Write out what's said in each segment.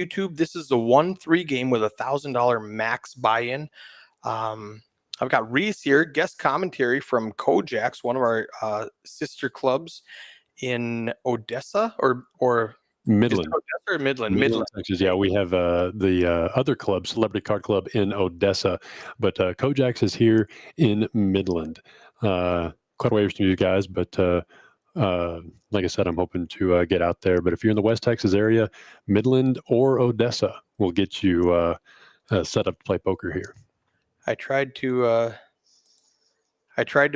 YouTube, this is the 1-3 game with $1,000 max buy-in. I've got Reese here, guest commentary from Kojak's, one of our sister clubs in Odessa or Midland. Odessa or Midland, Texas. Yeah, we have the other club, Celebrity Card Club in Odessa, but Kojak's is here in Midland. Quite a ways from you guys, but like I said, I'm hoping to get out there. But if you're in the West Texas area, Midland or Odessa will get you set up to play poker here. I tried to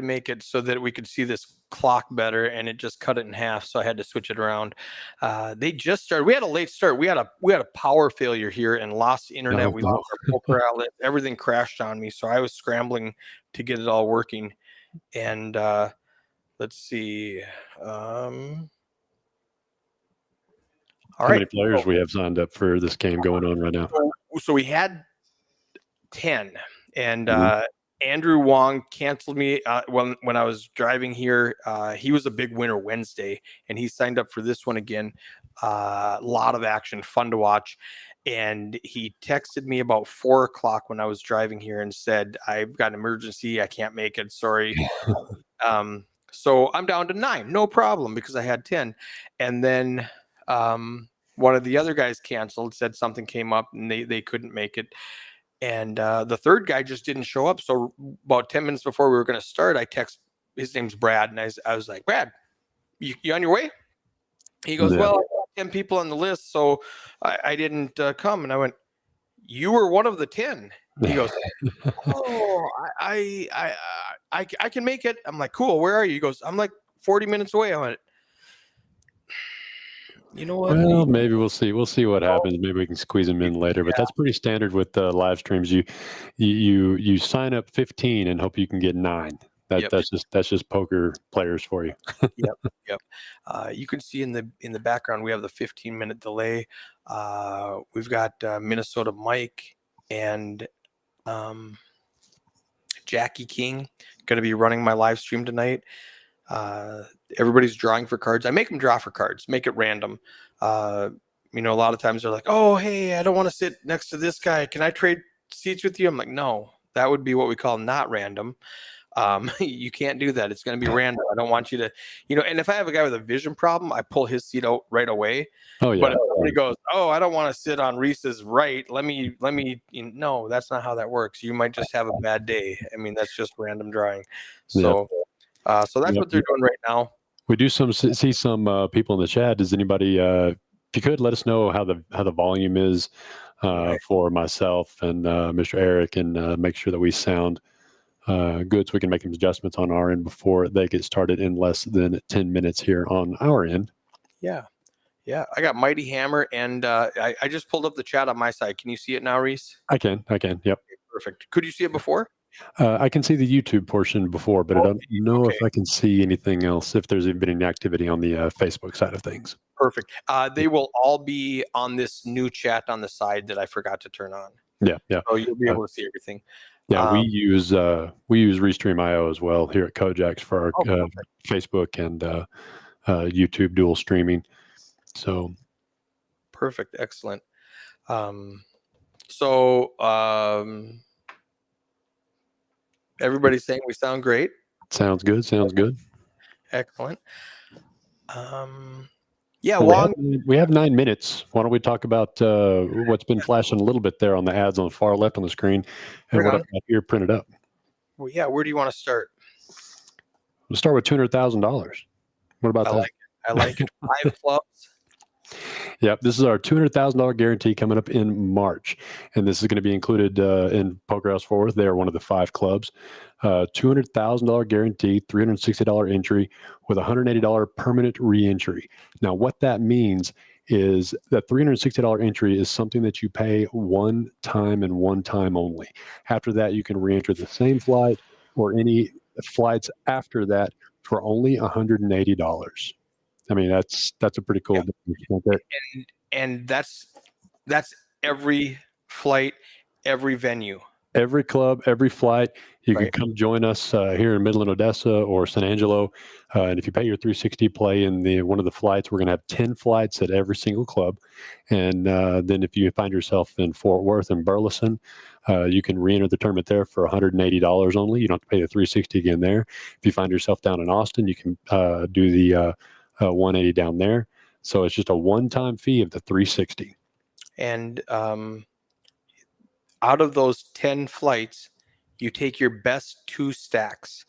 make it so that we could see this clock better, and it just cut it in half, so I had to switch it around. They just started. We had a late start. We had a power failure here and lost internet. We lost our poker outlet. Everything crashed on me, so I was scrambling to get it all working. And let's see. How many players we have signed up for this game going on right now? So we had 10, and Andrew Wong canceled me when I was driving here. He was a big winner Wednesday, and he signed up for this one again. A lot of action, fun to watch. And he texted me about 4 o'clock when I was driving here and said, "I've got an emergency. I can't make it. Sorry." So I'm down to 9, no problem, because I had 10. And then one of the other guys canceled, said something came up and they couldn't make it. And the third guy just didn't show up. So about 10 minutes before we were going to start, I text, his name's Brad. And I was like, "Brad, you on your way?" He goes, "Well, I got 10 people on the list, so I didn't come." And I went, "You were one of the 10. He goes, "Oh, I can make it." I'm like, "Cool. Where are you?" He goes, "I'm like 40 minutes away." I went, "You know what? Well, maybe we'll see. We'll see what happens. Maybe we can squeeze them in later. But that's pretty standard with live streams. You sign up 15 and hope you can get 9. That's just poker players for you. Yep. You can see in the background we have the 15-minute delay. We've got Minnesota Mike and Jackie King going to be running my live stream tonight. Everybody's drawing for cards. I make them draw for cards, make it random. A lot of times they're like, "Oh, hey, I don't want to sit next to this guy. Can I trade seats with you?" I'm like, "No, that would be what we call not random. You can't do that. It's going to be random. I don't want you to, and if I have a guy with a vision problem, I pull his seat out right away." Oh, yeah. But if somebody goes, "Oh, I don't want to sit on Reese's right. Let me, no, that's not how that works. You might just have a bad day. I mean, that's just random drawing." So, so that's what they're doing right now. We do see some people in the chat. Does anybody, if you could let us know how the volume is for myself and Mr. Eric, and make sure that we sound good, so we can make some adjustments on our end before they get started in less than 10 minutes here on our end. Yeah. I got Mighty Hammer, and I just pulled up the chat on my side. Can you see it now, Reese? I can. Yep. Okay, perfect. Could you see it before? I can see the YouTube portion before, but I don't know if I can see anything else, if there's been any activity on the Facebook side of things. Perfect. They will all be on this new chat on the side that I forgot to turn on. Yeah. So you'll be able to see everything. Yeah, we use Restream.io as well here at Kojak's for our Facebook and YouTube dual streaming. So perfect, excellent. Everybody's saying we sound great. Sounds good. Excellent. We have 9 minutes. Why don't we talk about what's been flashing a little bit there on the ads on the far left on the screen, and what I've got here printed up? Well, yeah. Where do you want to start? We'll start with $200,000. What about that? I like it. 5 clubs. Yep, this is our $200,000 guarantee coming up in March, and this is going to be included in Poker House Fort Worth. They are one of the 5 clubs. $200,000 guarantee, $360 entry with $180 permanent re-entry. Now, what that means is that $360 entry is something that you pay one time and one time only. After that, you can re-enter the same flight or any flights after that for only $180. I mean, that's a pretty cool thing. And that's every flight, every venue. Every club, every flight, you can Right. come join us here in Midland, Odessa, or San Angelo. And if you pay your 360 play in one of the flights, we're going to have 10 flights at every single club. And then if you find yourself in Fort Worth and Burleson, you can re-enter the tournament there for $180 only. You don't have to pay the 360 again there. If you find yourself down in Austin, you can do the 180 down there. So it's just a one-time fee of the 360. And out of those 10 flights, you take your best 2 stacks,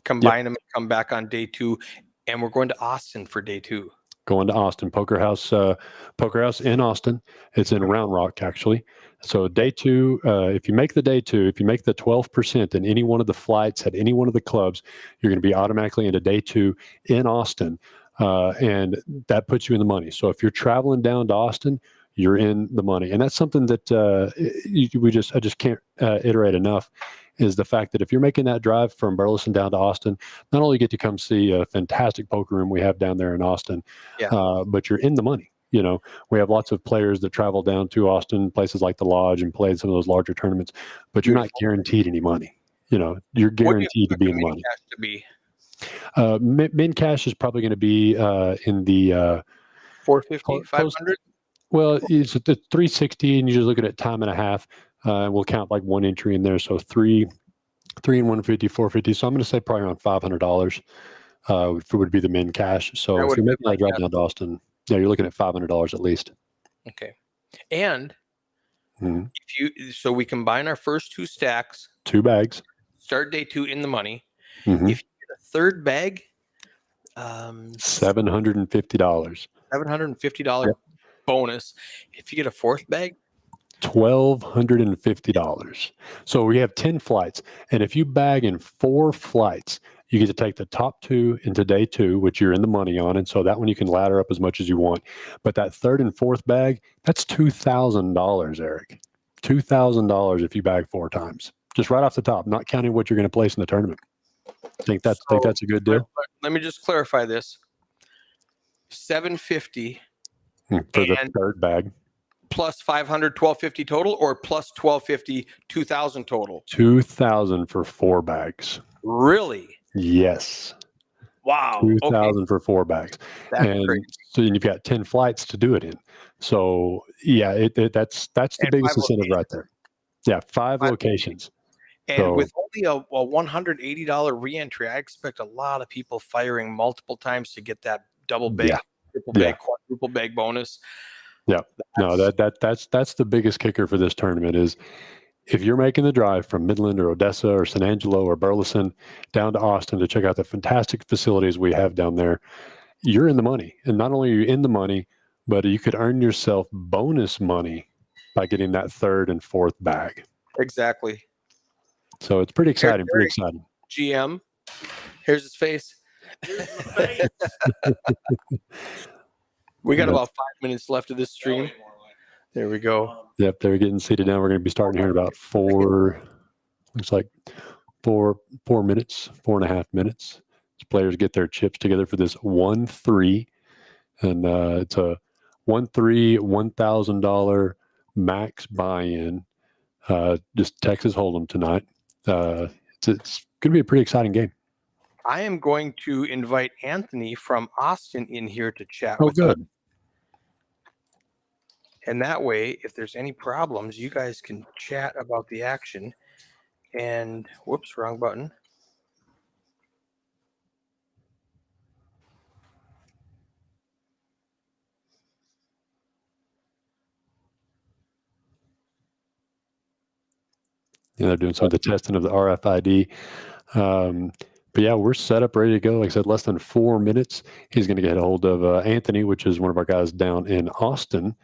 combine them, and come back on day 2. And we're going to Austin for day 2. Going to Austin, Poker House in Austin. It's in Round Rock, actually. So day 2, if you make the day 2, if you make the 12% in any one of the flights at any one of the clubs, you're going to be automatically into day 2 in Austin. And that puts you in the money. So if you're traveling down to Austin, you're in the money. And that's something that I just can't iterate enough, is the fact that if you're making that drive from Burleson down to Austin, not only get to come see a fantastic poker room we have down there in Austin, but you're in the money. You know, we have lots of players that travel down to Austin, places like the Lodge, and play some of those larger tournaments, but you're not guaranteed any money. You know, you're guaranteed to be in the money. Cash to be? Min cash is probably going to be in the 450, 500? Well, it's at the 360, and you're just looking at time and a half. We'll count like one entry in there. So three and 150, 450. So I'm going to say probably around $500 would be the min cash. So if you're making that drive down to Austin, you're looking at $500 at least. Okay. And so we combine our first 2 stacks, 2 bags, start day 2 in the money. If you get a third bag, $750. $750 bonus. If you get a 4th bag, $1,250. So we have 10 flights, and if you bag in 4 flights, you get to take the top 2 into day 2, which you're in the money on, and so that one you can ladder up as much as you want. But that 3rd and 4th bag, that's $2,000, Eric. $2,000 if you bag 4 times, just right off the top, not counting what you're going to place in the tournament. Think that's a good deal. Let me just clarify this: $750 for the 3rd bag, plus 500, $1,250 total, or plus 1,250, 2,000 total? 2,000 for 4 bags. Really? Yes. Wow. 2,000 for 4 bags. That's great. So you've got 10 flights to do it in. So yeah, that's the biggest incentive right there. Yeah, 5 locations. And with only a $180 reentry, I expect a lot of people firing multiple times to get that double bag, triple bag, quadruple bag bonus. Yeah, that's the biggest kicker for this tournament is if you're making the drive from Midland or Odessa or San Angelo or Burleson down to Austin to check out the fantastic facilities we have down there, you're in the money. And not only are you in the money, but you could earn yourself bonus money by getting that 3rd and 4th bag. Exactly. So it's pretty exciting. GM, here's his face. We got about 5 minutes left of this stream. There we go. Yep, they're getting seated now. We're going to be starting here in about 4 minutes, 4.5 minutes. As players get their chips together for this 1-3. And it's a 1-3, $1,000 max buy-in. Just Texas Hold'em tonight. It's going to be a pretty exciting game. I am going to invite Anthony from Austin in here to chat with us. And that way, if there's any problems, you guys can chat about the action. And whoops, wrong button. Yeah, they're doing some of the testing of the RFID. But yeah, we're set up, ready to go. Like I said, less than 4 minutes. He's going to get a hold of Anthony, which is one of our guys down in Austin.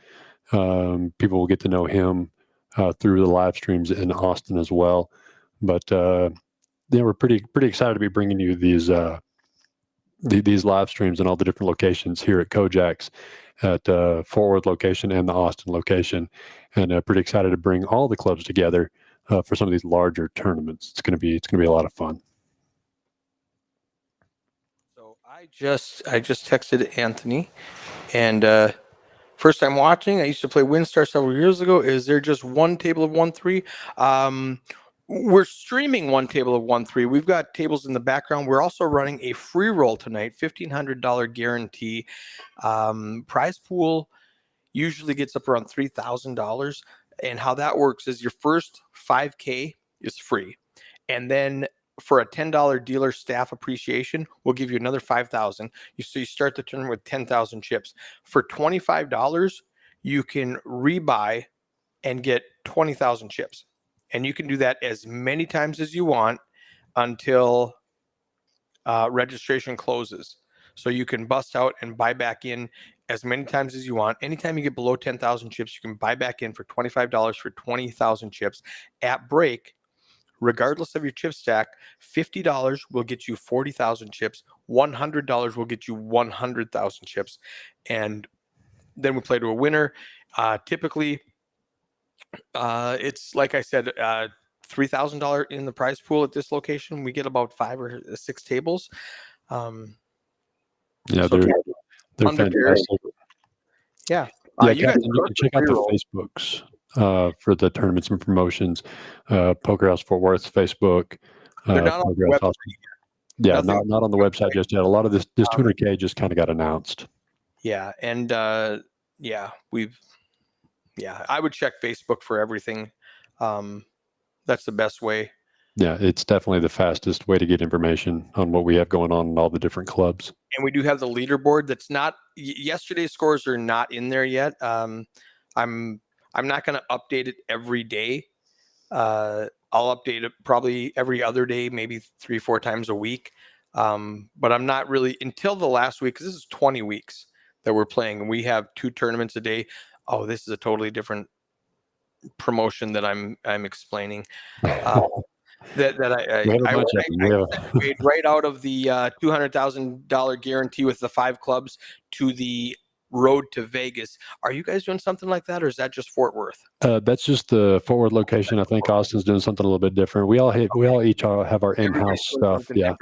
People will get to know him through the live streams in Austin as well. But yeah, we're pretty excited to be bringing you these live streams in all the different locations here at Kojak's, at Fort Worth location and the Austin location, and pretty excited to bring all the clubs together for some of these larger tournaments. It's going to be a lot of fun. So I just texted Anthony, and First time watching. I used to play WinStar several years ago. Is there just one table of 1-3? We're streaming one table of 1-3. We've got tables in the background. We're also running a free roll tonight, $1,500 guarantee. Prize pool usually gets up around $3,000. And how that works is your first 5K is free. And then for a $10 dealer staff appreciation, we'll give you another $5,000. So you start the tournament with 10,000 chips. For $25, you can rebuy and get 20,000 chips. And you can do that as many times as you want until registration closes. So you can bust out and buy back in as many times as you want. Anytime you get below 10,000 chips, you can buy back in for $25 for 20,000 chips. At break, regardless of your chip stack, $50 will get you 40,000 chips. $100 will get you 100,000 chips. And then we play to a winner. Typically, it's like I said, $3,000 in the prize pool at this location. We get about 5 or 6 tables. Yeah, so they're fantastic. Yeah. You can check out the Facebooks for the tournaments and promotions. Poker House Fort Worth Facebook. They're not on the website. Yeah, not on the website just yet. A lot of this 200K just kind of got announced. Yeah, and I would check Facebook for everything. That's the best way. Yeah, it's definitely the fastest way to get information on what we have going on in all the different clubs. And we do have the leaderboard. That's not yesterday's scores are not in there yet. I'm not going to update it every day. I'll update it probably every other day, maybe 3-4 times a week. But I'm not really until the last week, because this is 20 weeks that we're playing, and we have 2 tournaments a day. Oh, this is a totally different promotion that I'm explaining. I made right out of the $200,000 guarantee with the 5 clubs to the road to Vegas. Are you guys doing something like that, or is that just Fort Worth? That's just the Fort Worth location. I think Austin's doing something a little bit different. We all each have our in-house stuff. Yeah.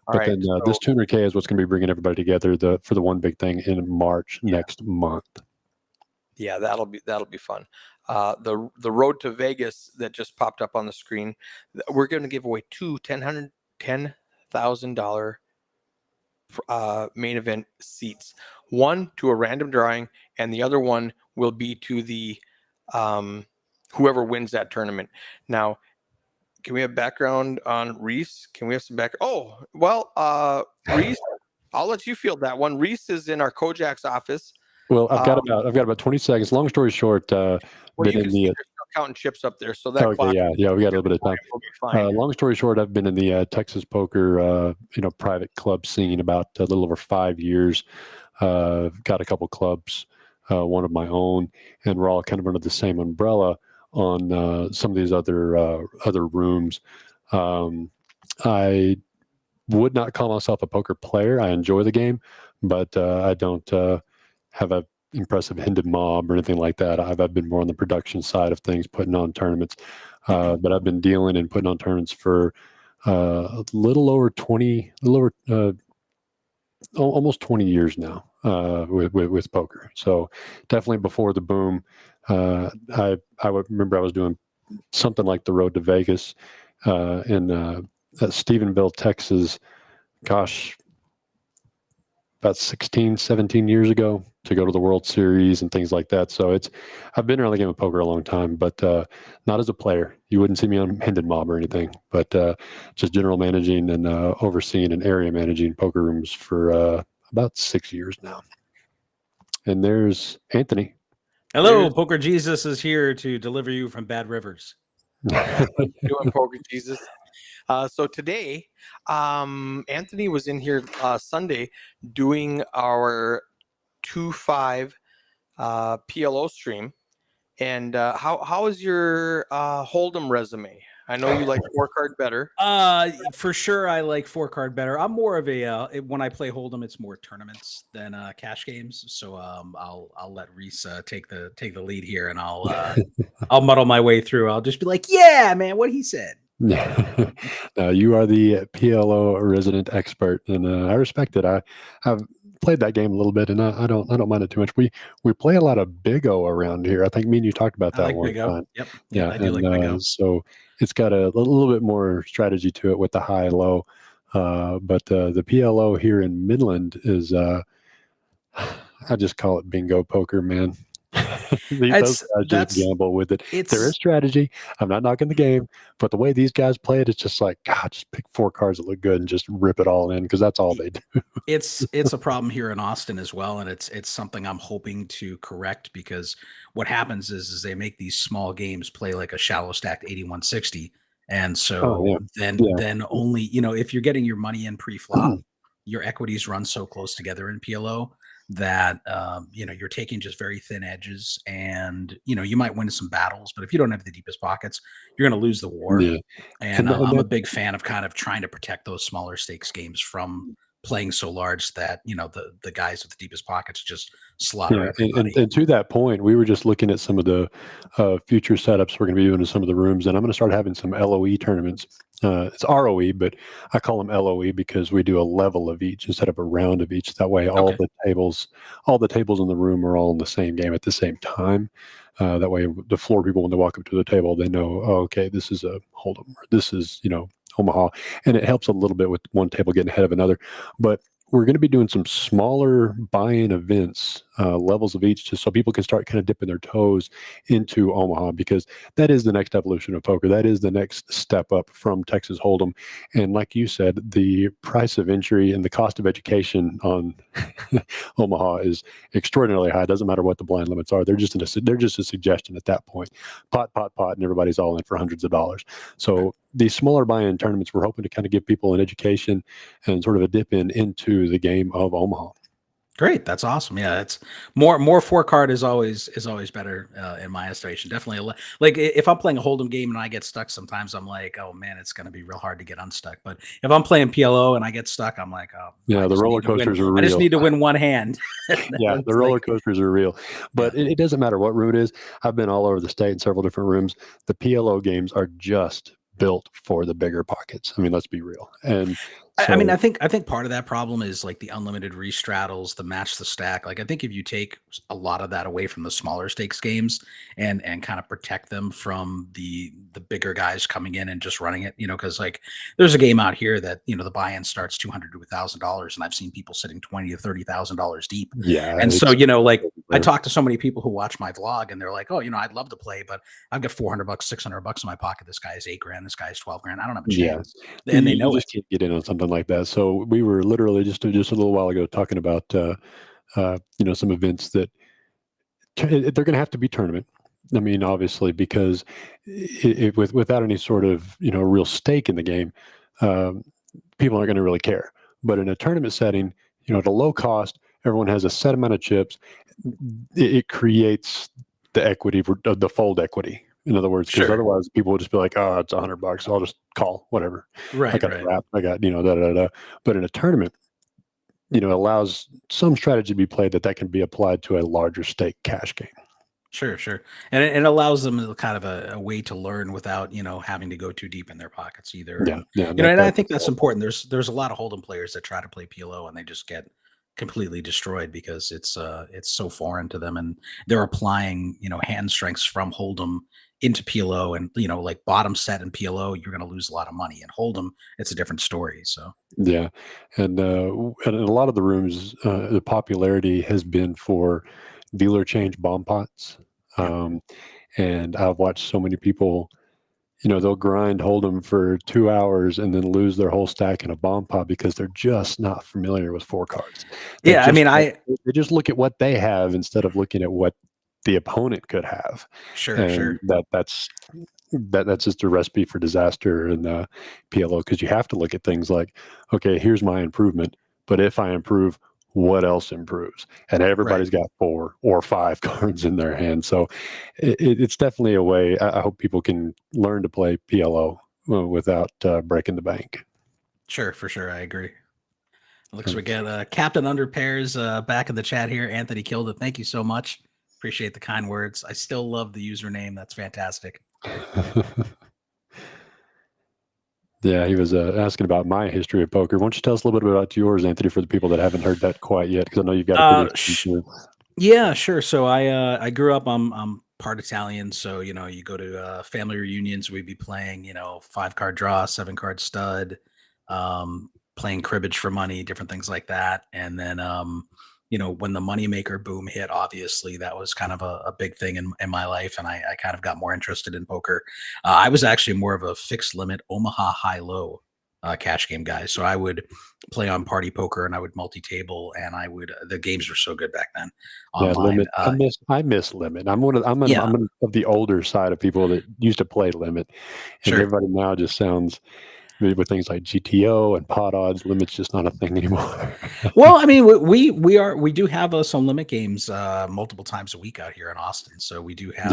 But then this 200K is what's going to be bringing everybody together for the one big thing in March next month. Yeah, that'll be fun. The road to Vegas that just popped up on the screen, we're going to give away 2 $10,000 main event seats. One to a random drawing, and the other one will be to the whoever wins that tournament. Now, can we have background on Reese? Can we have some background? Oh, well, Reese, I'll let you field that one. Reese is in our Kojak's office. Well, I've got about 20 seconds. Long story short, you can see they're still counting chips up there. So that clock, yeah, we got a little bit of time. Long story short, I've been in the Texas poker, private club scene about a little over 5 years. Got a couple clubs, one of my own, and we're all kind of under the same umbrella on some of these other rooms. I would not call myself a poker player. I enjoy the game, but I don't have a impressive hidden mob or anything like that. I've been more on the production side of things, putting on tournaments. But I've been dealing and putting on tournaments for a little over almost 20 years now with poker. So definitely before the boom, I would remember I was doing something like the road to Vegas in Stephenville, Texas. Gosh, about 16, 17 years ago to go to the World Series and things like that. So I've been around the game of poker a long time, but not as a player. You wouldn't see me on Hendon Mob or anything, but just general managing and overseeing and area managing poker rooms for about 6 years now. And there's Anthony. Hello, Poker Jesus is here to deliver you from bad rivers. Doing Poker Jesus. So today, Anthony was in here Sunday doing our 2-5 PLO stream. And how is your Hold'em resume? I know you like 4-card better. For sure, I like 4-card better. I'm more of a when I play Hold'em, it's more tournaments than cash games. So I'll let Reese take the lead here, and I'll muddle my way through. I'll just be like, yeah, man, what he said. You are the PLO resident expert, and I respect it. played that game a little bit, and I don't mind it too much. We play a lot of Big O around here. I think me and you talked about I that like one Big O. time. Yep. Yeah, I do and like Big O. so it's got a little bit more strategy to it with the high low. But the PLO here in Midland is I just call it bingo poker, man. Those guys just gamble with it. There is strategy. I'm not knocking the game, but the way these guys play it, it's just like, God, just pick 4 cards that look good and just rip it all in, because that's all they do. It's a problem here in Austin as well, and it's something I'm hoping to correct, because what happens is they make these small games play like a shallow stacked 8160, and so then only, you know, if you're getting your money in pre-flop, your equities run so close together in PLO that you know, you're taking just very thin edges, and you know, you might win some battles, but if you don't have the deepest pockets, you're going to lose the war. Yeah. And I'm a big fan of kind of trying to protect those smaller stakes games from playing so large that, you know, the guys with the deepest pockets just slaughter everybody. And to that point, we were just looking at some of the future setups we're going to be doing in some of the rooms, and I'm going to start having some LOE tournaments. It's ROE, but I call them LOE because we do a level of each instead of a round of each. That way, all the tables in the room are all in the same game at the same time. That way, the floor people, when they walk up to the table, they know, oh, okay, this is a Hold'em, or this is, you know, Omaha, and it helps a little bit with one table getting ahead of another. But we're going to be doing some smaller buy-in events, levels of each, just so people can start kind of dipping their toes into Omaha, because that is the next evolution of poker. That is the next step up from Texas Hold'em. And like you said, the price of entry and the cost of education on Omaha is extraordinarily high. It doesn't matter what the blind limits are. They're just a suggestion at that point. Pot, and everybody's all in for hundreds of dollars. So these smaller buy-in tournaments, we're hoping to kind of give people an education and sort of a dip into the game of Omaha. Great, that's awesome. Yeah, it's more 4-card is always better in my estimation. Definitely, like if I'm playing a Hold'em game and I get stuck, sometimes I'm like, oh man, it's going to be real hard to get unstuck. But if I'm playing PLO and I get stuck, I'm like, oh yeah, the roller coasters are real. I just need to win one hand. Yeah, the roller coasters are real. But it doesn't matter what room it is. I've been all over the state in several different rooms. The PLO games are just built for the bigger pockets. I mean, let's be real. And so, I mean, I think part of that problem is like the unlimited restraddles, the match the stack. Like, I think if you take a lot of that away from the smaller stakes games and kind of protect them from the bigger guys coming in and just running it, you know, because like there's a game out here that, you know, the buy-in starts $200 to $1,000, and I've seen people sitting $20,000 to $30,000 deep. Yeah, and so, you know, like I talk to so many people who watch my vlog, and they're like, oh, you know, I'd love to play, but I've got $400, $600 in my pocket. This guy is $8,000. This guy is $12,000. I don't have a chance. Yeah. And they know just can't get in on something like that. So we were literally just a little while ago talking about you know, some events that they're going to have to be tournament. I mean, obviously, because without any sort of, you know, real stake in the game, people aren't going to really care. But in a tournament setting, you know, at a low cost, everyone has a set amount of chips. It creates the equity, the fold equity. In other words, because otherwise people will just be like, oh, it's $100. I'll just call, whatever. Right. I got a wrap. I got, you know, da, da, da. But in a tournament, you know, it allows some strategy to be played that can be applied to a larger stake cash game. Sure. And it allows them kind of a way to learn without, you know, having to go too deep in their pockets either. Yeah. You know, and I think that's important. There's a lot of Hold'em players that try to play PLO and they just get completely destroyed because it's so foreign to them, and they're applying, you know, hand strengths from Hold'em into PLO, and, you know, like bottom set in PLO, you're going to lose a lot of money. In Hold'em, it's a different story. So yeah, and in a lot of the rooms, the popularity has been for dealer change bomb pots, and I've watched so many people, you know, they'll grind Hold'em for 2 hours and then lose their whole stack in a bomb pot because they're just not familiar with 4 cards. They just look at what they have instead of looking at what the opponent could have. Sure. That's just a recipe for disaster in the PLO, because you have to look at things like, okay, here's my improvement, but if I improve, what else improves? And everybody's got 4 or 5 cards in their hand. So it's definitely a way. I hope people can learn to play PLO without breaking the bank. Sure, for sure. I agree. Looks like we get Captain Under Pairs back in the chat here. Anthony killed it. Thank you so much. Appreciate the kind words. I still love the username. That's fantastic. Yeah, he was asking about my history of poker. Why don't you tell us a little bit about yours, Anthony, for the people that haven't heard that quite yet? Because I know you've got a pretty experience. Yeah, sure. So I grew up. I'm part Italian, so you go to family reunions. We'd be playing 5-card draw, 7-card stud, playing cribbage for money, different things like that. And then when the moneymaker boom hit, obviously that was kind of a big thing in my life, and I kind of got more interested in poker. I was actually more of a fixed limit Omaha high low cash game guy. So I would play on party poker and I would multi-table, and the games were so good back then Yeah, online. limit. I miss limit. I'm Yeah. of the older side of people that used to play limit, and Sure. everybody now just sounds with things like GTO and pot odds. Limit's just not a thing anymore. Well, I mean, we do have some limit games multiple times a week out here in Austin. So we do have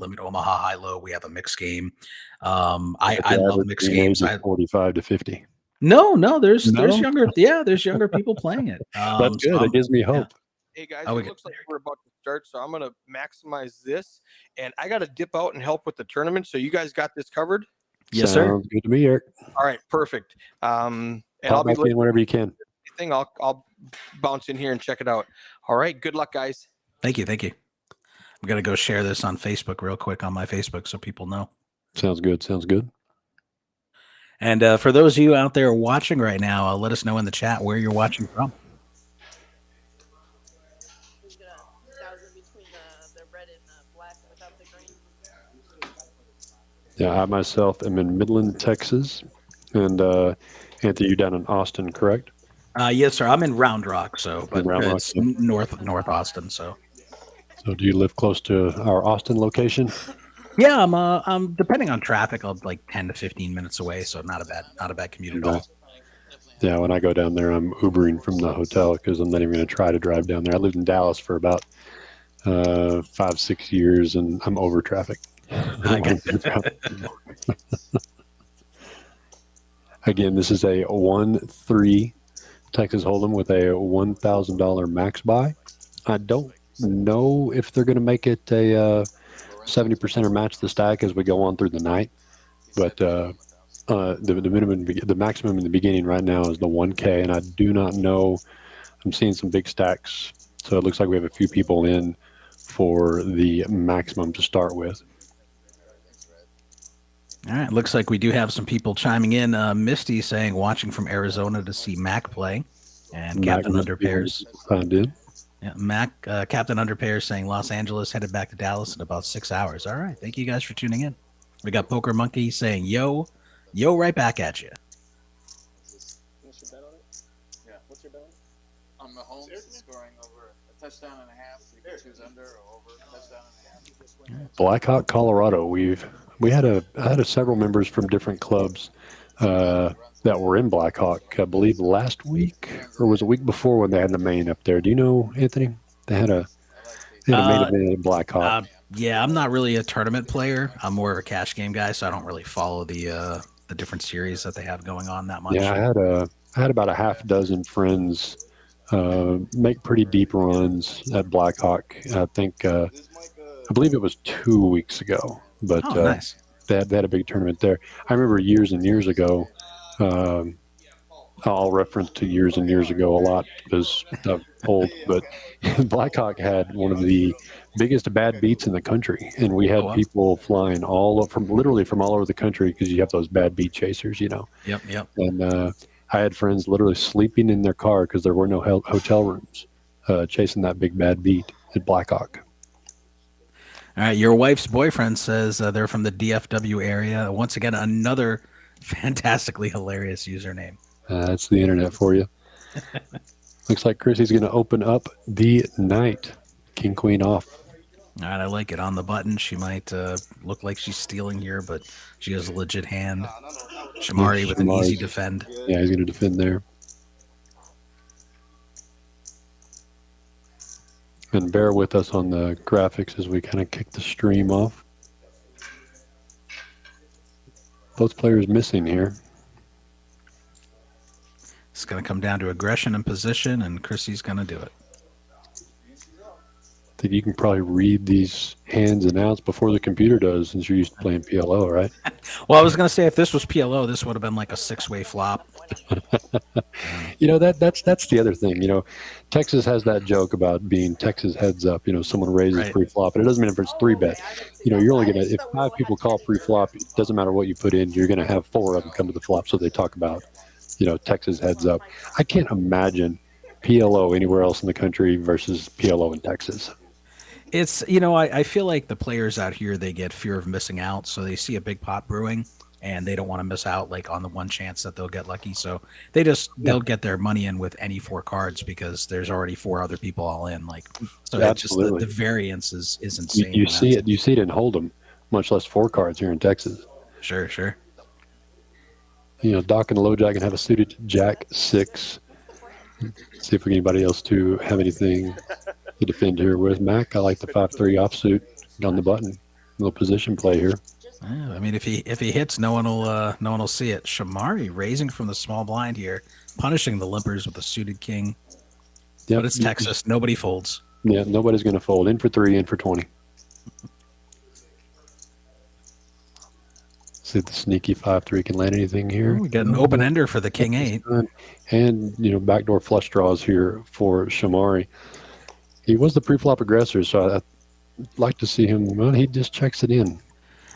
limit Omaha high low. We have a mixed game. I love mixed games. 45 to 50. No, there's younger. Yeah, there's younger people playing it. That's good. That gives me hope. Yeah. Hey guys, it looks like we're about to start, so I'm going to maximize this, and I got to dip out and help with the tournament. So you guys got this covered? Yes, sir. Sounds good to me, Eric. All right, perfect. And I'll be in whenever you can. I'll bounce in here and check it out. All right, good luck, guys. Thank you. I'm gonna go share this on Facebook real quick on my Facebook so people know. Sounds good. And for those of you out there watching right now, let us know in the chat where you're watching from. Yeah, I myself am in Midland, Texas, and Anthony, you're down in Austin, correct? Yes, sir. I'm in Round Rock, but it's north Austin. So do you live close to our Austin location? Yeah, I'm depending on traffic, I'm like 10 to 15 minutes away, so not a bad commute at all. Yeah, when I go down there, I'm Ubering from the hotel because I'm not even going to try to drive down there. I lived in Dallas for about 5-6 years, and I'm over traffic. Again, this is a 1-3 Texas Hold'em with a $1,000 max buy. I don't know if they're going to make it a 70% or match the stack as we go on through the night, but the maximum in the beginning right now is the 1K, and I do not know. I'm seeing some big stacks, so it looks like we have a few people in for the maximum to start with. All right, looks like we do have some people chiming in. Misty saying watching from Arizona to see Mac play, and Captain Underpairs. Yeah, Mac, Captain Underpairs saying Los Angeles headed back to Dallas in about 6 hours. All right, thank you guys for tuning in. We got Poker Monkey saying yo, right back at you. What's your bet on it? Yeah, what's your bet on it? Mahomes scoring over a touchdown and a half. So you can choose under or over a touchdown and a half. Blackhawk, Colorado. We had several members from different clubs that were in Blackhawk. I believe last week or was a week before when they had the main up there. Do you know, Anthony? They had a main event at Blackhawk. Yeah, I'm not really a tournament player. I'm more of a cash game guy, so I don't really follow the different series that they have going on that much. Yeah, I had about a half dozen friends make pretty deep runs at Blackhawk. I believe it was 2 weeks ago, but nice. They had a big tournament there. I remember years and years ago. I'll reference to years and years ago a lot because I'm old, but Blackhawk had one of the biggest bad beats in the country, and we had people flying literally from all over the country because you have those bad beat chasers, you know. Yep. And I had friends literally sleeping in their car because there were no hotel rooms, chasing that big bad beat at Blackhawk. All right, your wife's boyfriend says they're from the DFW area. Once again, another fantastically hilarious username. That's the internet for you. Looks like Crissy's going to open up the night. King, queen off. All right, I like it. On the button, she might look like she's stealing here, but she has a legit hand. Shomari with an easy defend. Yeah, he's going to defend there. And bear with us on the graphics as we kind of kick the stream off. Both players missing here. It's going to come down to aggression and position, and Crissy's going to do it. think you can probably read these hands and outs before the computer does, since you're used to playing PLO, right? Well, I was going to say if this was PLO, this would have been like a 6-way flop. That's the other thing. Texas has that joke about being Texas heads up. Someone raises Right. pre-flop, and it doesn't matter if it's 3-bet. You're only gonna, if 5 people call pre-flop, it doesn't matter what you put in. You're gonna have 4 of them come to the flop, so they talk about, Texas heads up. I can't imagine PLO anywhere else in the country versus PLO in Texas. It's, I feel like the players out here, they get fear of missing out. So they see a big pot brewing and they don't want to miss out like on the one chance that they'll get lucky. So they'll get their money in with any 4 cards because there's already 4 other people all in. So Absolutely. the variance is insane. You see it in Hold'em, much less 4 cards here in Texas. Sure. Doc and the low jack can have a suited jack 6. See if we get anybody else to have anything to defend here with. Mac, I like the 5-3 offsuit on the button. Little position play here. Yeah, I mean, if he hits, no one will see it. Shomari raising from the small blind here, punishing the limpers with a suited king. Yep. But it's Texas. Nobody folds. Yeah, nobody's going to fold. In for 3, in for 20. See if the sneaky 5-3 can land anything here. We got an open ender for the king 8. And, backdoor flush draws here for Shomari. He was the pre-flop aggressor, so I'd like to see him. Well, he just checks it in.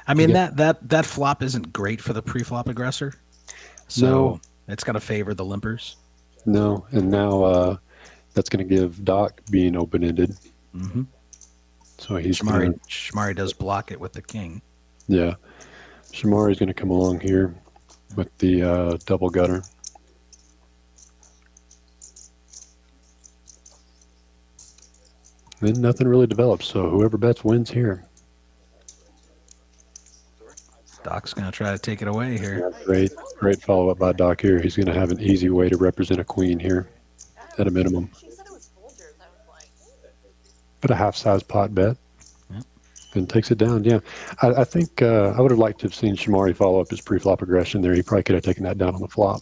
I mean, that flop isn't great for the pre-flop aggressor. So it's going to favor the limpers. No, and now that's going to give Doc being open-ended. Mm-hmm. So he's Shomari does block it with the king. Yeah. Shomari's going to come along here with the double gutter. Then nothing really develops, so whoever bets wins here. Doc's going to try to take it away here. Yeah, great follow-up by Doc here. He's going to have an easy way to represent a queen here at a minimum. But a half-size pot bet. And takes it down. Yeah, I think I would have liked to have seen Shomari follow up his pre-flop aggression there. He probably could have taken that down on the flop.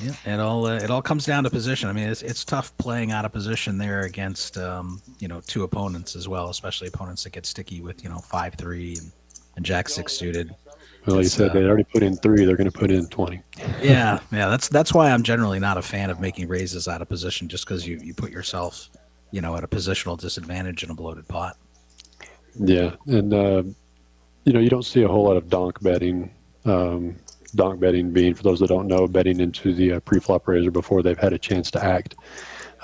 Yeah, it all comes down to position. I mean, it's tough playing out of position there against 2 opponents as well, especially opponents that get sticky with 5-3 and jack 6 suited. Well, he said they already put in 3. They're going to put in 20. Yeah. That's why I'm generally not a fan of making raises out of position, just because you put yourself at a positional disadvantage in a bloated pot. Yeah, and you don't see a whole lot of donk betting. Donk betting being, for those that don't know, betting into the pre-flop raiser before they've had a chance to act.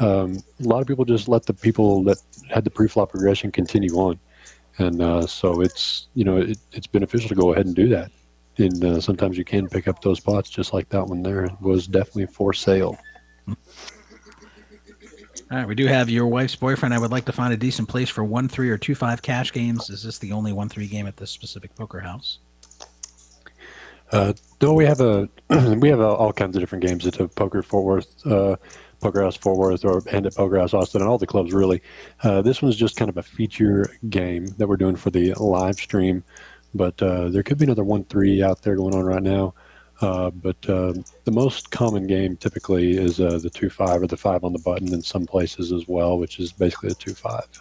A lot of people just let the people that had the pre-flop aggression continue on, and so it's it's beneficial to go ahead and do that. And sometimes you can pick up those pots just like that one there. It was definitely for sale. All right, we do have your wife's boyfriend. I would like to find a decent place for 1-3 or 2-5 cash games. Is this the only 1-3 game at this specific poker house? No, we have all kinds of different games at Poker Fort Worth, Poker House Fort Worth, and at Poker House Austin, and all the clubs really. This one's just kind of a feature game that we're doing for the live stream, but there could be another 1-3 out there going on right now. But the most common game typically is the 2-5 or the 5 on the button in some places as well, which is basically a 2-5.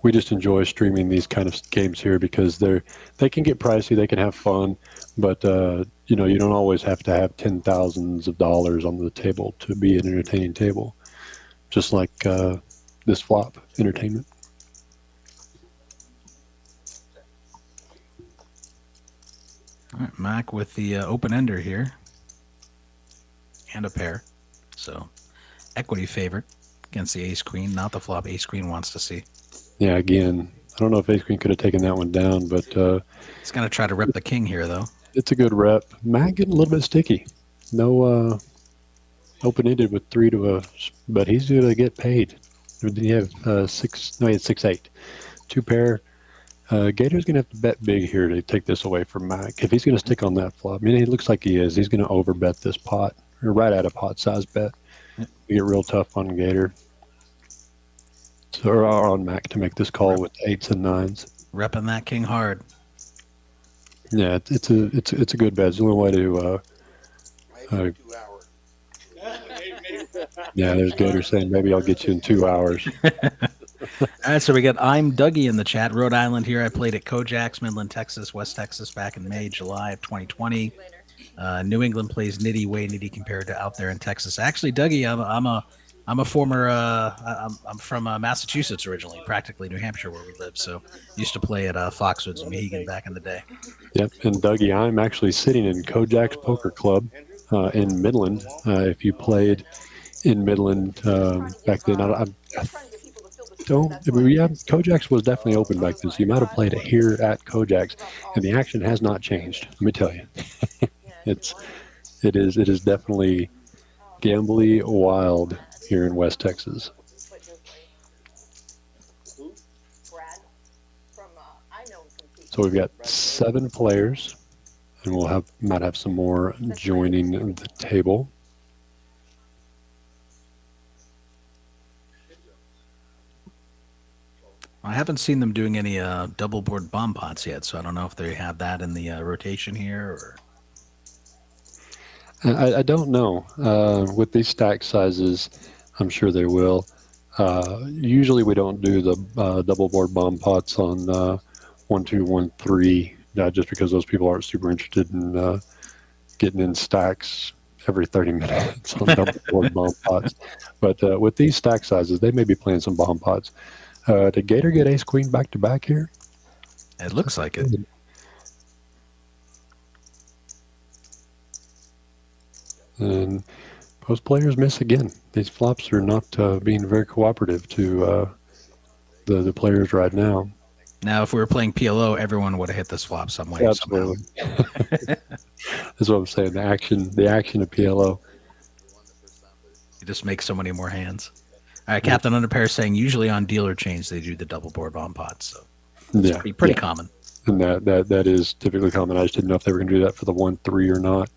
We just enjoy streaming these kind of games here because they can get pricey, they can have fun, but you don't always have to have $10,000s of dollars on the table to be an entertaining table, just like this flop entertainment. All right, Mac with the open ender here and a pair. So equity favorite against the ace queen, not the flop ace queen wants to see. Yeah, again, I don't know if ace queen could have taken that one down, but he's going to try to rep the king here, though. It's a good rep. Mac getting a little bit sticky. No open-ended with 3 to a, but he's going to get paid. Did he have 6? No, he had 6-8. 2 pair. Gator's going to have to bet big here to take this away from Mac. If he's going to stick on that flop, I mean, he looks like he is. He's going to overbet this pot, or right at a pot size bet. We get real tough on Gator. So, or on Mac to make this call with 8s and 9s. Repping that king hard. Yeah, it's a good bet. It's the only way to Yeah, there's Gator saying maybe I'll get you in 2 hours. All right, so we got I'm Dougie in the chat. Rhode Island here. I played at Kojak's, Midland, Texas, West Texas back in May, July of 2020. New England plays nitty, way nitty compared to out there in Texas. Actually, Dougie, I'm a former. I'm from Massachusetts originally, practically New Hampshire where we live. So used to play at Foxwoods and Mohegan back in the day. Yep, and Dougie, I'm actually sitting in Kojak's Poker Club in Midland. If you played in Midland back then, I don't. I mean, yeah, Kojak's was definitely open back then, so you might have played it here at Kojak's, and the action has not changed. Let me tell you, it is definitely gambly wild here in West Texas. So we've got 7 players, and we'll might have some more joining the table. I haven't seen them doing any double board bomb pots yet, so I don't know if they have that in the rotation here. Or I don't know. With these stack sizes, I'm sure they will. Usually we don't do the double board bomb pots on 1, 2, 1, 3, just because those people aren't super interested in getting in stacks every 30 minutes on double board bomb pots. But with these stack sizes, they may be playing some bomb pots. Did Gator get ace queen back to back here? It looks like it. And most players miss again. These flops are not being very cooperative to the players right now. Now, if we were playing PLO, everyone would have hit this flop some way. Absolutely. That's what I'm saying. The action of PLO. You just make so many more hands. All right, Captain Underpair saying usually on dealer chains they do the double board bomb pots, so it's pretty common. And that is typically common. I just didn't know if they were going to do that for the 1-3 or not.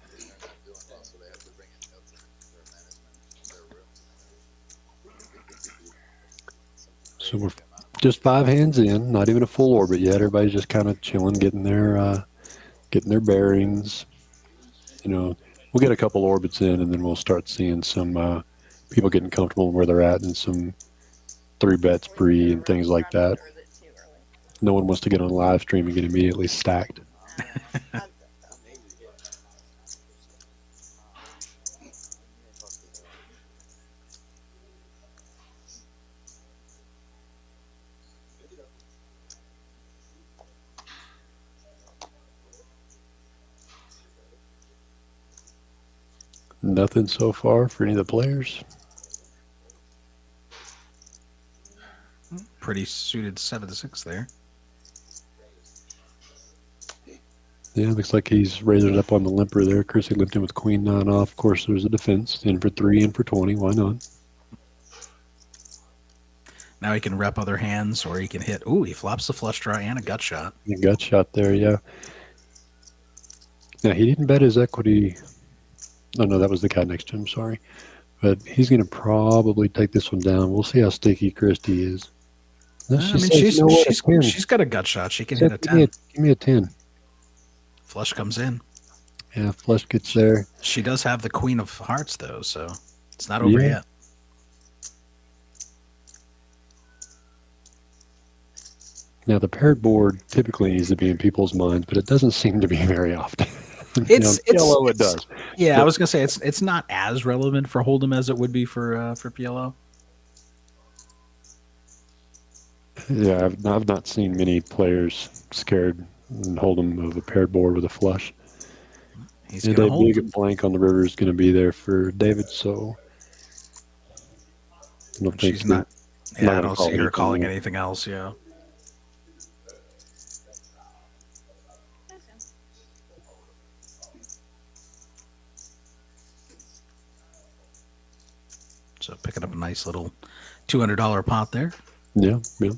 So we're just 5 hands in, not even a full orbit yet. Everybody's just kind of chilling, getting their bearings. You know, we'll get a couple orbits in, and then we'll start seeing some people getting comfortable where they're at, and some 3-bet spree and things like that. No one wants to get on live stream and get immediately stacked. Nothing so far for any of the players. Pretty suited 7-6 there. Yeah, looks like he's raising it up on the limper there. Crissy limped in with queen 9 off. Of course, there's a defense. In for 3, in for 20. Why not? Now he can rep other hands, or he can hit. Ooh, he flops the flush draw and a gut shot. A gut shot there, yeah. Now, he didn't bet his equity. Oh, no, that was the guy next to him, sorry. But he's going to probably take this one down. We'll see how sticky Christy is. No, I mean, she's got a gut shot. She can hit a 10. Give me a 10. Flush comes in. Yeah, flush gets there. She does have the queen of hearts, though, so it's not over yet. Now, the paired board typically needs to be in people's minds, but it doesn't seem to be very often. PLO, it does. Yeah, but I was gonna say it's not as relevant for Hold'em as it would be for PLO. Yeah, I've not seen many players scared and Hold'em of a paired board with a flush. He's and a big blank on the river is going to be there for David, so I don't think she's not. Yeah, I don't see her calling anything else. Yeah. So picking up a nice little $200 pot there. Yeah, yeah.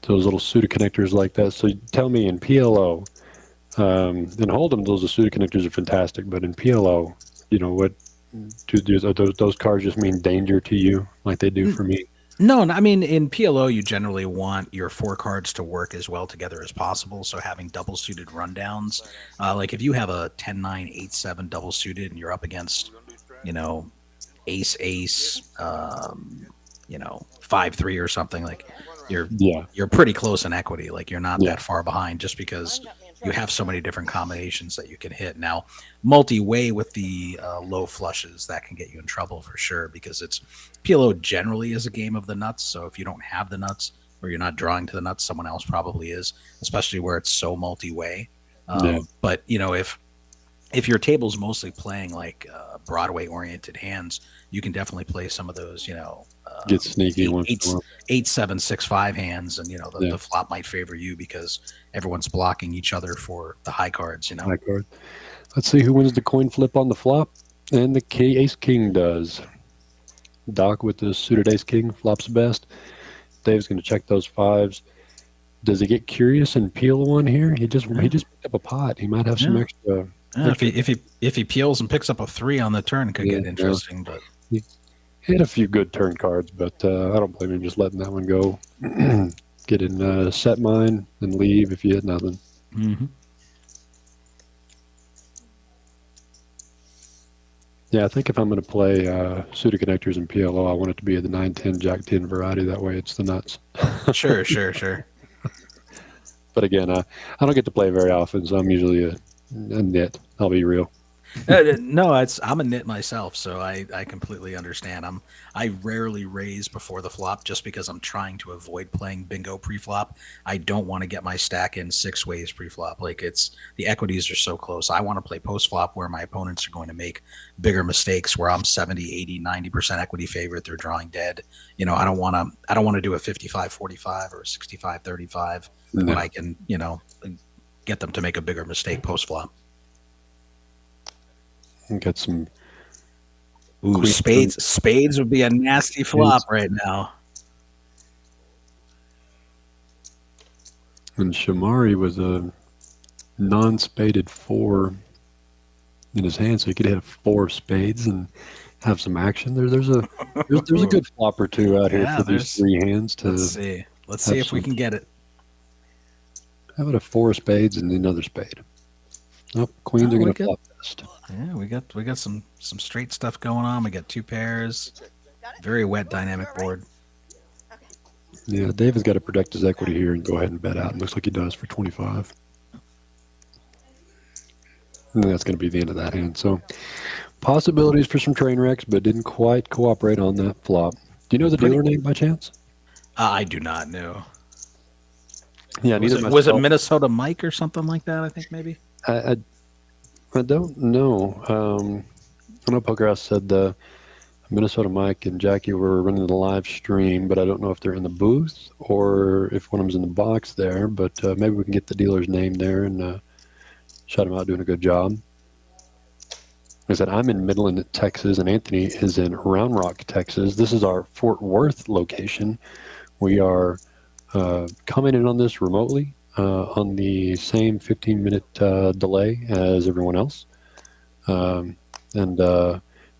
Those little pseudo connectors like that. So tell me, in PLO, in Hold'em, those pseudo connectors are fantastic, but in PLO, you know what? Do those cards just mean danger to you, like they do for me? No, I mean, in PLO, you generally want your 4 cards to work as well together as possible. So having double suited rundowns, like if you have a 10-9, 8-7 double suited and you're up against, ace, ace, 5-3 or something, like you're pretty close in equity. Like you're not that far behind just because you have so many different combinations that you can hit. Now, multi-way with the low flushes, that can get you in trouble for sure, because PLO generally is a game of the nuts. So if you don't have the nuts or you're not drawing to the nuts, someone else probably is, especially where it's so multi-way. But if your table's mostly playing like Broadway oriented hands, you can definitely play some of those, get sneaky 8, 7, 6, 5 hands, and the flop might favor you because everyone's blocking each other for the high cards. High card. Let's see who wins the coin flip on the flop, and the ace king does. Doc with the suited ace king flops best. Dave's going to check those 5s. Does he get curious and peel one here? He just picked up a pot. He might have some extra. If he peels and picks up a 3 on the turn, it could get interesting. But he had a few good turn cards, but I don't blame him just letting that one go. Get in set mine and leave if you hit nothing. Mm-hmm. Yeah, I think if I'm going to play suited connectors in PLO, I want it to be the 9-10, Jack-10 variety. That way it's the nuts. Sure. But again, I don't get to play very often, so I'm usually a nit. I'll be real. No, I'm a nit myself, so I completely understand. I rarely raise before the flop just because I'm trying to avoid playing bingo pre-flop. I don't want to get my stack in 6 ways pre-flop. Like the equities are so close. I want to play post-flop where my opponents are going to make bigger mistakes, where I'm 70, 80, 90% equity favorite. They're drawing dead. I don't want to do a 55-45 or a 65-35 when I can, get them to make a bigger mistake post-flop. Got some. Ooh, spades. Spades would be a nasty flop right now. And Shomari was a non-spaded 4 in his hand, so he could hit 4 spades and have some action. There's a good flop or two out here for these 3 hands. Let's see if we can get it. How about a 4 spades and another spade? Nope, queens are going to flop best. Yeah, we got some straight stuff going on. We got 2 pairs. Very wet dynamic board. Yeah, Dave has got to protect his equity here and go ahead and bet out. It looks like he does for 25. And that's going to be the end of that hand. So possibilities for some train wrecks, but didn't quite cooperate on that flop. Do you know the dealer name by chance? I do not know. Yeah, was it Minnesota Mike or something like that? I think maybe. I don't know. I know Poker House said Minnesota Mike and Jackie were running the live stream, but I don't know if they're in the booth or if one of them's in the box there. But maybe we can get the dealer's name there and shout him out doing a good job. Like I said, I'm in Midland, Texas, and Anthony is in Round Rock, Texas. This is our Fort Worth location. We are commenting on this remotely on the same 15-minute delay as everyone else. And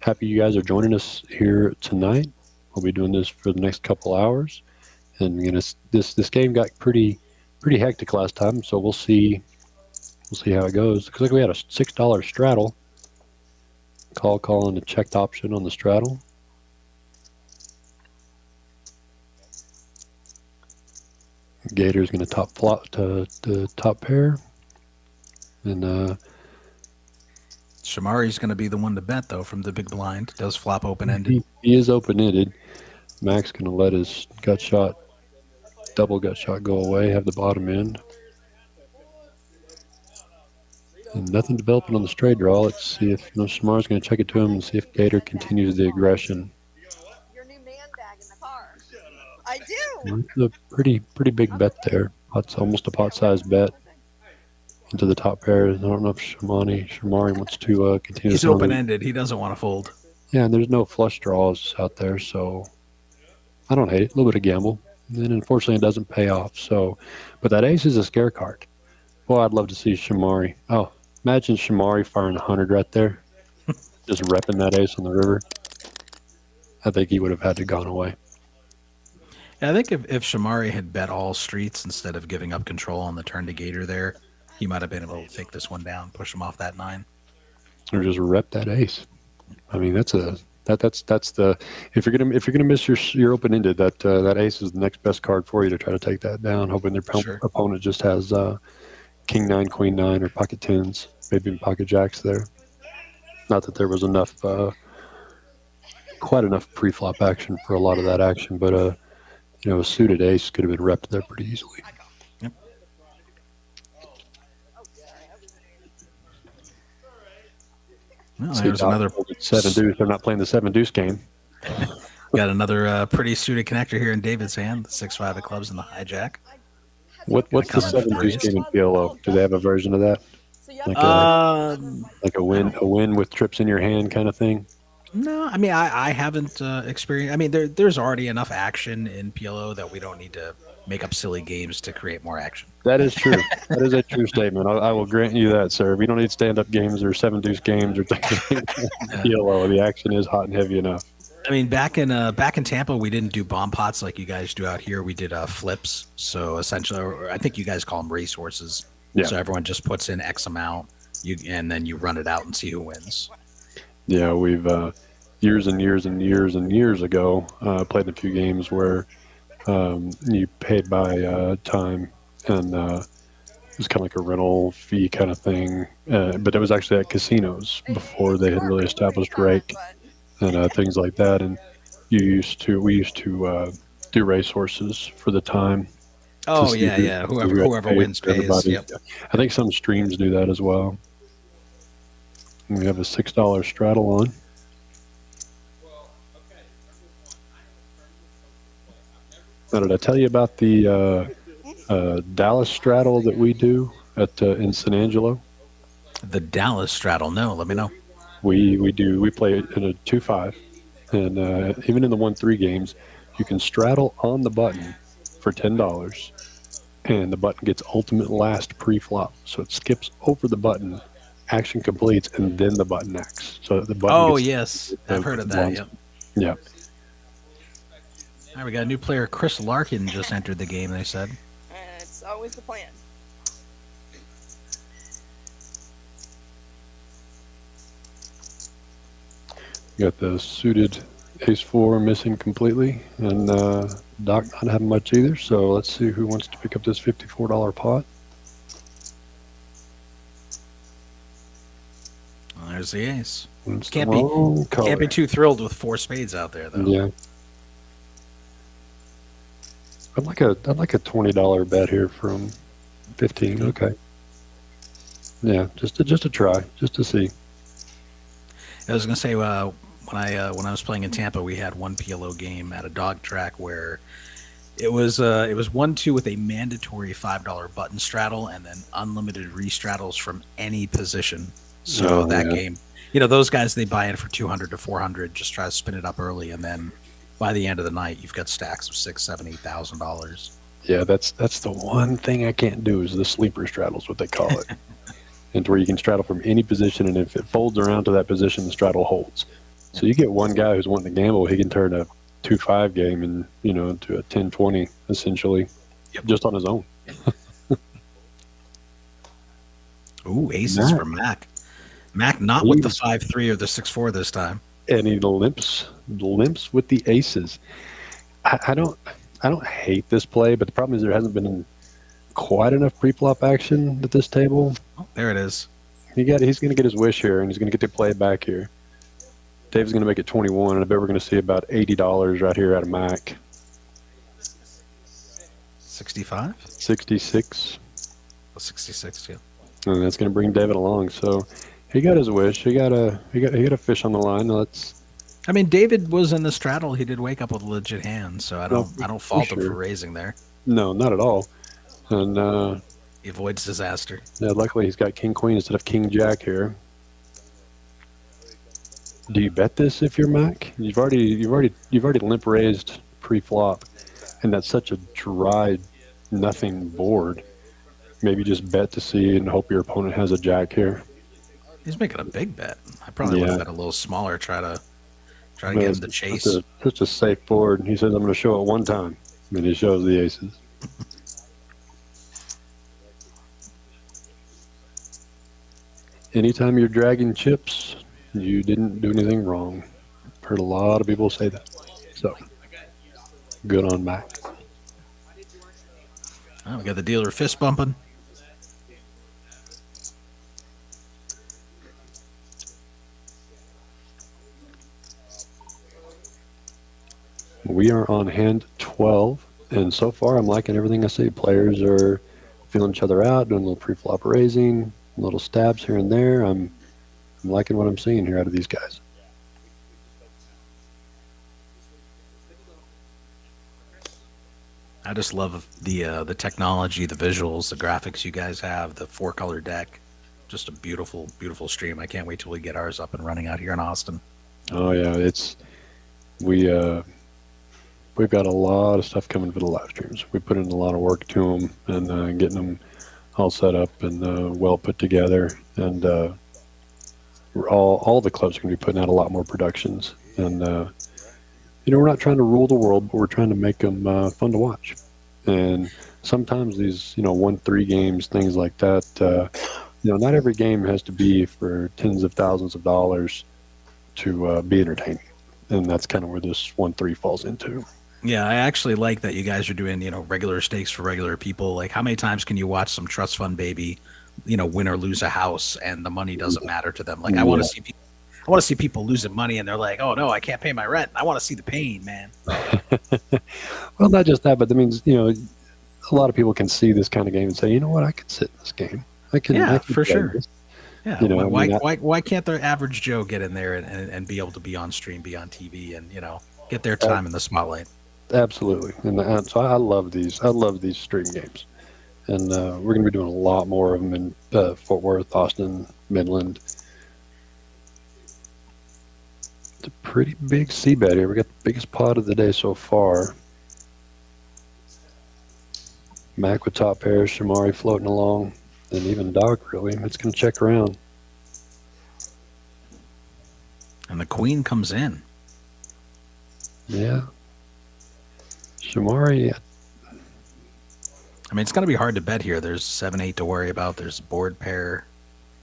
happy you guys are joining us here tonight. We'll be doing this for the next couple hours. And this game got pretty hectic last time, so we'll see how it goes. Looks like we had a $6 straddle. Call and a checked option on the straddle. Gator's going to top flop to the top pair. And Shomari's going to be the one to bet, though, from the big blind. Does flop open-ended. He is open-ended. Mac's going to let his double gut shot go away, have the bottom end. And nothing developing on the straight draw. Let's see if Shomari's going to check it to him and see if Gator continues the aggression. Your new man bag in the car. I do. It's a pretty big bet there. It's almost a pot-sized bet into the top pair. I don't know if Shomari wants to continue. He's open-ended. He doesn't want to fold. Yeah, and there's no flush draws out there, so I don't hate it. A little bit of gamble. And unfortunately, it doesn't pay off. So, but that ace is a scare card. Boy, I'd love to see Shomari. Oh, imagine Shomari firing 100 right there. Just repping that ace on the river. I think he would have had to gone away. I think if Shomari had bet all streets instead of giving up control on the turn to Gator there, he might have been able to take this one down, push him off that 9. Or just rep that ace. I mean, that's the if you're gonna miss your open ended, that ace is the next best card for you to try to take that down. Hoping their opponent just has king 9, queen 9, or pocket 10s, maybe even pocket jacks there. Not that there was quite enough pre-flop action for a lot of that action, but a suited ace could have been repped there pretty easily. Yep. Well, there's another 7 deuce. They're not playing the 7 deuce game. Got another pretty suited connector here in David's hand. The 6-5 of clubs and the hijack. What's the 7 deuce game in PLO? Do they have a version of that? Like a win with trips in your hand kind of thing? No, I mean I haven't experienced. I mean there's already enough action in PLO that we don't need to make up silly games to create more action. That is true. That is a true statement. I will grant you that, sir. We don't need stand-up games or 7 deuce games or things like PLO. The action is hot and heavy enough. I mean, back in Tampa, we didn't do bomb pots like you guys do out here. We did flips. So essentially, or I think you guys call them racehorses. Yeah. So everyone just puts in X amount, and then you run it out and see who wins. Yeah, we've years and years and years and years ago played in a few games where you paid by time, and it was kind of like a rental fee kind of thing. But it was actually at casinos before they had really established rake and things like that. And we used to do racehorses for the time. Oh yeah. Whoever wins pays. Yep. I think some streams do that as well. And we have a $6 straddle on. Now, did I tell you about the Dallas straddle that we do in San Angelo? The Dallas straddle? No, let me know. We play in a 2-5, and even in the 1-3 games, you can straddle on the button for $10, and the button gets ultimate last pre-flop, so it skips over the button, action completes, and then the button acts. So the button. Oh yes, I've heard of that. Yep. Yeah. All right, we got a new player, Chris Larkin, just entered the game, they said. It's always the plan. Got the suited ace-4 missing completely, and Doc not having much either, so let's see who wants to pick up this $54 pot. Well, there's the ace. It's Can't be too thrilled with 4 spades out there, though. Yeah. I'd like a $20 bet here from 15. Okay. Yeah, just to try, just to see. I was gonna say when I was playing in Tampa, we had one PLO game at a dog track where it was 1-2 with a mandatory $5 button straddle and then unlimited restraddles from any position. So game, those guys, they buy in for 200 to 400, just try to spin it up early, and then by the end of the night, you've got stacks of $6,000, $7,000, $8,000. Yeah, that's the one thing I can't do is the sleeper straddles, what they call it. And where you can straddle from any position, and if it folds around to that position, the straddle holds. So you get one guy who's wanting to gamble, he can turn a 2-5 game into a 10-20 essentially, just on his own. Ooh, aces for Mac. Mac not with the 5-3 or the 6-4 this time. And he limps with the aces. I don't hate this play, but the problem is there hasn't been quite enough pre-flop action at this table. Oh, there it is. He's going to get his wish here, and he's going to get to play it back here. Dave's going to make it 21, and I bet we're going to see about $80 right here out of Mac. 65? 66. Oh, 66, yeah. And that's going to bring David along. So he got his wish. He got a fish on the line. I mean, David was in the straddle. He did wake up with a legit hand, so I don't fault him for raising there. No, not at all. And he avoids disaster. Yeah, luckily he's got king queen instead of king jack here. Do you bet this if you're Mac? You've already limp raised pre-flop, and that's such a dry nothing board. Maybe just bet to see and hope your opponent has a jack here. He's making a big bet. I probably would have bet a little smaller, try to get him to chase. Such a safe board. He says, I'm going to show it one time. mean, he shows the aces. Anytime you're dragging chips, you didn't do anything wrong. Heard a lot of people say that. So, good on Mac. Oh, we got the dealer fist bumping. We are on hand 12, and so far I'm liking everything I see. Players are feeling each other out, doing a little pre-flop raising, little stabs here and there. I'm liking what I'm seeing here out of these guys. I just love the technology, the visuals, the graphics you guys have, the 4-color deck. Just a beautiful, beautiful stream. I can't wait till we get ours up and running out here in Austin. Oh yeah, we've got a lot of stuff coming for the live streams. We put in a lot of work to them and getting them all set up and well put together. And we're all the clubs are going to be putting out a lot more productions. And we're not trying to rule the world, but we're trying to make them fun to watch. And sometimes these 1-3 games, things like that. Not every game has to be for tens of thousands of dollars to be entertaining. And that's kind of where this 1-3 falls into. Yeah, I actually like that you guys are doing, regular stakes for regular people. Like, how many times can you watch some trust fund baby, win or lose a house, and the money doesn't matter to them? Like, I want to see people losing money, and they're like, "Oh no, I can't pay my rent." I want to see the pain, man. Well, not just that, but that means a lot of people can see this kind of game and say, "You know what? I can sit in this game. I can." Yeah, I can for play sure. this." Yeah, why can't the average Joe get in there and be able to be on stream, be on TV, and get their time in the spotlight? Absolutely, and so I love these. I love these stream games, and we're going to be doing a lot more of them in Fort Worth, Austin, Midland. It's a pretty big c-bet here. We got the biggest pot of the day so far. Mac with top pairs, Shomari floating along, and even Doc really. It's going to check around. And the queen comes in. Yeah. Shomari. I mean, it's going to be hard to bet here. There's 7-8 to worry about. There's board pair.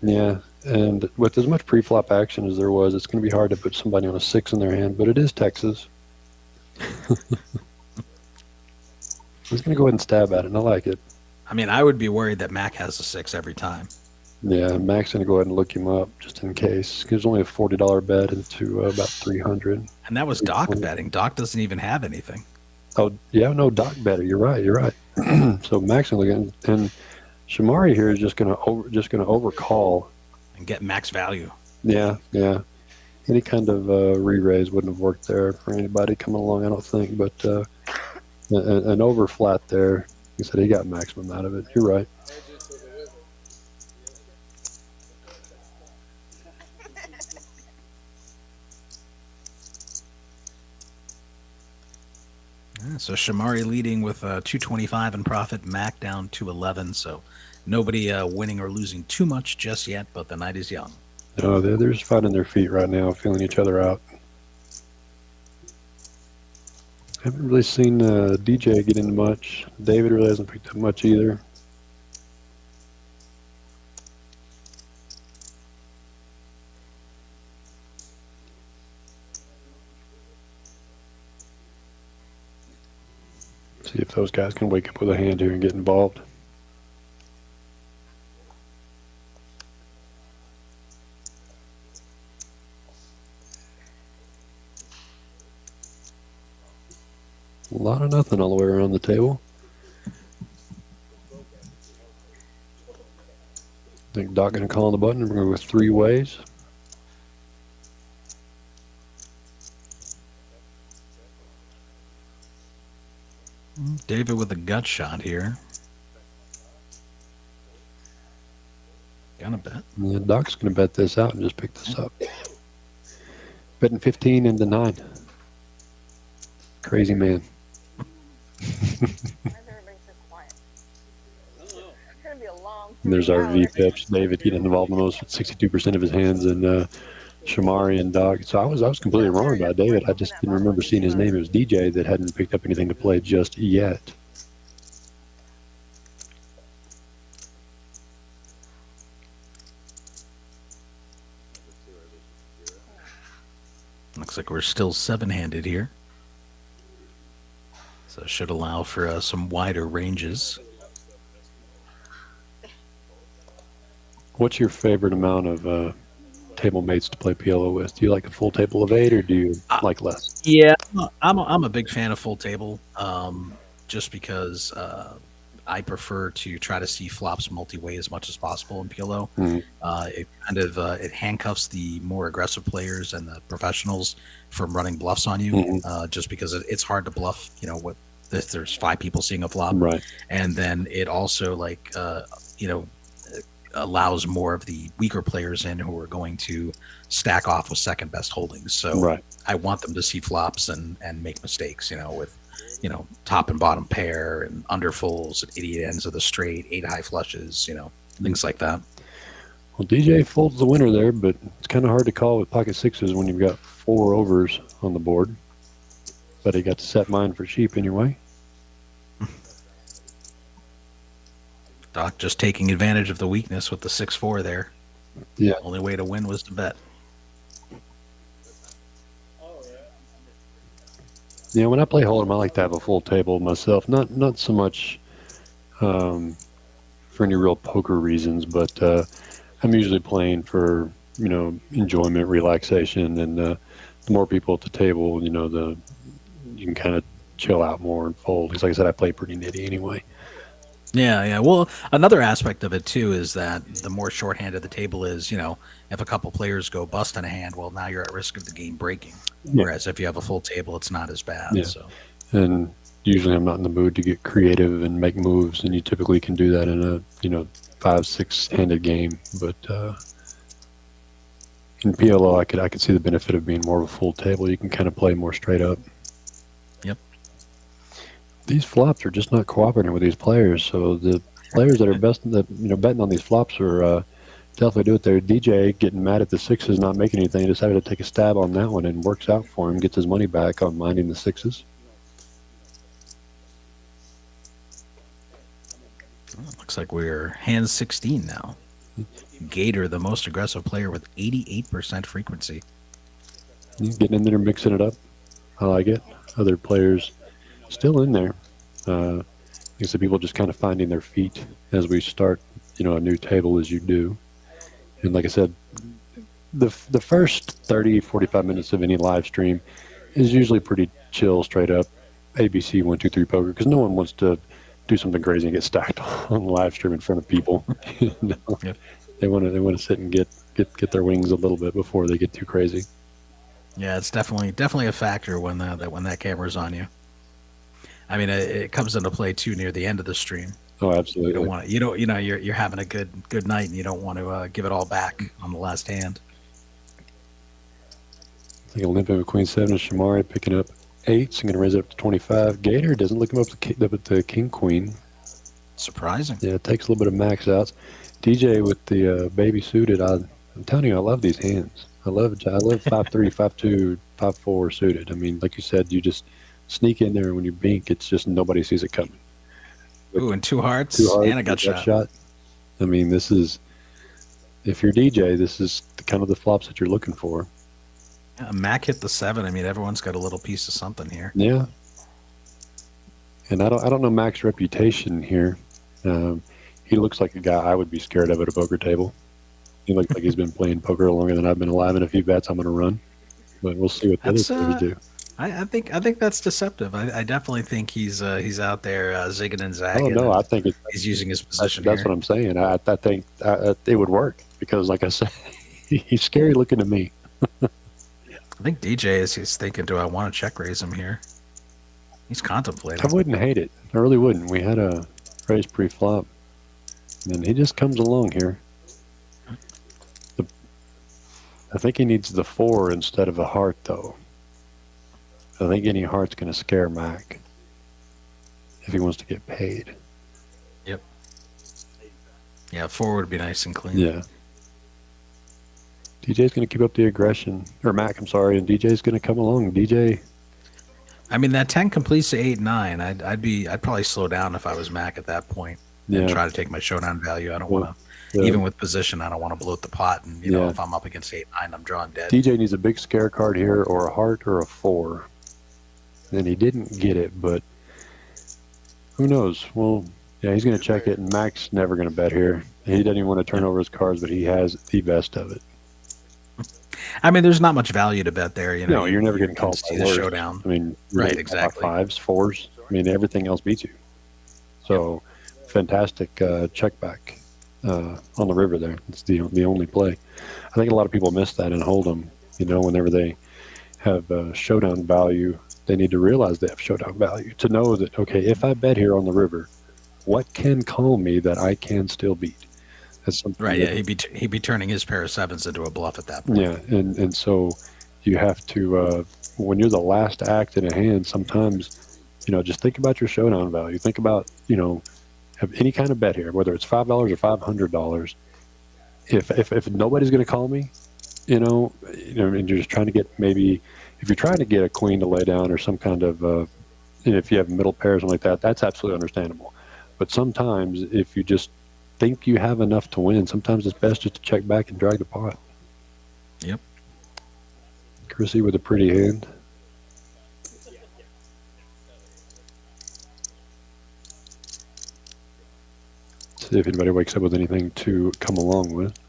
Yeah, and with as much pre-flop action as there was, it's going to be hard to put somebody on a 6 in their hand, but it is Texas. He's going to go ahead and stab at it, and I like it. I mean, I would be worried that Mac has a 6 every time. Yeah, Mac's going to go ahead and look him up just in case. There's only a $40 bet into about 300. And that was Doc betting. Doc doesn't even have anything. Oh, yeah, no, Doc better. You're right. So Mac's going to look at, and Shomari here is just going to overcall and get max value. Yeah. Any kind of re-raise wouldn't have worked there for anybody coming along, I don't think. But an over flat there, he said he got maximum out of it. You're right. So Shomari leading with 225 in profit, Mac down 211. So nobody winning or losing too much just yet, but the night is young. No, they're just finding their feet right now, feeling each other out. Haven't really seen DJ get in much. David really hasn't picked up much either. See if those guys can wake up with a hand here and get involved. A lot of nothing all the way around the table. I think Doc going to call on the button. We're going to go 3 ways. David with a gut shot here. Gonna bet. Yeah, Doc's going to bet this out and just pick this up. Betting 15 into 9. Crazy man. Why is everybody so quiet? It's gonna be a long. And there's 3 our V hours. pips. David getting involved the most with 62% of his hands, and Shomari and Dog. So I was completely wrong about David. I just didn't remember seeing his name. It was DJ that hadn't picked up anything to play just yet. Looks like we're still 7-handed here. So it should allow for some wider ranges. What's your favorite amount of table mates to play PLO with? Do you like a full table of 8 or do you like less? Yeah, I'm a big fan of full table, just because I prefer to try to see flops multi-way as much as possible in PLO. It kind of it handcuffs the more aggressive players and the professionals from running bluffs on you, just because it's hard to bluff. If there's 5 people seeing a flop, Right. And then it also allows more of the weaker players in who are going to stack off with second best holdings. So Right. I want them to see flops and make mistakes, with top and bottom pair and underfolds and idiot ends of the straight, 8 high flushes, things like that. Well, DJ folds the winner there, but it's kind of hard to call with pocket 6s when you've got 4 overs on the board. But he got to set mine for cheap anyway. Doc just taking advantage of the weakness with the 6-4 there. Yeah. Only way to win was to bet. Yeah, when I play Hold'em, I like to have a full table myself. Not so much for any real poker reasons, but I'm usually playing for enjoyment, relaxation, and the more people at the table, you can kind of chill out more and fold. Because like I said, I play pretty nitty anyway. Yeah. Well, another aspect of it too is that the more shorthanded the table is, if a couple players go bust in a hand, well, now you're at risk of the game breaking. Yeah. Whereas if you have a full table, it's not as bad. Yeah. So. And usually I'm not in the mood to get creative and make moves, and you typically can do that in a 5-6 handed game. But in PLO, I could see the benefit of being more of a full table. You can kind of play more straight up. Yep. These flops are just not cooperating with these players. So the players that are betting on these flops are definitely do it there. DJ getting mad at the 6s not making anything. He decided to take a stab on that one and works out for him. Gets his money back on minding the 6s. Looks like we're hand 16 now. Gator, the most aggressive player with 88% frequency. Getting in there, mixing it up. I like it. Other players still in there. I guess the people just kind of finding their feet as we start, a new table as you do. And like I said, the first 30, 45 minutes of any live stream is usually pretty chill, straight up ABC 1, 2, 3 poker, because no one wants to do something crazy and get stacked on the live stream in front of people. Yep. They want to sit and get their wings a little bit before they get too crazy. Yeah, it's definitely a factor when that camera's on you. I mean, it comes into play too near the end of the stream. Oh, absolutely. You don't want to, you're having a good night and you don't want to give it all back on the last hand. I think limping with Queen 7 is Shomari picking up 8s. I'm going to raise it up to 25. Gator doesn't look him up to King Queen. Surprising. Yeah, it takes a little bit of max outs. DJ with the baby suited. I'm telling you, I love these hands. I love 5-3, 5-2, 5-4 suited. I mean, like you said, you just sneak in there, and when you bink, it's just nobody sees it coming. Ooh, and 2 hearts, and a gut shot. I mean, this is, if you're DJ, this is kind of the flops that you're looking for. Yeah, Mac hit the 7. I mean, everyone's got a little piece of something here. Yeah. And I don't know Mac's reputation here. He looks like a guy I would be scared of at a poker table. He looks like he's been playing poker longer than I've been alive, and a few bets I'm going to run. But we'll see what the other players do. I think that's deceptive. I definitely think he's out there zigging and zagging. Oh no, I think he's using his position. That's what I'm saying. I think it would work because, like I said, he's scary looking to me. I think DJ is thinking, do I want to check raise him here? He's contemplating. I wouldn't hate it. I really wouldn't. We had a raise pre-flop, and he just comes along here. I think he needs the 4 instead of a heart, though. I think any heart's going to scare Mac if he wants to get paid. Yep. Yeah, 4 would be nice and clean. Yeah. DJ's going to keep up the aggression. Or Mac, I'm sorry, and DJ's going to come along. DJ. I mean, that 10 completes to 8-9. I'd probably slow down if I was Mac at that point and try to take my showdown value. I don't want to, even with position, I don't want to bloat the pot. And, you know, if I'm up against 8-9, I'm drawing dead. DJ needs a big scare card here or a heart or a 4. And he didn't get it, but who knows? Well, yeah, he's going to check it, and Mac's never going to bet here. He doesn't even want to turn over his cards, but he has the best of it. I mean, there's not much value to bet there. You know, no, you're never getting called by the worst. showdown. I mean, right, exactly. 5s, 4s. I mean, everything else beats you. So, fantastic check back on the river there. It's the only play. I think a lot of people miss that and hold them. You know, whenever they have showdown value, they need to realize they have showdown value to know that, okay, if I bet here on the river, what can call me that I can still beat? That's something right, yeah, he'd be turning his pair of 7s into a bluff at that point. Yeah, and so you have to, when you're the last act in a hand, sometimes, you know, just think about your showdown value. Think about, you know, have any kind of bet here, whether it's $5 or $500. If nobody's going to call me, you know, and you're just trying to get maybe, if you're trying to get a queen to lay down or some kind of, and if you have middle pairs or something like that, that's absolutely understandable. But sometimes if you just think you have enough to win, sometimes it's best just to check back and drag the pot. Yep. Crissy with a pretty hand. See if anybody wakes up with anything to come along with.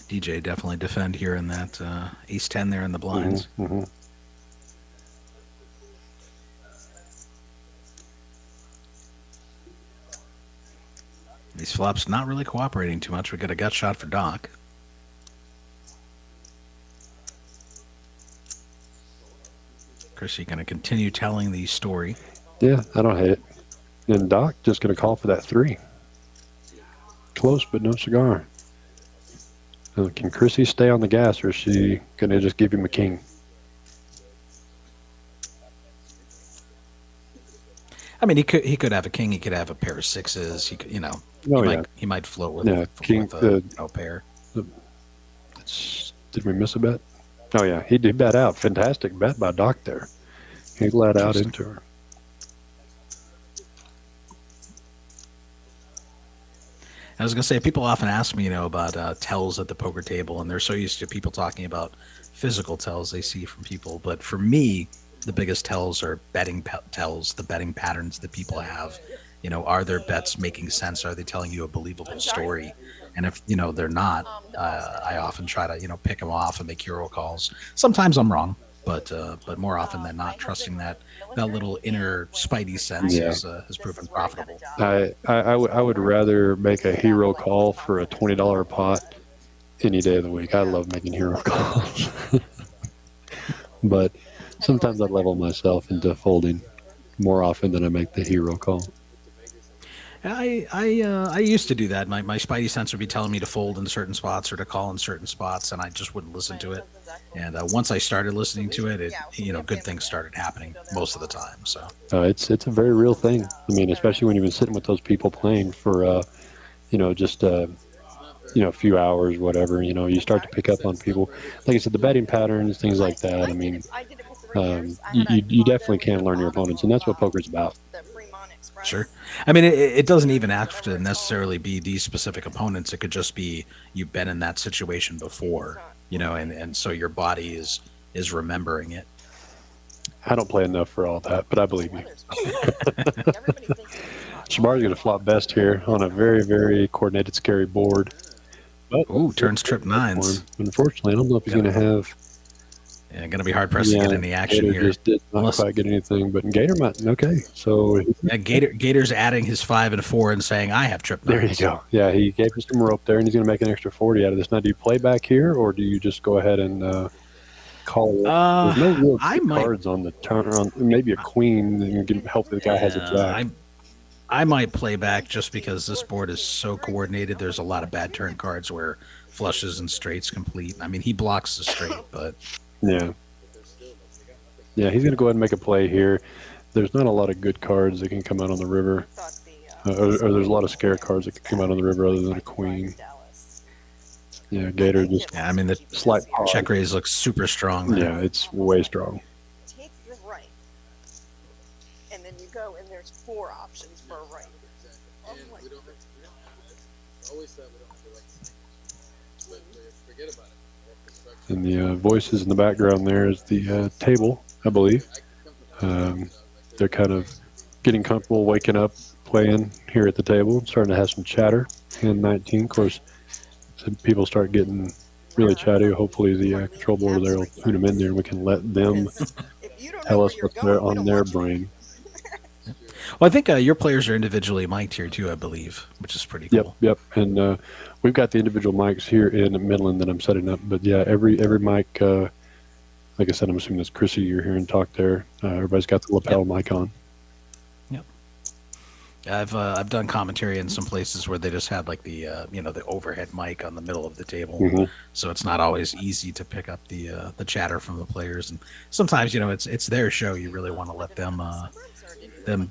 DJ definitely defend here in that ace-10 there in the blinds. Mm-hmm. These flops not really cooperating too much. We got a gut shot for Doc. Crissy going to continue telling the story. Yeah, I don't hate it. And Doc just going to call for that 3. Close, but no cigar. Can Crissy stay on the gas, or is she going to just give him a king? I mean, he could have a king. He could have a pair of 6s. He could, you know, he might float with king, with a pair. Did we miss a bet? Oh yeah, he did bet out. Fantastic bet by Doc there. He let out into her. I was going to say, people often ask me, you know, about tells at the poker table, and they're so used to people talking about physical tells they see from people. But for me, the biggest tells are betting tells, the betting patterns that people have. You know, are their bets making sense? Are they telling you a believable story? And if, you know, they're not, I often try to, you know, pick them off and make hero calls. Sometimes I'm wrong, but more often than not, trusting that little inner spidey sense has proven profitable. I would rather make a hero call for a $20 pot any day of the week. I love making hero calls. But sometimes I level myself into folding more often than I make the hero call. I used to do that. My spidey sense would be telling me to fold in certain spots or to call in certain spots, and I just wouldn't listen to it. And once I started listening to it, you know, good things started happening most of the time. So it's a very real thing. I mean, especially when you've been sitting with those people playing for, you know, just you know, a few hours, whatever. You know, you start to pick up on people. Like I said, the betting patterns, things like that. I mean, you definitely can learn your opponents, and that's what poker's about. Sure. I mean, it doesn't even have to necessarily be these specific opponents. It could just be you've been in that situation before, you know, and so your body is remembering it. I don't play enough for all that, but I believe you. Shomari's going to flop best here on a very, very coordinated, scary board. Ooh, turns trip 9s. Unfortunately, I don't know if he's going to have... Yeah, going to be hard pressed to get any action Gator here. Just did not quite get anything, but Gator might. Okay, so yeah, Gator's adding his 5 and 4 and saying, "I have trip 9s." There you go. Yeah, he gave us some rope there, and he's going to make an extra 40 out of this. Now, do you play back here, or do you just go ahead and call? There's no real cards on the turn. On maybe a queen, and you can help the guy has a jack. I might play back just because this board is so coordinated. There's a lot of bad turn cards where flushes and straights complete. I mean, he blocks the straight, but. Yeah, he's going to go ahead and make a play here. There's not a lot of good cards that can come out on the river. or there's a lot of scare cards that can come out on the river other than a queen. Yeah, Gator just Yeah, I mean the slight pause. check raise looks super strong. There. Yeah, it's way strong. Take the right, and then you go, and there's 4 options for a right. And we don't have to, always thought we don't have to like, but forget about it. And the voices in the background there is the table, I believe. They're kind of getting comfortable, waking up, playing here at the table, starting to have some chatter. Hand 19, of course, some people start getting really chatty. Hopefully the control board there will tune them in there and we can let them tell us what's there on their brain. Well, I think your players are individually mic'd here too, I believe, which is pretty cool. Yep. And we've got the individual mics here in Midland that I'm setting up. But yeah, every mic, like I said, I'm assuming that's Crissy you're hearing talk there. Everybody's got the lapel mic on. Yep. I've done commentary in some places where they just had like the the overhead mic on the middle of the table, so it's not always easy to pick up the chatter from the players. And sometimes it's their show. You really want to let them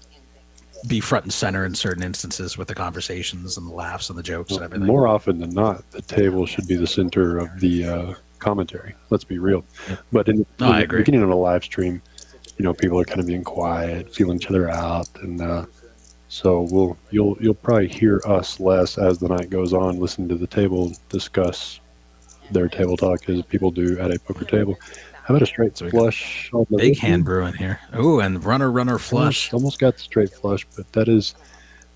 be front and center in certain instances with the conversations and the laughs and the jokes and everything. More often than not, the table should be the center of the commentary. Let's be real. But in the beginning of a live stream, people are kind of being quiet, feeling each other out, and so you'll probably hear us less as the night goes on. Listen to the table discuss their table talk as people do at a poker table. How about a straight flush? On the big hand brewing here. Oh, and runner flush. Almost got the straight flush, but that is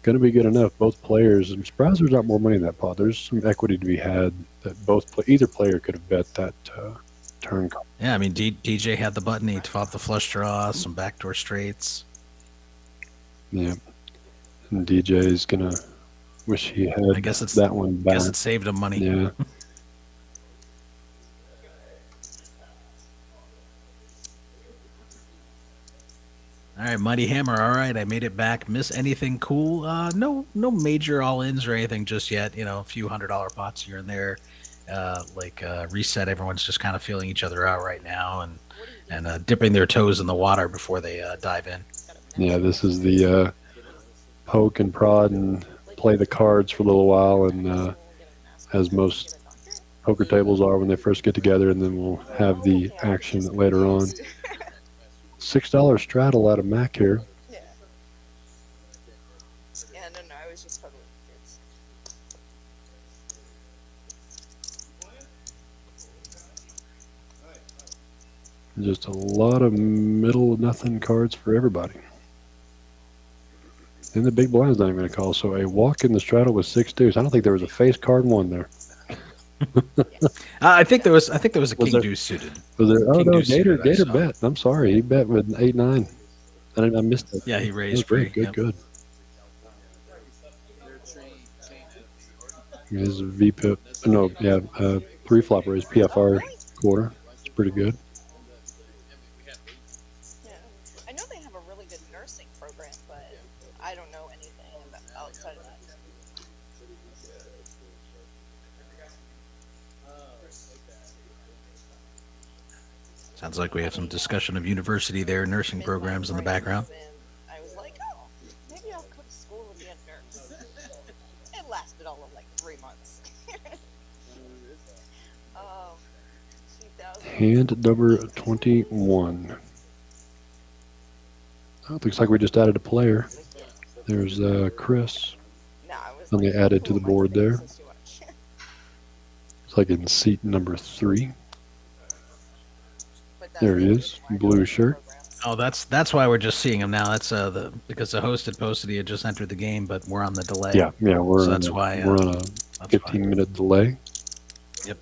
going to be good enough. Both players. I'm surprised there's not more money in that pot. There's some equity to be had that either player could have bet that turn. Yeah, I mean DJ had the button. He fought the flush draw, some backdoor straights. Yeah, and DJ is gonna wish he had. I guess it's that one back. I guess it saved him money. Yeah. All right, Mighty Hammer. All right, I made it back. Miss anything cool? No major all-ins or anything just yet. A few $100 pots here and there. Reset. Everyone's just kind of feeling each other out right now and dipping their toes in the water before they dive in. Yeah, this is the poke and prod and play the cards for a little while, and as most poker tables are when they first get together, and then we'll have the action later on. $6 straddle out of Mac here. Yeah, no, I was just totally confused. Just a lot of middle nothing cards for everybody. And the big blind's not even going to call. So a walk in the straddle with 6 deuce. I don't think there was a face card in one there. I think there was a king deuce suited. Was there? Oh King no, deuce Gator suited, bet. I'm sorry, he bet with 8-9. I missed it. Yeah, he raised free. Good. His VPIP. No, yeah, 3-flop raise PFR quarter. It's pretty good. Yeah, I know they have a really good nursing program, but I don't know anything outside of that. Sounds like we have some discussion of university there, nursing programs in the background. I was like, oh, maybe I'll go to school and be a nurse. It lasted all of like 3 months. Hand number 21. Oh, looks like we just added a player. There's Chris. And they added to the board there. It's like in seat number 3. There he is, blue shirt. Oh, that's why we're just seeing him now. That's because the host had posted he had just entered the game, but we're on the delay. Yeah, we're so that's why we're on a 15-minute delay. Yep.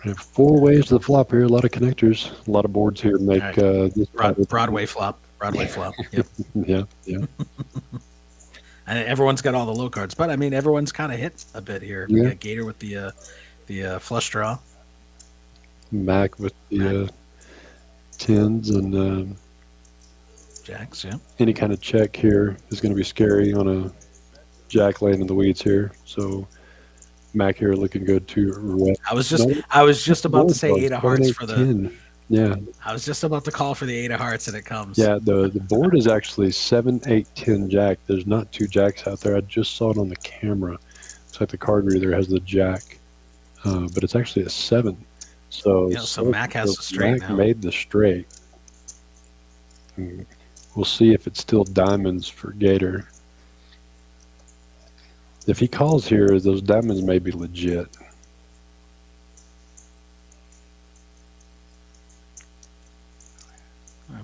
We have 4 ways to the flop here. A lot of connectors. A lot of boards here make this Broadway flop. Yep. yeah. And everyone's got all the low cards, but I mean everyone's kind of hit a bit here. We got Gator with the flush draw. Mac with the tens and jacks. Yeah. Any kind of check here is going to be scary on a Jack laying in the weeds here. So Mac here looking good too. I was just about to say 8 of hearts for the 10. Yeah. I was just about to call for the 8 of hearts, and it comes. Yeah, the board is actually 7, 8, 10 Jack. There's not 2 jacks out there. I just saw it on the camera. It's like the card reader has the Jack, but it's actually a 7. So, yeah, so Mac has the straight Mac now. made the straight. We'll see if it's still diamonds for Gator. If he calls here, those diamonds may be legit.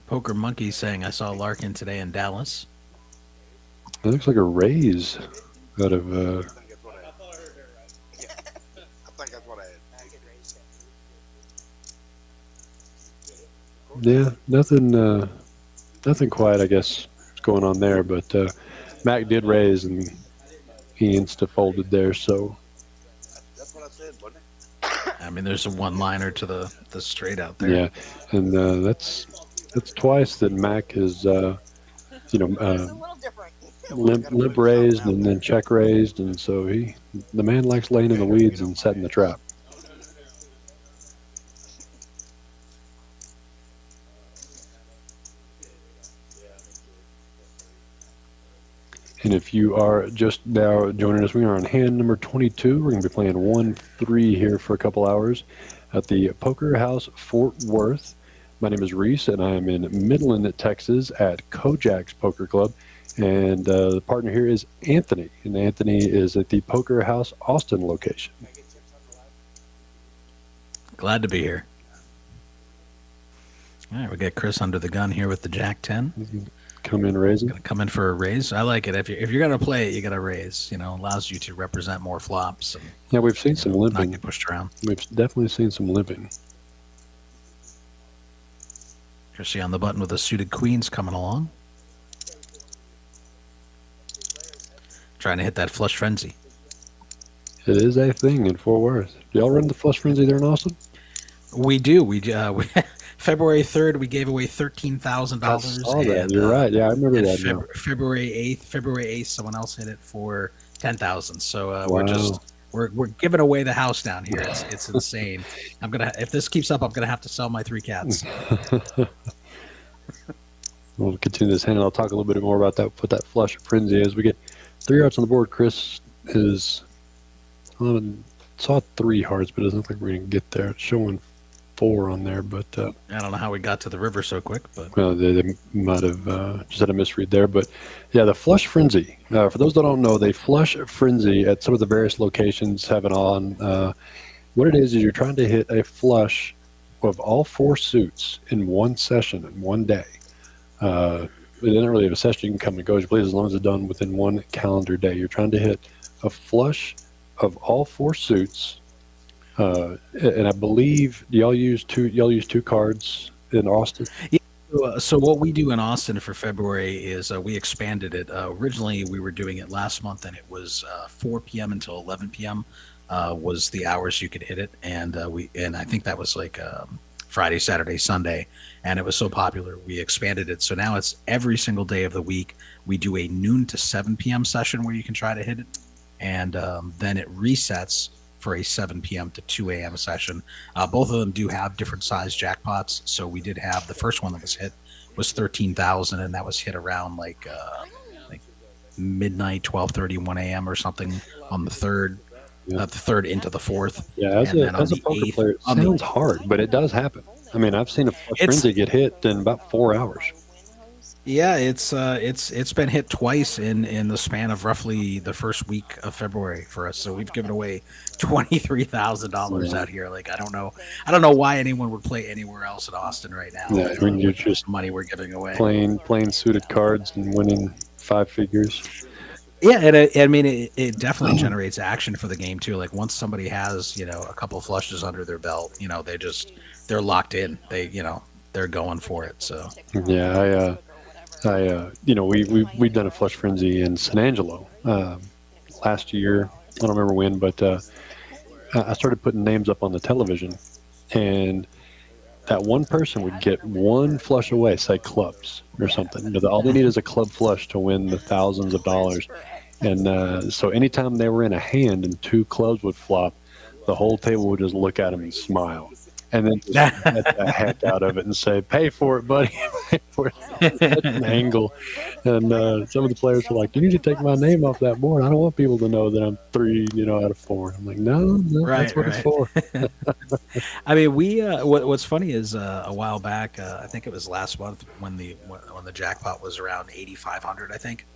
Poker Monkey saying I saw Larkin today in Dallas. It looks like a raise out of. I think that's what I had. Yeah, nothing quiet, I guess, is going on there. But Mac did raise, and he insta-folded there. So That's what I said, wasn't it? I mean, there's a one-liner to the straight out there. yeah, and that's twice that Mac is, It's a little different. limp raised and then check raised, and so the man likes laying in the weeds and setting the trap. And if you are just now joining us, we are on hand number 22. We're going to be playing 1-3 here for a couple hours at the Poker House Fort Worth. My name is Reese, and I am in Midland, Texas at Kojak's Poker Club. And the partner here is Anthony, and Anthony is at the Poker House Austin location. Glad to be here. All right, we got Chris under the gun here with the Jack 10. Come in raising. Gonna come in for a raise. I like it. If you're gonna play it, you gotta raise. You know, allows you to represent more flops and Yeah, we've seen some not limping. get pushed around. We've definitely seen some limping. Crissy on the button with the suited queens coming along. Trying to hit that flush frenzy. It is a thing in Fort Worth. Do y'all run the flush frenzy there in Austin? We do. We February 3rd, we gave away $13,000. I saw that. You're right. Yeah, I remember and that now. February 8th, someone else hit it for $10,000. So Wow. we're giving away the house down here. It's insane. If this keeps up, I'm gonna have to sell my 3 cats. We'll continue this hand, and I'll talk a little bit more about that. Put that flush frenzy as we get 3 hearts on the board. Chris is saw 3 hearts, but it doesn't look like we're gonna get there. It's showing 4 on there, but I don't know how we got to the river so quick, but well, they might have just had a misread there. But yeah, the flush frenzy. For those that don't know, they flush frenzy at some of the various locations have it on. What it is you're trying to hit a flush of all 4 suits in one session in one day. It isn't really a session. You can come and go as you please as long as it's done within one calendar day. You're trying to hit a flush of all 4 suits. And I believe y'all use 2 cards in Austin. So what we do in Austin for February is we expanded it. Originally, we were doing it last month, and it was 4 p.m. until 11 p.m. Was the hours you could hit it, and I think that was like Friday, Saturday, Sunday, and it was so popular we expanded it. So now it's every single day of the week. We do a noon to 7 p.m. session where you can try to hit it, and then it resets for a 7 p.m. to 2 a.m. session. Both of them do have different size jackpots. So we did have the first one that was hit was 13,000, and that was hit around like midnight, 12:30, 1 a.m. or something on the third. The third into the fourth. Yeah, as a poker player, it sounds hard, but it does happen. I mean, I've seen a frenzy get hit in about 4 hours. Yeah, it's been hit twice in the span of roughly the first week of February for us. So we've given away $23,000 out here. Like I don't know why anyone would play anywhere else in Austin right now. Yeah, when you're just money we're giving away, playing suited cards and winning 5 figures. Yeah, and it definitely generates action for the game too. Like once somebody has a couple of flushes under their belt, they're locked in. They're going for it. So yeah, we've done a flush frenzy in San Angelo last year. I don't remember when, but I started putting names up on the television, and that one person would get 1 flush away, say clubs or something. All they need is a club flush to win the thousands of dollars. And so anytime they were in a hand and 2 clubs would flop, the whole table would just look at him and smile. And then just get the heck out of it and say, "Pay for it, buddy." Pay for it. Such an angle. And some of the players were like, "You need to take my name off that board. I don't want people to know that I'm 3, out of 4." I'm like, no, that's what it's for. I mean, we what's funny is a while back, I think it was last month when the jackpot was around 8,500, I think.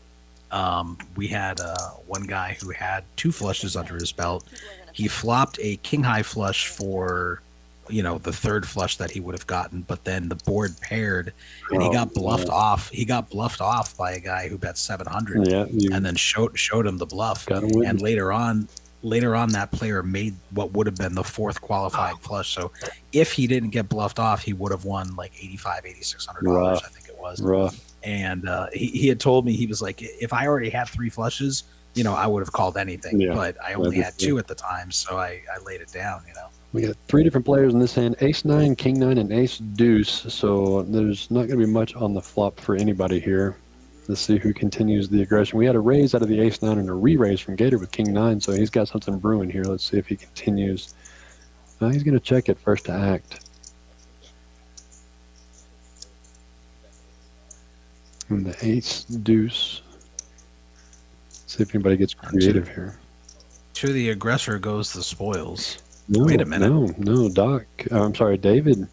We had one guy who had 2 flushes under his belt. He flopped a king high flush for the third flush that he would have gotten, but then the board paired and he got bluffed off. He got bluffed off by a guy who bet 700 and then showed him the bluff. And later on that player made what would have been the 4th qualified flush. So if he didn't get bluffed off, he would have won like $8,600, I think it was. Rough. And he had told me, he was like, if I already had 3 flushes, I would have called anything, but I only had 2 at the time. So I laid it down, We got 3 different players in this hand: Ace 9, King 9, and Ace Deuce. So there's not going to be much on the flop for anybody here. Let's see who continues the aggression. We had a raise out of the Ace 9 and a re-raise from Gator with King 9, so he's got something brewing here. Let's see if he continues. He's going to check it first to act. And the Ace Deuce. See if anybody gets creative here. To the aggressor goes the spoils. No, wait a minute. No, Doc. I'm sorry, David.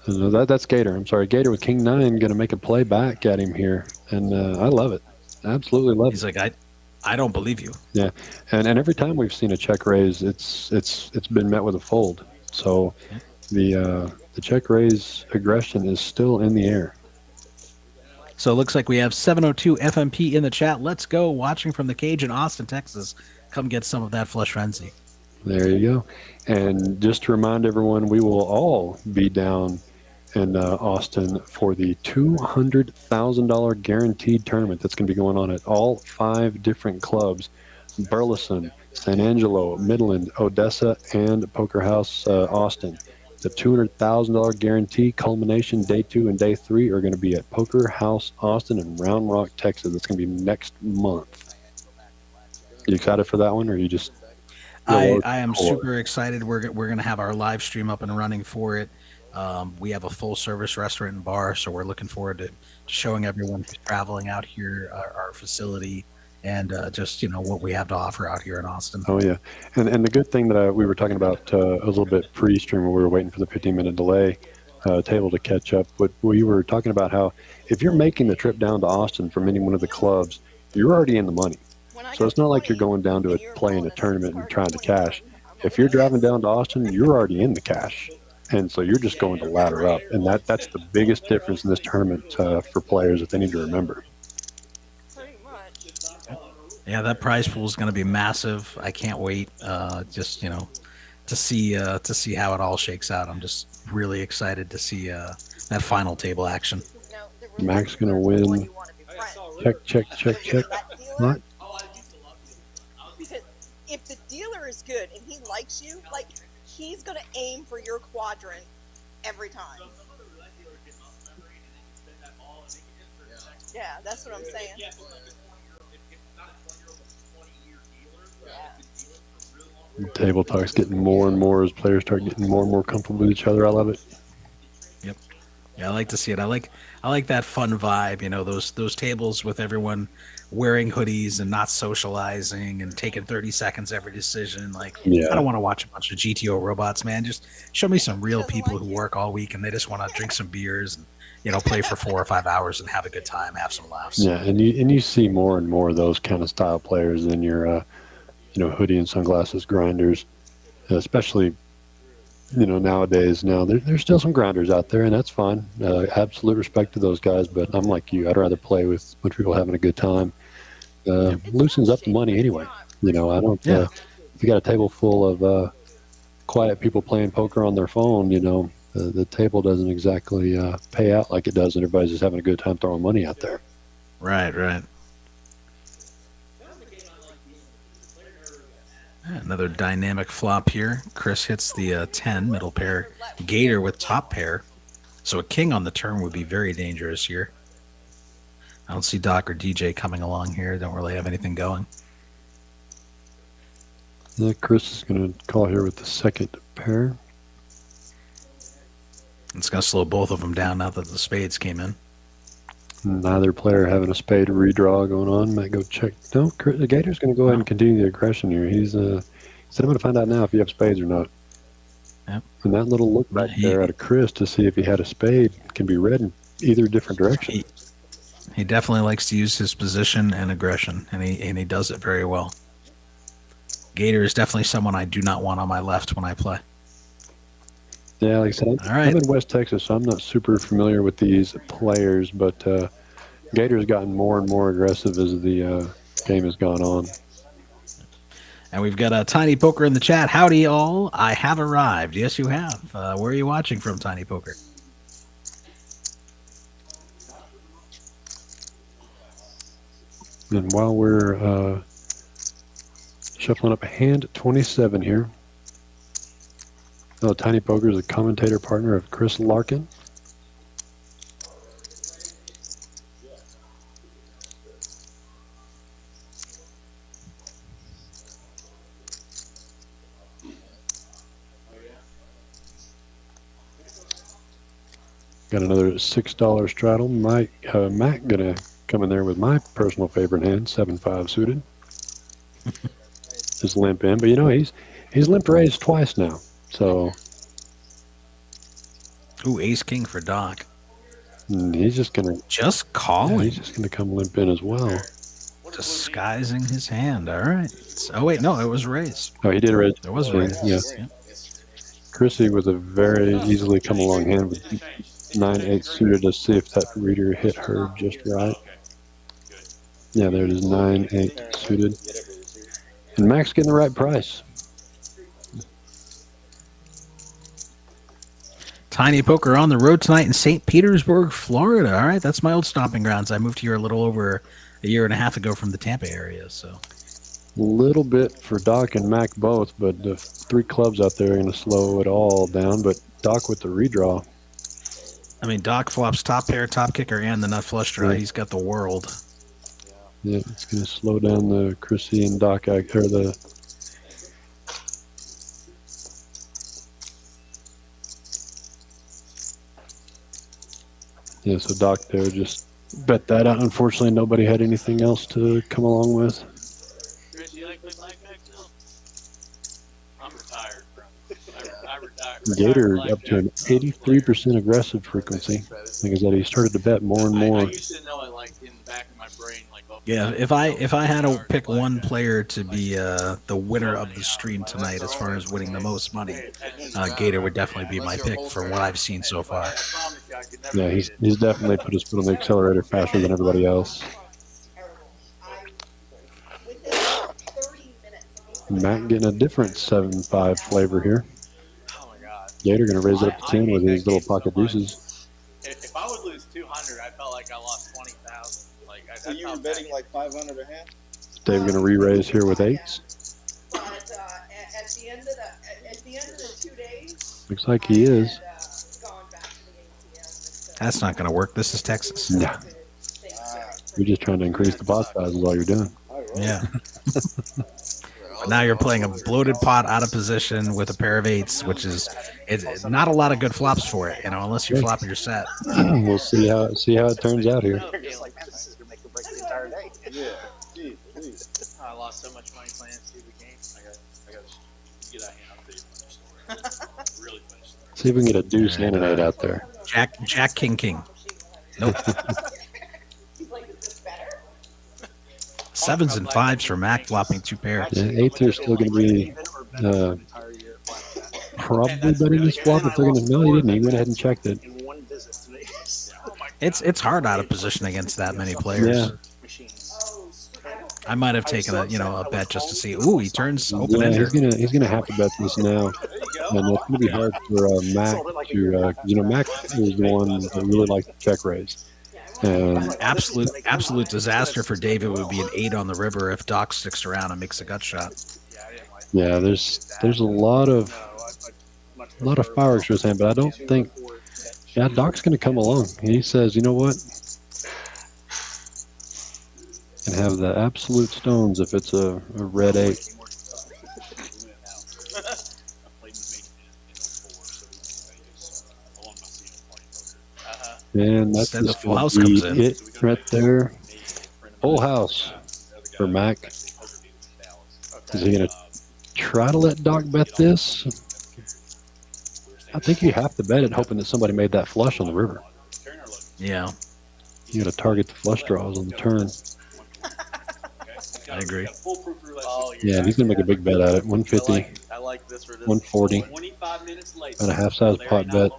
No, that's Gator. I'm sorry, Gator with King 9 going to make a play back at him here, and I love it. Absolutely love it. He's like, I don't believe you. Yeah, and every time we've seen a check raise, it's been met with a fold. So the check raise aggression is still in the air. So it looks like we have 702 FMP in the chat. Let's go. Watching from the cage in Austin, Texas. Come get some of that flush frenzy. There you go. And just to remind everyone, we will all be down in Austin for the $200,000 guaranteed tournament that's going to be going on at all 5 different clubs: Burleson, San Angelo, Midland, Odessa, and Poker House Austin. The $200,000 guarantee culmination day 2 and day 3 are going to be at Poker House Austin in Round Rock, Texas. It's going to be next month. You excited for that one, or you just? I am super excited. We're going to have our live stream up and running for it. We have a full service restaurant and bar, so we're looking forward to showing everyone who's traveling out here our facility and just what we have to offer out here in Austin. Oh yeah, and the good thing that we were talking about a little bit pre-stream when we were waiting for the 15-minute delay table to catch up. But we were talking about how if you're making the trip down to Austin from any one of the clubs, you're already in the money. So it's not like you're going down to playing a tournament and trying to cash. If you're driving down to Austin, you're already in the cash. And so you're just going to ladder up. And that's the biggest difference in this tournament for players that they need to remember. Pretty much. Yeah, that prize pool is going to be massive. I can't wait just, to see how it all shakes out. I'm just really excited to see that final table action. Mac's going to win. Check. What? If the dealer is good and he likes you, like, he's going to aim for your quadrant every time. Yeah, that's what I'm saying. Table talk's getting more and more as players start getting more and more comfortable with each other. I love it. Yep. Yeah, I like to see it. I like that fun vibe, those tables with everyone wearing hoodies and not socializing and taking 30 seconds every decision. Like, I don't want to watch a bunch of GTO robots, man. Just show me some real people who work all week and they just want to drink some beers and play for 4 or 5 hours and have a good time, have some laughs. Yeah, and you see more and more of those kind of style players than your hoodie and sunglasses grinders, especially nowadays. Now there's still some grinders out there, and that's fine. Absolute respect to those guys, but I'm like you. I'd rather play with a bunch of people having a good time. Loosens up the money anyway. I don't. If you got a table full of quiet people playing poker on their phone, the table doesn't exactly pay out like it does, and everybody's just having a good time throwing money out there. Right. Another dynamic flop here. Chris hits the 10 middle pair. Gator with top pair. So a king on the turn would be very dangerous here. I don't see Doc or DJ coming along here. Don't really have anything going. Yeah, Chris is going to call here with the second pair. It's going to slow both of them down now that the spades came in. Neither player having a spade redraw going on. Might go check. No, the Gator's going to go ahead and continue the aggression here. He's said, I'm going to find out now if you have spades or not. Yep. And that little look back there at a Chris to see if he had a spade can be read in either different direction. He definitely likes to use his position and aggression, and he does it very well. Gator is definitely someone I do not want on my left when I play. Yeah, like I said, I'm in West Texas, so I'm not super familiar with these players, but Gator's gotten more and more aggressive as the game has gone on. And we've got a Tiny Poker in the chat. Howdy, all. I have arrived. Yes, you have. Where are you watching from, Tiny Poker? And while we're shuffling up a hand 27 here, Tiny Poker is a commentator partner of Chris Larkin. Got another $6 straddle. Matt gonna come in there with my personal favorite hand, 7-5 suited. Just limp in, but you know he's limp raised twice now. So, ooh, Ace King for Doc. He's just gonna calling. Yeah, he's just gonna come limp in as well. Disguising his hand. All right. Oh wait, no, it was raised. Oh, he did raise. There was a raise. Yeah. Crissy with a very easily come along hand with 9-8 suited. Let's see if that reader hit her just right. Yeah, there it is, 9-8 suited. And Mac's getting the right price. Tiny Poker on the road tonight in St. Petersburg, Florida. All right, that's my old stomping grounds. I moved here a little over a year and a half ago from the Tampa area. So a little bit for Doc and Mac both, but the 3 clubs out there are going to slow it all down. But Doc with the redraw. I mean, Doc flops top pair, top kicker, and the nut flush draw. Yeah. He's got the world. Yeah, it's going to slow down the Crissy and Doc, or the. Yeah, so Doc there just bet that out. Unfortunately, nobody had anything else to come along with. Chris, you like play blackjack still? I'm retired, bro. I retired. Gator up to an 83% aggressive frequency. Like I said, he started to bet more and more. I used to know it like in the back of my brain, like. Yeah, if I had to pick one player to be the winner of the stream tonight as far as winning the most money, Gator would definitely be my pick for what I've seen so far. Yeah, he's definitely put his foot on the accelerator faster than everybody else. Matt getting a different 7-5 flavor here. Gator going to raise it up to 10 with his little pocket deuces. If I would lose 200, I felt like I lost 20,000. So you were betting like 500 a hand? Dave going to re-raise here with 8s. But at the end of the 2 days, looks like he is. gone back to the ATM. That's not going to work. This is Texas. Yeah. You're just trying to increase the pot size is all you're doing. Yeah. But now you're playing a bloated pot out of position with a pair of 8s, which is it's not a lot of good flops for it, unless you're flopping your set. We'll see how it turns out here. I lost so much money playing stupid games. I got to get out here. I'll tell you a funny story. Really funny story. See if we can get a deuce and an 8 out there. Jack, King. Nope. 7s and 5s for Mac flopping 2 pairs. Yeah, 8s are still going to be probably betting this flop if they're going to. No, he didn't. He went ahead and checked it. It's hard out of position against that many players. Yeah. I might have taken a bet just to see. Ooh, he turns open ender. He's gonna have to bet this now, and it's gonna be hard for Mac to. Mac is the one that really likes to check raise. Absolute disaster for David would be an 8 on the river if Doc sticks around and makes a gut shot. Yeah, there's a lot of fireworks for his hand, but I don't think. Yeah, Doc's gonna come along. He says, you know what? can have the absolute stones if it's a red 8. And that's Instead, the just full gonna house be comes in. it right there. Full house for Mac. Is he going to try to let Doc bet this? I think you have to bet it hoping that somebody made that flush on the river. Yeah, You got to target the flush draws on the turn. I agree. Yeah, he's going to make a big bet at it. 150, I like this for this. 140. 25 minutes late. About a half-size pot bet.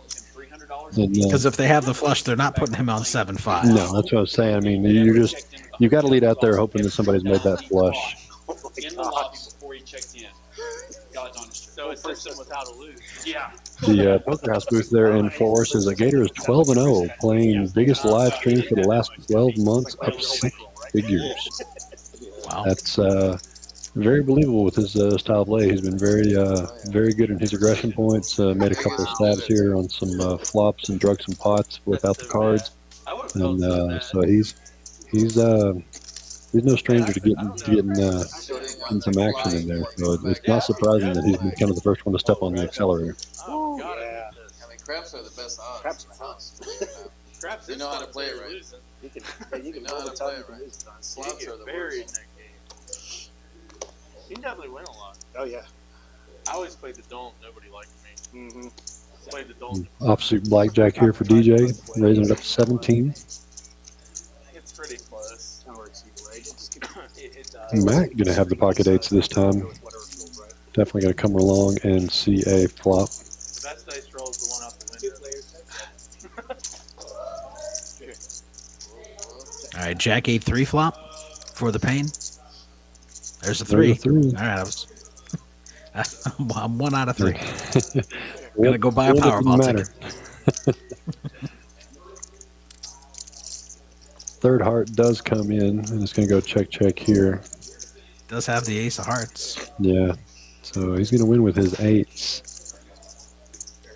And, Because if they have the flush, they're not putting him on 7-5. no, that's what I was saying. I mean, you got to lead out there hoping that somebody's made that flush. In the lobby before he checked in. God's honest. So it's system without a lose. Yeah. The Poker House booth there in Force is that Gator is 12-0, playing biggest live stream for the last 12 months, up 6 figures. Wow. That's very believable with his style of play. He's been very good in his aggression points. Made a couple of stabs here on some flops and drug some pots without the cards, and so he's no stranger to getting some action in there. So it's not surprising that he's been kind of the first one to step on the accelerator. Oh, God. Yeah. I mean, craps are the best odds. Craps in the house. Craps, you know how to play it right. You know how to play it right. Slots are the worst. You can definitely win a lot. Oh, yeah. I always played the don't. Nobody liked me. Mm-hmm. Played the don't. Offsuit blackjack here for DJ, raising it up to 17. It's pretty close. Mac gonna have the pocket 8s this time. Definitely gonna come along and see a flop. The best dice roll is the one out the window. All right, Jack 8-3 flop for the pain. There's a There's 3. a 3. All right, I'm 1 out of 3. Gonna go buy a Powerball ticket. Third heart does come in, and it's going to go check here. Does have the ace of hearts. Yeah, so he's going to win with his 8s.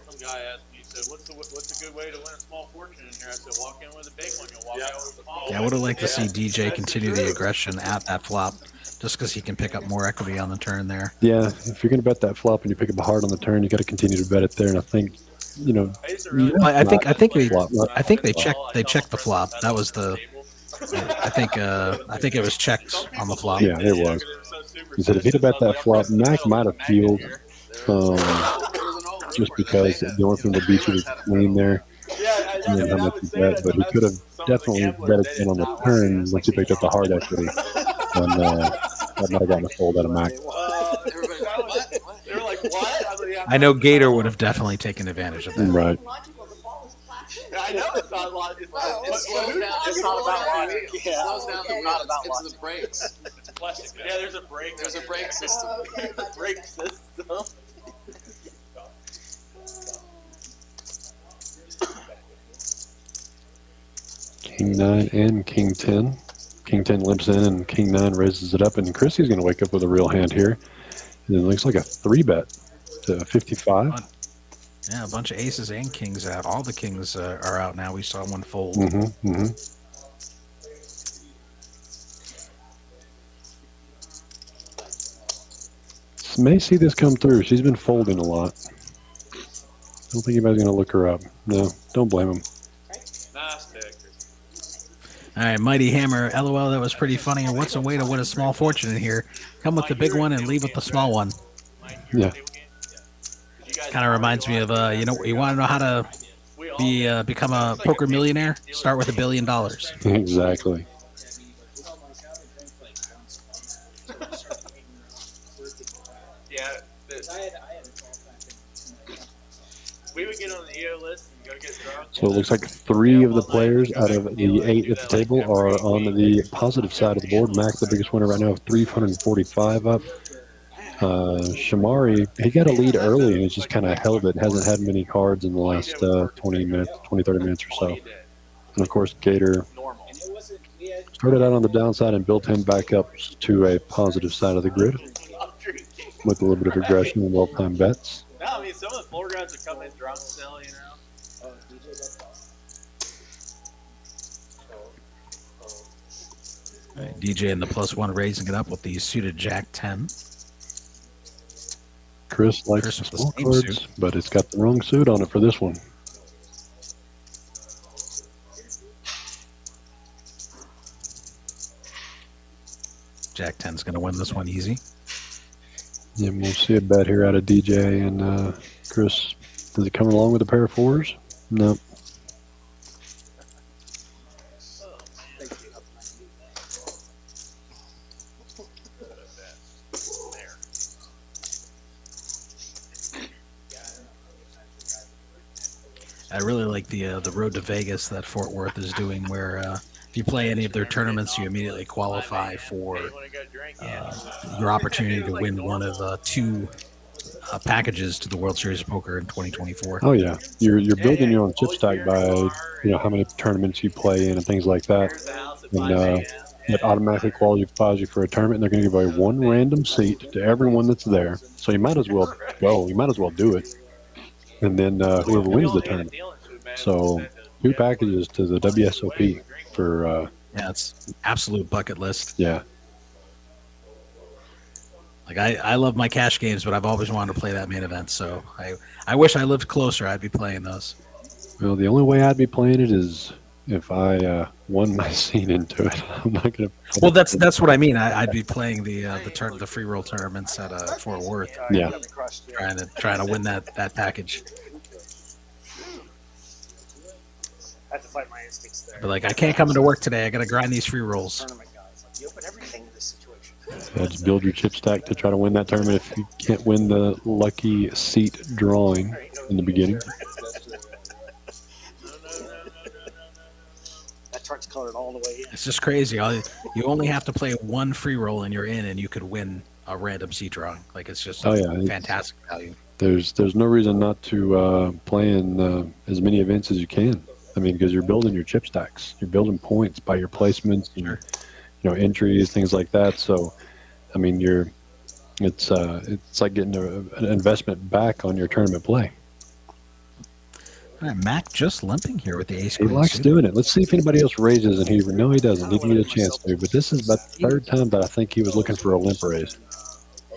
Some guy asked me, he said, what's a good way to win a small fortune in here? I said, walk in with a big one. You'll walk out with a small one. Yeah, I would have liked to see DJ continue the aggression at that flop, just because he can pick up more equity on the turn there. Yeah, if you're going to bet that flop and you pick up a heart on the turn, you got to continue to bet it there. And I think, I think they checked. checked the flop. That was the. I think it was checked on the flop. Yeah, it was. He said if he'd have bet that flop, Mac might have peeled, just because the only thing that beat you was the queen there. And then how much he bet, but he could have definitely bet it in on the turn once he picked up the hard equity. And that might have gotten a fold out of Mac. I know Gator would have definitely taken advantage of that. Right. I know it's not logic. It's not about logic. It slows down the wheels. It's the brakes. Yeah, there's a brake. There's a brake system. Brake system. King 9 and King 10. King 10 limps in and King 9 raises it up. And Crissy's going to wake up with a real hand here. And it looks like a 3-bet to 55. Yeah, a bunch of aces and kings out. All the kings are out now. We saw one fold. May see this come through. She's been folding a lot. Don't think anybody's going to look her up. No, don't blame him. Nice pick. All right, Mighty Hammer. LOL, that was pretty funny. What's a way to win a small fortune in here? Come with the big one and leave with the small one. Yeah. Kind of reminds me of, you want to know how to become a poker millionaire? Start with $1 billion. Exactly. Yeah. We would get on the EO list and go get drunk. So it looks like 3 of the players out of the 8 at the table are on the positive side of the board. Mac, the biggest winner right now, of 345 up. Shomari, he got a lead early and he's just kind of held it. Hasn't had many cards in the last 20 minutes, 20, 30 minutes or so. And of course, Gator started out on the downside and built him back up to a positive side of the grid with a little bit of aggression and well-timed bets. No, I mean, some of the floor guys would come in drunk still, you know. All right, DJ and the +1 raising it up with the suited Jack 10. Chris likes Chris the with the small same cards, suit. but it's got the wrong suit on it for this one. Jack 10's going to win this one easy. And we'll see a bet here out of DJ and Chris. Is it coming along with a pair of 4s? No. I really like the Road to Vegas that Fort Worth is doing, where if you play any of their tournaments, you immediately qualify for your opportunity to win one of 2 packages to the World Series of Poker in 2024. Oh yeah, you're building your own chip stack by how many tournaments you play in and things like that, and it automatically qualifies you for a tournament. And they're going to give away 1 random seat to everyone that's there, so you might as well go. You might as well do it, and then whoever wins the tournament. So 2 packages to the WSOP for yeah, it's absolute bucket list. yeah. Like I love my cash games, but I've always wanted to play that main event. So I wish I lived closer. I'd be playing those. Well, the only way I'd be playing it is if I won my scene into it. I'm not gonna. Well, that's what I mean. I'd be playing the free roll tournaments at Fort Worth. Yeah. Trying to win that package. I have to fight my instincts there. But like I can't come into work today. I got to grind these free rolls. Tournament guys, like you open everything in this situation. Yeah, just build your chip stack to try to win that tournament. If you can't win the lucky seat drawing in the beginning. That chart's colored all the way in. It's just crazy. You only have to play 1 free roll and you're in, and you could win a random seat drawing. Like it's just fantastic value. There's no reason not to play in as many events as you can. I mean, because you're building your chip stacks, you're building points by your placements, and, entries, things like that. So, I mean, it's like getting an investment back on your tournament play. All right, Mac just limping here with the ace. He likes doing it. Let's see if anybody else raises, and no, he doesn't. He didn't get a chance to. But this is about the 3rd time that I think he was looking for a limp raise.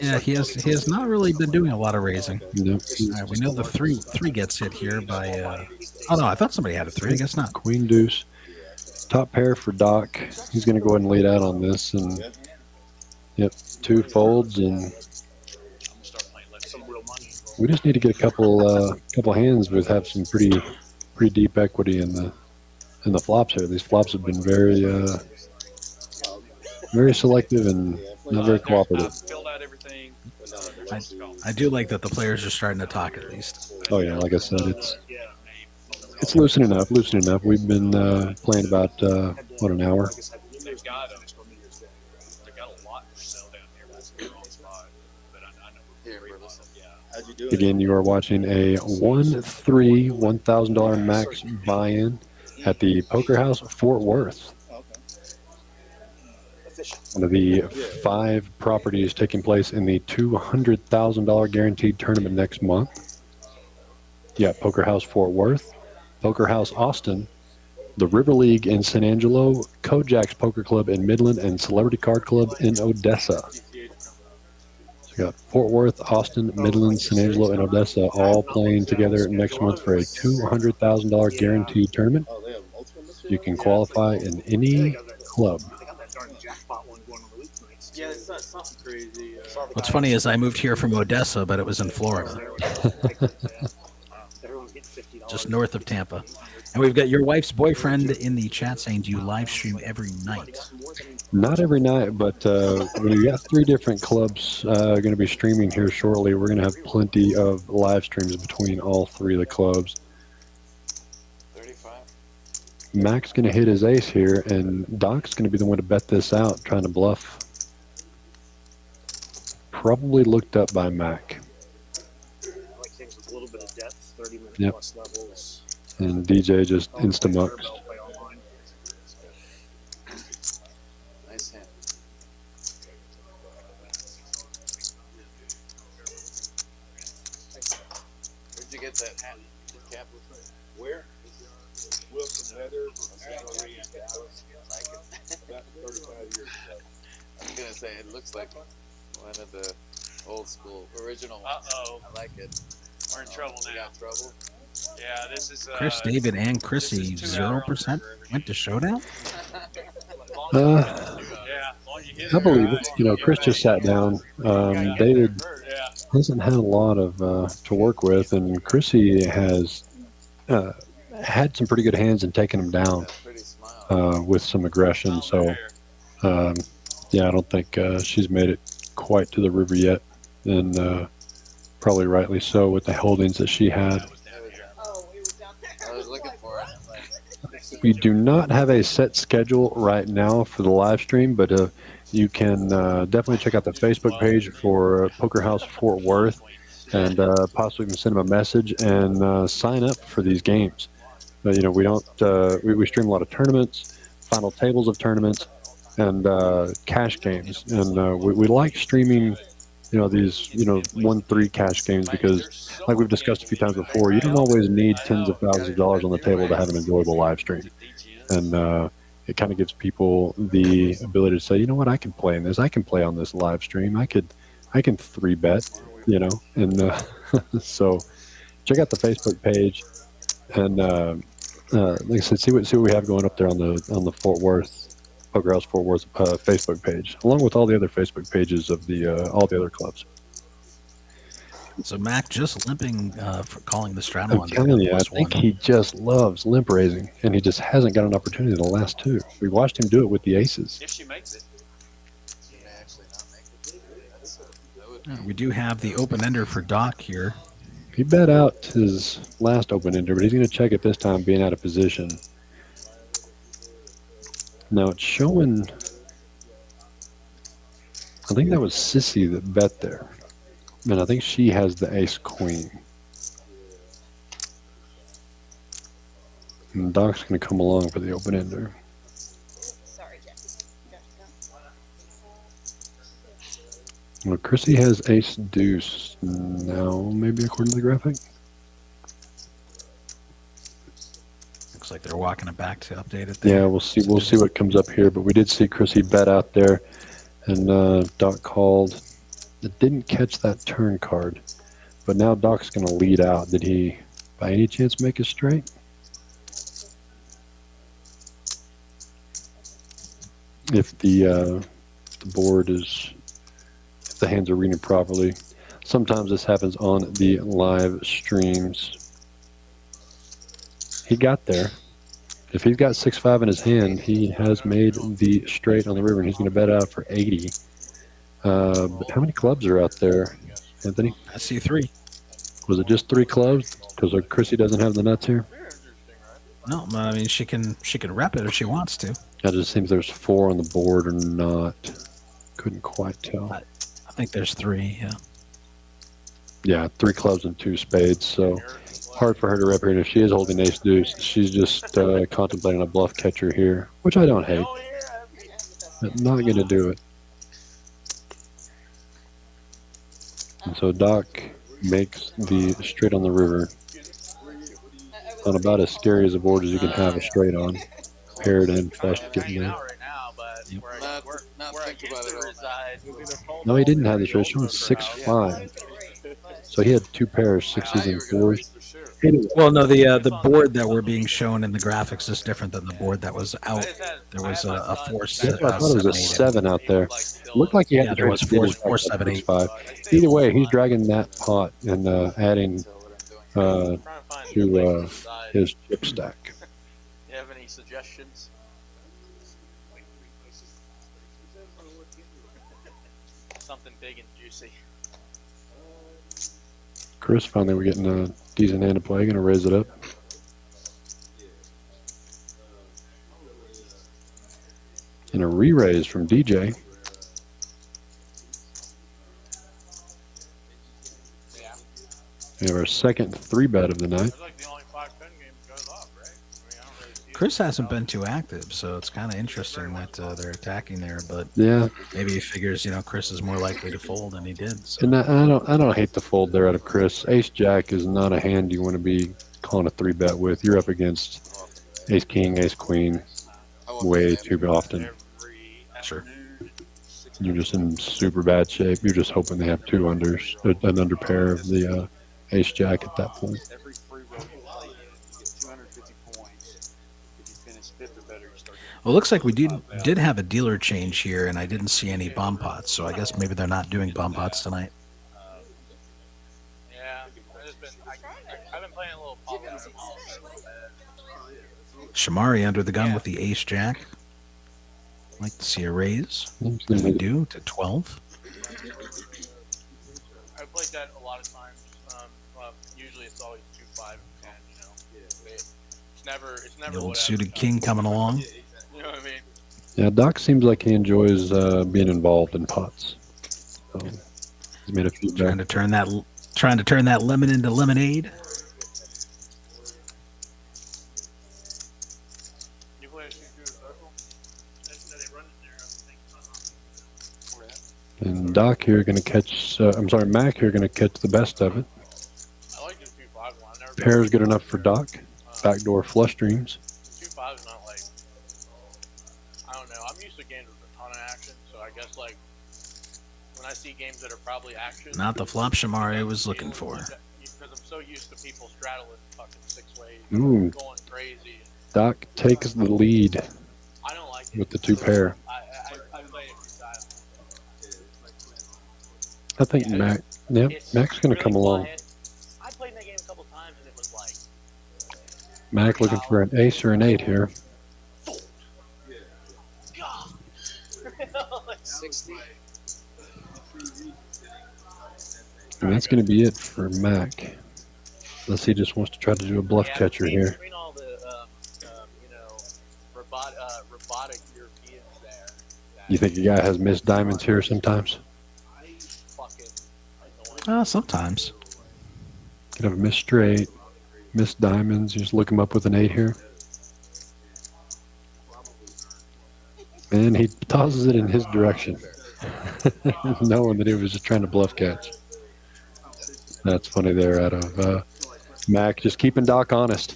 Yeah, he has not really been doing a lot of raising. Nope. All right, we know the three gets hit here by. Oh no, I thought somebody had a 3. I guess not. Queen deuce, top pair for Doc. He's going to go ahead and lead out on this, and yep, 2 folds, and we just need to get a couple hands with have some pretty deep equity in the flops here. These flops have been very selective and not very cooperative. I do like that the players are starting to talk at least. Oh yeah, like I said, it's loosening up. We've been playing about an hour. They've got a lot for sale down here. That's a wrong spot. But I know we're pretty much, How'd you do it? Again, you are watching a 1-3 $1,000 max buy-in at the Poker House Fort Worth. One of the 5 properties taking place in the $200,000 guaranteed tournament next month. Yeah, Poker House Fort Worth, Poker House Austin, the River League in San Angelo, Kojak's Poker Club in Midland, and Celebrity Card Club in Odessa. So you got Fort Worth, Austin, Midland, San Angelo, and Odessa all playing together next month for a $200,000 guaranteed tournament. You can qualify in any club. Yeah, it's not something crazy. What's funny is I moved here from Odessa, but it was in Florida, just north of Tampa. And we've got your wife's boyfriend in the chat saying, do you live stream every night? Not every night, but we got 3 different clubs going to be streaming here shortly. We're going to have plenty of live streams between all 3 of the clubs. 35. Mac's going to hit his ace here, and Doc's going to be the one to bet this out, trying to bluff. Probably looked up by Mac. I like things with a little bit of depth, 30-minute Yep. plus levels. And DJ just insta-mucks. Nice hand. Where'd you get that hat? Cap? Where? Wilson Heather from Shomari and Dallas. About 35 years ago. I was gonna say it looks like one of the old school original. Uh-oh. I like it. We're in trouble We now. got trouble. Yeah, this is Chris, David, and this Crissy, is 2 hour 0% went to showdown. Yeah, long you hit I it, believe right? it. You know, Chris just sat down. David Yeah. hasn't had a lot of to work with, and Crissy has had some pretty good hands in taking him down Pretty smile. with some aggression. So, yeah, I don't think she's made it quite to the river yet, and probably rightly so with the holdings that she had. I was looking for it. We do not have a set schedule right now for the live stream, but you can definitely check out the Facebook page for Poker House Fort Worth, and possibly even send them a message and sign up for these games. You know, we don't we stream a lot of tournaments, final tables of tournaments, and cash games, and we like streaming. You know, these 1-3 cash games because, like we've discussed a few times before, you don't always need tens of thousands of dollars on the table to have an enjoyable live stream, and it kind of gives people the ability to say, you know what, I can play in this, I can play on this live stream, I can 3-bet, you know, and so check out the Facebook page, and like I said, see what we have going up there on the Fort Worth. Poker House Fort Worth Facebook page, along with all the other Facebook pages of the all the other clubs. So Mac just limping for calling the straddle. I'm telling you, I think he just loves limp raising, and he just hasn't got an opportunity the last two. We watched him do it with the aces. If she makes it. She may actually not make it. We do have the open ender for Doc here. He bet out his last open ender, but he's going to check it this time, being out of position. Now it's showing, I think that was Sissy that bet there. And I think she has the ace-queen. And Doc's going to come along for the open-ender. Sorry, Jackie. Well, Crissy has ace-deuce now, maybe according to the graphic. Looks like they're walking it back to update it there. Yeah, we'll see what comes up here, but we did see Crissy bet out there, and Doc called. It didn't catch that turn card, but now Doc's going to lead out. Did he by any chance make a straight? If the board is, if the hands are reading properly, sometimes this happens on the live streams. He got there. If he's got 6-5 in his hand, he has made the straight on the river, and he's going to bet out for 80. But how many clubs are out there, Anthony? I see 3. Was it just 3 clubs? Because Crissy doesn't have the nuts here. No, I mean she can rep it if she wants to. It just seems there's 4 on the board or not. Couldn't quite tell. I think there's 3. Yeah. Yeah, 3 clubs and 2 spades. So hard for her to rep here. And if she is holding ace deuce, she's just contemplating a bluff catcher here, which I don't hate. But not going to do it. And so Doc makes the straight on the river on about as scary as a board as you can have a straight on. Paired and flush getting there. Not think about it all. No, he didn't have the straight. Showing 6-5. So he had 2 pairs, 6s and 4s. Well, no, the board that we're being shown in the graphics is different than the board that was out. There was a 4, 7, I thought it was a 7 out there. Looked like he had there was 4, 7, 8. 5. Either way, he's dragging that pot and adding to his chip stack. You have any suggestions? Something big and juicy. Chris, finally we're getting a decent hand to play. Going to raise it up. And a re-raise from DJ. We have our second 3-bet of the night. It's like the only 5-10 game goes off, right? I mean, I don't really see Chris hasn't been too active, so it's kind of interesting that they're attacking there. But Yeah, maybe he figures, Chris is more likely to fold than he did. So. and I don't hate the fold there out of Chris. Ace Jack is not a hand you want to be calling a 3-bet with. You're up against Ace king, ace queen, way too often. Every Sure. afternoon. You're just in super bad shape. You're just hoping they have two unders, an under pair of the ace jack at that point. Every free roll you play in, you get 250 points. If you finish fifth or better, you start getting. Well, it looks like we did have a dealer change here, and I didn't see any bomb pots, so I guess maybe they're not doing bomb pots tonight. Yeah, I've been playing a little pop. Shamari under the gun with the ace jack. Like to see a raise. And we do to 12. I've played that a lot of times. Usually it's always 2, 5, and 10. You know, it's never. The old what suited happens. king coming along. You know what I mean? Yeah, Doc seems like he enjoys being involved in pots. So he's made a few. Trying to turn that lemon into lemonade. You play a 2-2 circle? They run in there, I think. And Doc here going to catch. Mac here going to catch the best of it. I like the 2-5 one. I never Pair is good enough for Doc. Backdoor flush dreams. 2-5 is not like. I don't know. I'm used to games with a ton of action, so I guess like when I see games that are probably action. Not the flop Shamari was looking for. Because I'm so used to people straddling fucking 6 ways, Ooh. going crazy. Doc takes the lead I don't like it. with the two pair. I play it freestyle. I think Mac. Yep, It's Mac's going to really come along. quiet. I played that game a couple times and it was like. Mac looking for an ace or an 8 here. 60. And that's going to be it for Mac. Unless he just wants to try to do a bluff catcher here. Between all the, robotic Europeans there. You think a guy has missed diamonds here sometimes? Fucking Sometimes. Could have a missed straight, missed diamonds. You just look him up with an 8 here. And he tosses it in his direction, knowing that he was just trying to bluff catch. That's funny there out of Mac, just keeping Doc honest.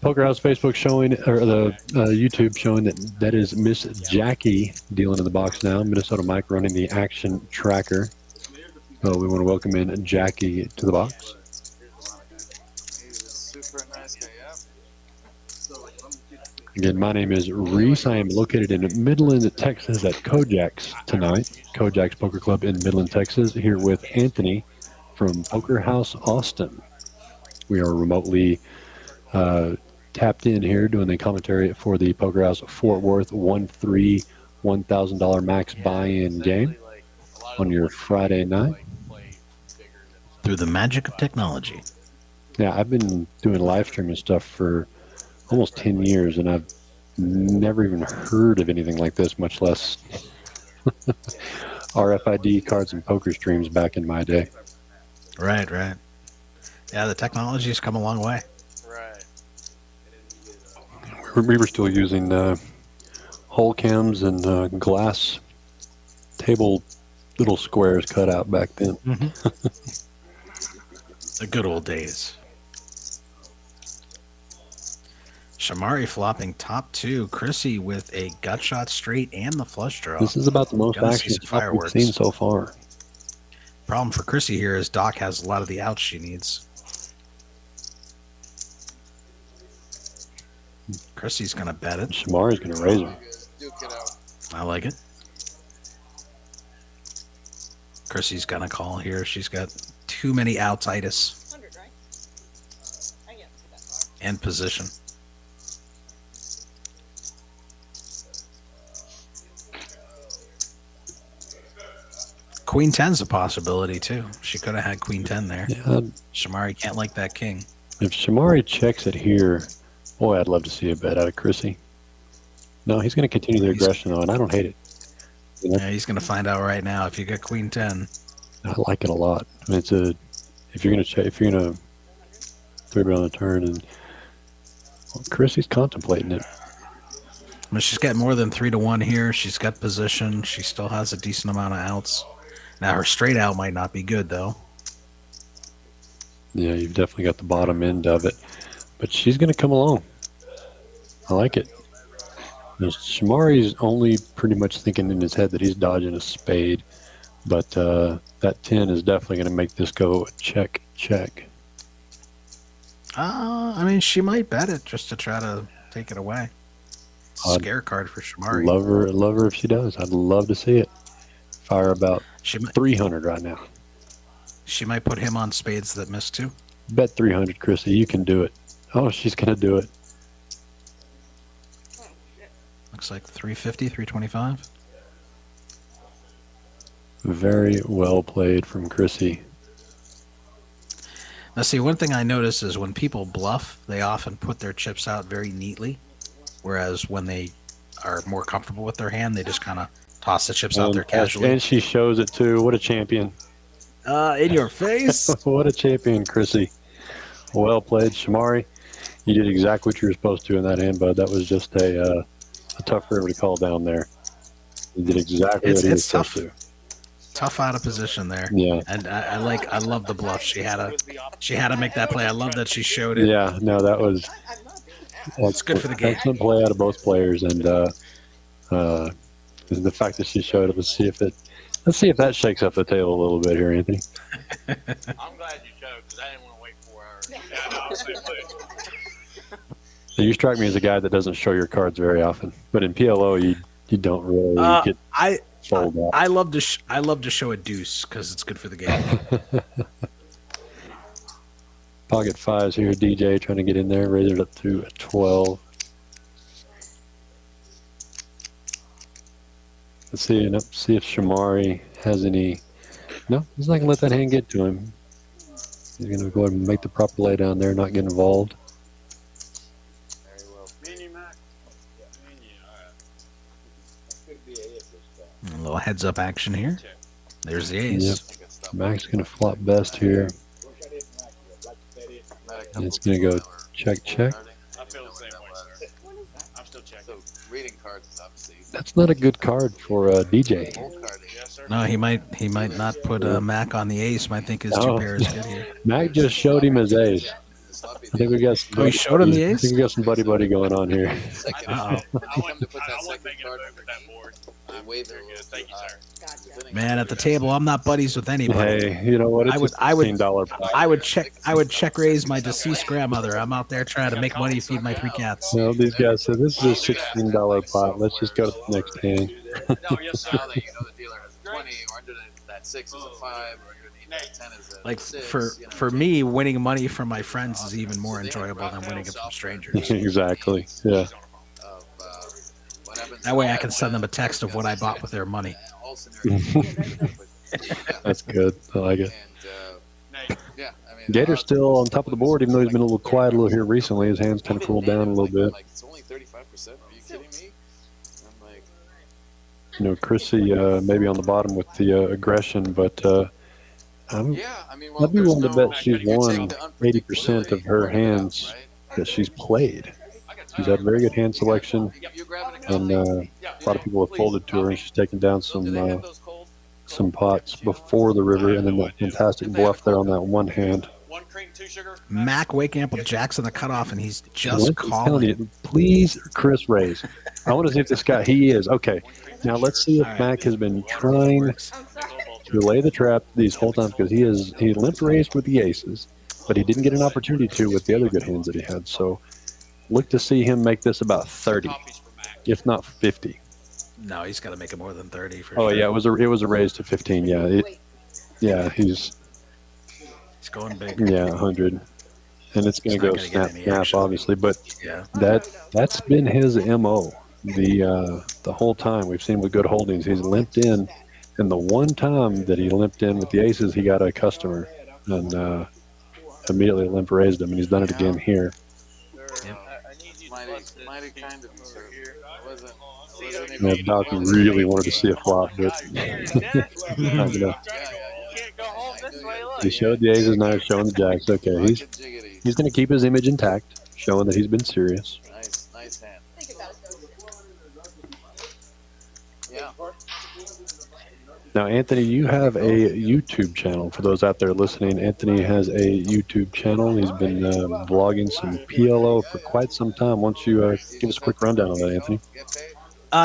Poker House Facebook showing, or the YouTube showing that is Miss Jackie dealing in the box now. Minnesota Mike running the action tracker. So we want to welcome in Jackie to the box. He's a super nice guy, yeah. Again, my name is Reese. I am located in Midland, Texas at Kojak's tonight. Kojak's Poker Club in Midland, Texas, here with Anthony from Poker House Austin. We are remotely tapped in here doing the commentary for the Poker House Fort Worth 1-3 $1,000 max buy-in game on your Friday night. Through the magic of technology. Yeah, I've been doing live streaming stuff for almost 10 years, and I've never even heard of anything like this, much less RFID cards and poker streams back in my day. Right. Yeah, the technology's come a long way. right. We were still using hole cams and glass table little squares cut out back then. The good old days. Shomari flopping top 2. Crissy with a gut shot straight and the flush draw. This is about the most Gonna see action some stuff we've fireworks. seen so far. Problem for Crissy here is Doc has a lot of the outs she needs. Chrissy's going to bet it. Shamari's going to raise her. Duke it out. I like it. Chrissy's going to call here. She's got too many outsitis 100, right? I can't see that far. and position. Queen 10's a possibility too. She could have had Queen 10 there. Yeah, Shomari can't like that king. if Shomari checks it here, boy, I'd love to see a bet out of Crissy. No, he's going to continue the aggression, though, and I don't hate it. Yeah, he's going to find out right now if you got Queen 10. I like it a lot. I mean, if you're going to three bet on the turn, and Crissy's contemplating it. I mean, she's got more than 3-1 here. She's got position. She still has a decent amount of outs. Now her straight out might not be good though. Yeah, you've definitely got the bottom end of it, but she's going to come along. I like it. Now, Shomari's only pretty much thinking in his head that he's dodging a spade, but that 10 is definitely going to make this go check, check. I mean, she might bet it just to try to take it away. Scare card for Shomari. Love her if she does. I'd love to see it. Fire about She might, 300 right now. she might put him on spades that missed too. Bet 300, Crissy. You can do it. Oh, she's going to do it. Looks like 350, 325. Very well played from Crissy. Now, see, one thing I notice is when people bluff, they often put their chips out very neatly, whereas when they are more comfortable with their hand, they just kind of toss the chips out there casually. And she shows it too. What a champion. In your face. What a champion, Crissy. Well played, Shomari. You did exactly what you were supposed to in that hand, bud. That was just a tough river to call down there. You did exactly what you were supposed to. Tough out of position there. Yeah. And I love the bluff. She had to make that play. I love that she showed it. Yeah, no, that was It's good for the game. excellent play out of both players, and the fact that she showed it. Let's see if that shakes up the table a little bit here, Anthony. I'm glad you showed because I didn't want to wait 4 hours. Yeah, no, same way. So you strike me as a guy that doesn't show your cards very often, but in PLO you don't really get fold out. I love to show a deuce because it's good for the game. Pocket fives here, DJ trying to get in there, raise it up to a 12. Let's see if Shomari has any. No, he's not gonna let that hand get to him. He's gonna go ahead and make the proper lay down there, not get involved. Very well. Me and you, Mac. Yeah, me and you. All right. That could be a hit this time. A little heads up action here. There's the ace. Yep. Mac's gonna flop best here. And it's gonna go check, check. I feel the same way, sir. I'm still checking. So reading cards is obviously That's not a good card for DJ. old card. Yes, sir. No, he might not put Mac on the ace. Might think his two Oh. pairs good here. Mac just showed him his ace. I think we got some. Oh, he showed him the I ace? think we got some buddy going on here. Second, Uh-oh. I come to put that wouldn't second make it card over that board. and wave it a Very little good. Thank too you, high. sir. Gotcha. Man, at the table, I'm not buddies with anybody. Hey, you know what? It's I would- a $16 pot. I would check raise my deceased grandmother. I'm out there trying to make money feed my 3 cats. Well, these guys said this is a $16 pot. Let's just go to the next hand. No, yes, sir. Now that you know the dealer has a 20, or underneath that 6 is a 5, or underneath that 10 is a Like 6. for me, winning money from my friends is even more enjoyable than winning it from strangers. Exactly. Yeah. That way I can send them a text of what I bought with their money. That's good. I like it. Yeah, I mean, Gator's still on top of the board, even though he's been a little quiet a little here recently. His hands kind of cooled down a little bit. Like, it's only 35%. Are you kidding me? I'm like, You know, Crissy maybe on the bottom with the aggression, but I'm, yeah, I mean, well, I'd be there's willing to no, bet she's you won take the 80% of her unpredictability hands right? that she's played. She's had very good hand selection, You're grabbing a and coffee. a lot of people have folded to her, and she's taken down Do they have some those cold? pots before the river, and then that fantastic bluff there on that one hand. 1 cream, 2 sugar. Mac waking up with Jacks in the cutoff, and he's I'm just telling calling. you, please, Chris raise. I want to see if this guy, he is. Okay, now let's see if Mac has been trying to lay the trap these whole times, because he limp raised with the aces, but he didn't get an opportunity to with the other good hands that he had. So look to see him make this about 30, if not 50. No, he's got to make it more than 30 for Oh sure. yeah, it was a raise to 15. Yeah, he's going big. 100, and it's going to He's not go gonna get snap any snap action. obviously, but Yeah. that's been his MO the whole time. We've seen with good holdings, he's limped in, and the one time that he limped in with the aces, he got a customer and immediately limp raised him, and he's done it again here. Mighty kind of me, sir. I wasn't Yeah, Doc really wanted to see a flop, but not gonna. He showed the aces, now he's showing the jacks. Okay, he's going to keep his image intact, showing that he's been serious. Nice hand. Yeah. Now, Anthony, you have a YouTube channel. For those out there listening, Anthony has a YouTube channel. He's been vlogging some PLO for quite some time. Why don't you give us a quick rundown on that, Anthony?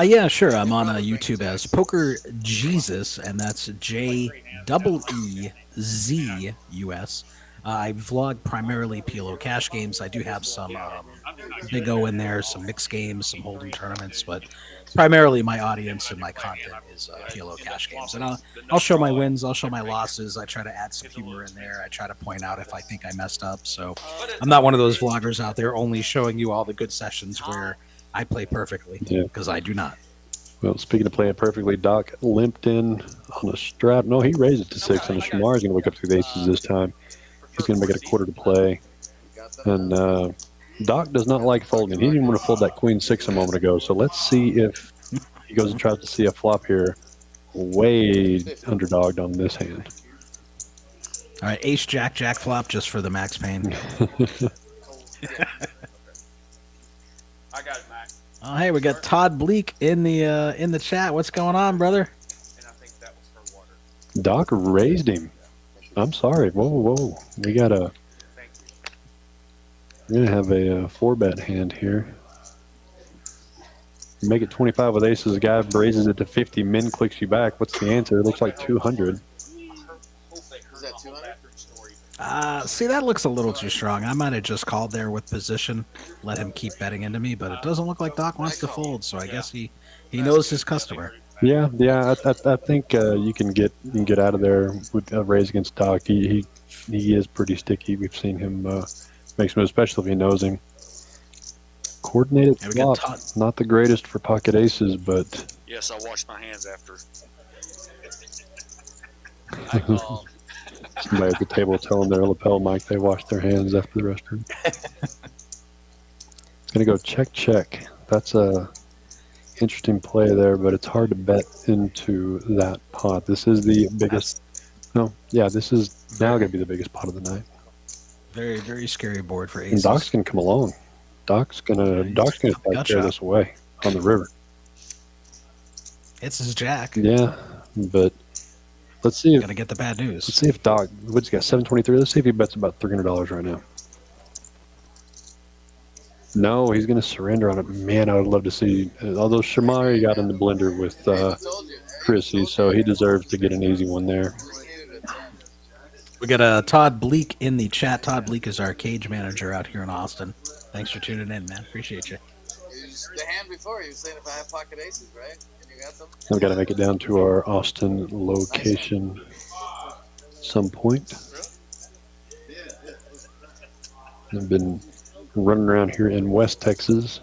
Yeah, sure. I'm on YouTube as Poker Jesus, and that's JEEZUS. I vlog primarily PLO cash games. I do have some Big O in there, some mixed games, some hold'em tournaments, but primarily my audience and my content is PLO cash games. And I'll show my wins, I'll show my losses. I try to add some humor in there. I try to point out if I think I messed up. So I'm not one of those vloggers out there only showing you all the good sessions where I play perfectly, because I do not. Well, speaking of playing perfectly, Doc limped in on a strap. No, he raised it to 6, and Shomari's going to wake up to the aces this time. He's going to make it a quarter to play. And Doc does not like folding. He didn't even want to fold that queen 6 a moment ago. So let's see if he goes and tries to see a flop here. Way underdogged on this hand. All right, ace, jack, jack flop just for the max pain. I got it, Mac. Oh, hey, we got Todd Bleak in the chat. What's going on, brother? And I think that was for water. Doc raised him. I'm sorry. Whoa. We got a... Thank you. We're going to have a 4-bet hand here. You make it 25 with aces. The guy raises it to 50. Min clicks you back. What's the answer? It looks like 200. Is that 200? See, that looks a little too strong. I might have just called there with position, let him keep betting into me, but it doesn't look like Doc wants to fold, so I guess he knows his customer. Yeah. I think you can get out of there with a raise against Doc. He is pretty sticky. We've seen him make some, especially if he knows him. Coordinated flop, not the greatest for pocket aces, but Yes, I wash my hands after. somebody at the table telling their lapel mic they wash their hands after the restroom. It's going to go check. That's a interesting play there, but it's hard to bet into that pot. This is the biggest. This is now going to be the biggest pot of the night. Very, very scary board for And aces. Doc's going to come along. Doc's going to carry this away on the river. It's his jack. Yeah, but let's see if Gotta get the bad news. let's see if Doc. What's he got? 723. Let's see if he bets about $300 right now. No, he's going to surrender on it. Man, I would love to see. Although Shomari got in the blender with Crissy, so he deserves to get an easy one there. We got Todd Bleak in the chat. Todd Bleak is our cage manager out here in Austin. Thanks for tuning in, man. Appreciate you. The hand before, he was saying if I have pocket aces, right? And you got them? We've got to make it down to our Austin location at some point. I've been running around here in West Texas,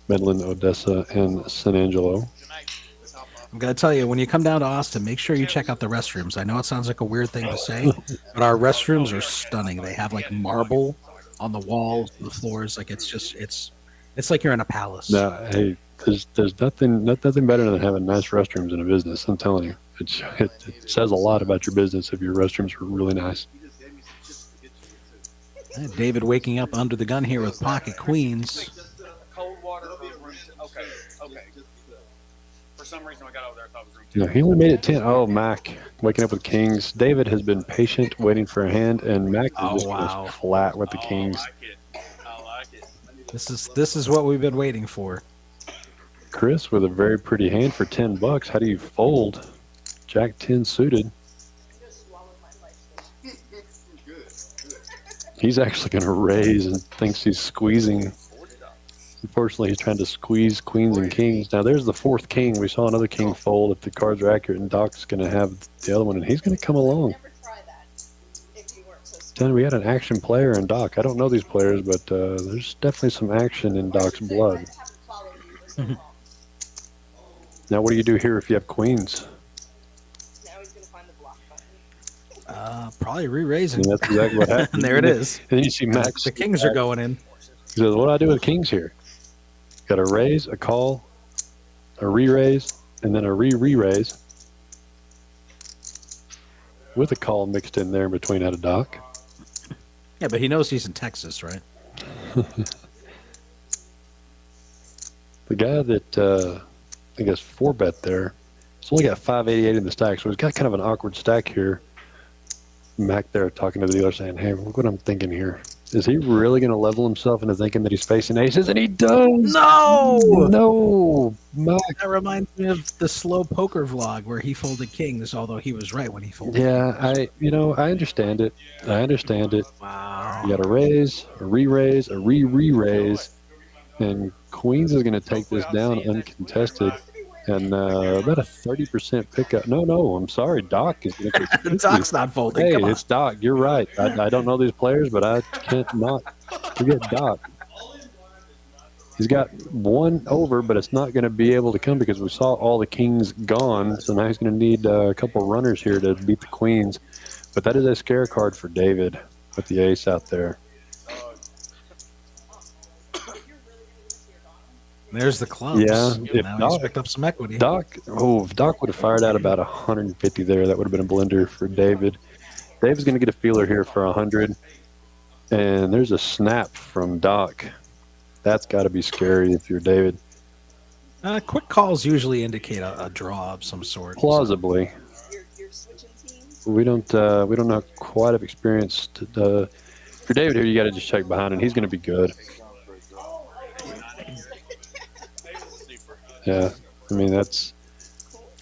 Midland, Odessa, and San Angelo. I'm going to tell you, when you come down to Austin, make sure you check out the restrooms. I know it sounds like a weird thing to say, but our restrooms are stunning. They have like marble on the walls, the floors. Like it's like you're in a palace. Now, hey, there's nothing better than having nice restrooms in a business. I'm telling you, it says a lot about your business if your restrooms are really nice. David waking up under the gun here with pocket queens. Cold water. Okay. For some reason, I got over there. I thought it was room 2. No, he only made it 10. Oh, Mac waking up with kings. David has been patient, waiting for a hand, and Mac is just flat with the kings. I like it. This is what we've been waiting for. Chris with a very pretty hand for $10. How do you fold? Jack 10 suited. He's actually going to raise and thinks he's squeezing. Unfortunately, he's trying to squeeze queens and kings. Now, there's the 4th king. We saw another king fold if the cards are accurate, and Doc's going to have the other one, and he's going to come along. Then we got an action player in Doc. I don't know these players, but there's definitely some action in Doc's blood. Now, what do you do here if you have queens? Probably re-raising. And that's exactly what happened. And there it is. And then you see Max. The kings are going in. He says, what do I do with kings here? Got a raise, a call, a re-raise, and then a re-re-raise. With a call mixed in there in between out of Doc. Yeah, but he knows he's in Texas, right? The guy that, I guess, 4-bet there, It's only got 588 in the stack, so he's got kind of an awkward stack here. Mac there talking to the dealer saying, hey, look what I'm thinking here. Is he really going to level himself into thinking that he's facing aces? And he does! No! No! Mac. That reminds me of the slow poker vlog where he folded kings, although he was right when he folded Yeah, kings. I understand it. I understand it. Wow. You got a raise, a re-raise, a re-re-raise, and Queens is going to take this down uncontested. And about a 30% pickup. No, I'm sorry. Doc is going to Doc's not folding. Hey, Come on. it's Doc. You're right. I don't know these players, but I can't not forget Doc. He's got one over, but it's not going to be able to come because we saw all the kings gone. So now he's going to need a couple runners here to beat the queens. But that is a scare card for David with the ace out there. There's the clubs. Yeah, if Now he's picked up some equity. if Doc would have fired out about 150 there, that would have been a blender for David. David's going to get a feeler here for 100. And there's a snap from Doc. That's got to be scary if you're David. Quick calls usually indicate a draw of some sort. Plausibly. You're switching teams? We don't have quite of experience. For David here, you got to just check behind, and he's going to be good. Yeah, I mean that's.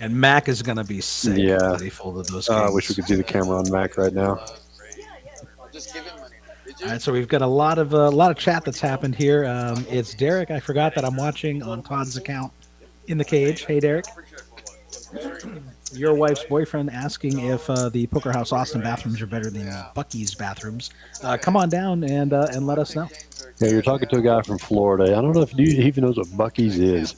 And Mac is going to be sick. Yeah. That he folded those. I wish we could see the camera on Mac right now. Just give him money. Did you? All right, so we've got a lot of chat that's happened here. It's Derek. I forgot that I'm watching on Todd's account in the cage. Hey, Derek. Your wife's boyfriend asking if the Poker House Austin bathrooms are better than Bucky's bathrooms. Come on down and let us know. Yeah, you're talking to a guy from Florida. I don't know if he even knows what Buc-ee's is.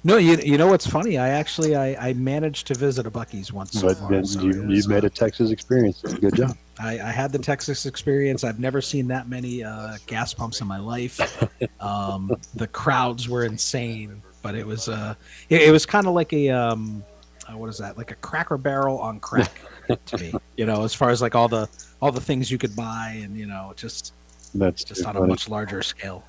No, you know what's funny? I managed to visit a Bucky's once. So But far, then so you made a Texas experience. Good job. I had the Texas experience. I've never seen that many gas pumps in my life. The crowds were insane, but it was kind of like a what is that? Like a Cracker Barrel on crack to me. You know, as far as like all the things you could buy, and That's just on funny. a much larger scale.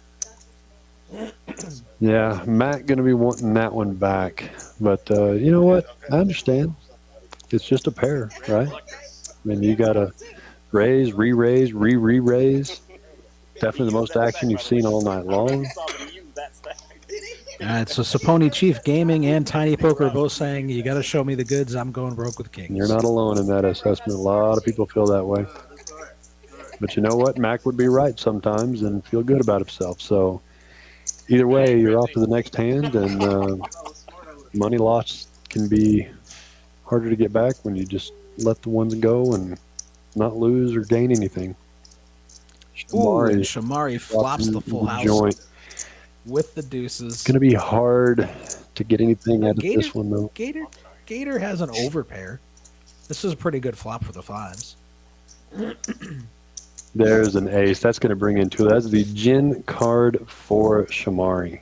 Yeah, Matt going to be wanting that one back. But you know what? I understand. It's just a pair, right? I mean, you got to raise, re-raise, re-re-raise. Definitely the most action you've seen all night long. All right, so Saponi Chief Gaming and Tiny Poker are both saying, you got to show me the goods. I'm going broke with kings. You're not alone in that assessment. A lot of people feel that way. But you know what? Mac would be right sometimes and feel good about himself. So either way, you're off to the next hand, and money loss can be harder to get back when you just let the ones go and not lose or gain anything. Ooh, and Shomari flops the full house joint. with the deuces. It's going to be hard to get anything out of Gator, this one, though. Gator has an overpair. This is a pretty good flop for the fives. There's an ace. That's going to bring in two. That's the gin card for Shomari.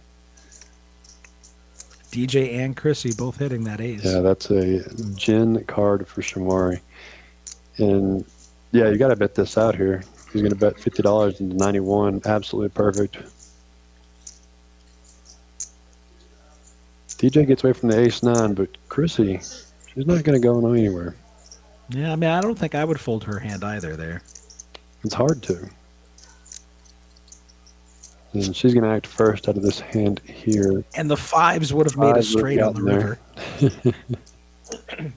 DJ and Crissy both hitting that ace. Yeah, that's a gin card for Shomari. And yeah, you got to bet this out here. He's going to bet $50 into 91. Absolutely perfect. DJ gets away from the ace-9, but Crissy, she's not going to go anywhere. Yeah, I mean, I don't think I would fold her hand either there. It's hard to. And she's going to act first out of this hand here. And the fives would have made a Fives would straight have on the gotten river.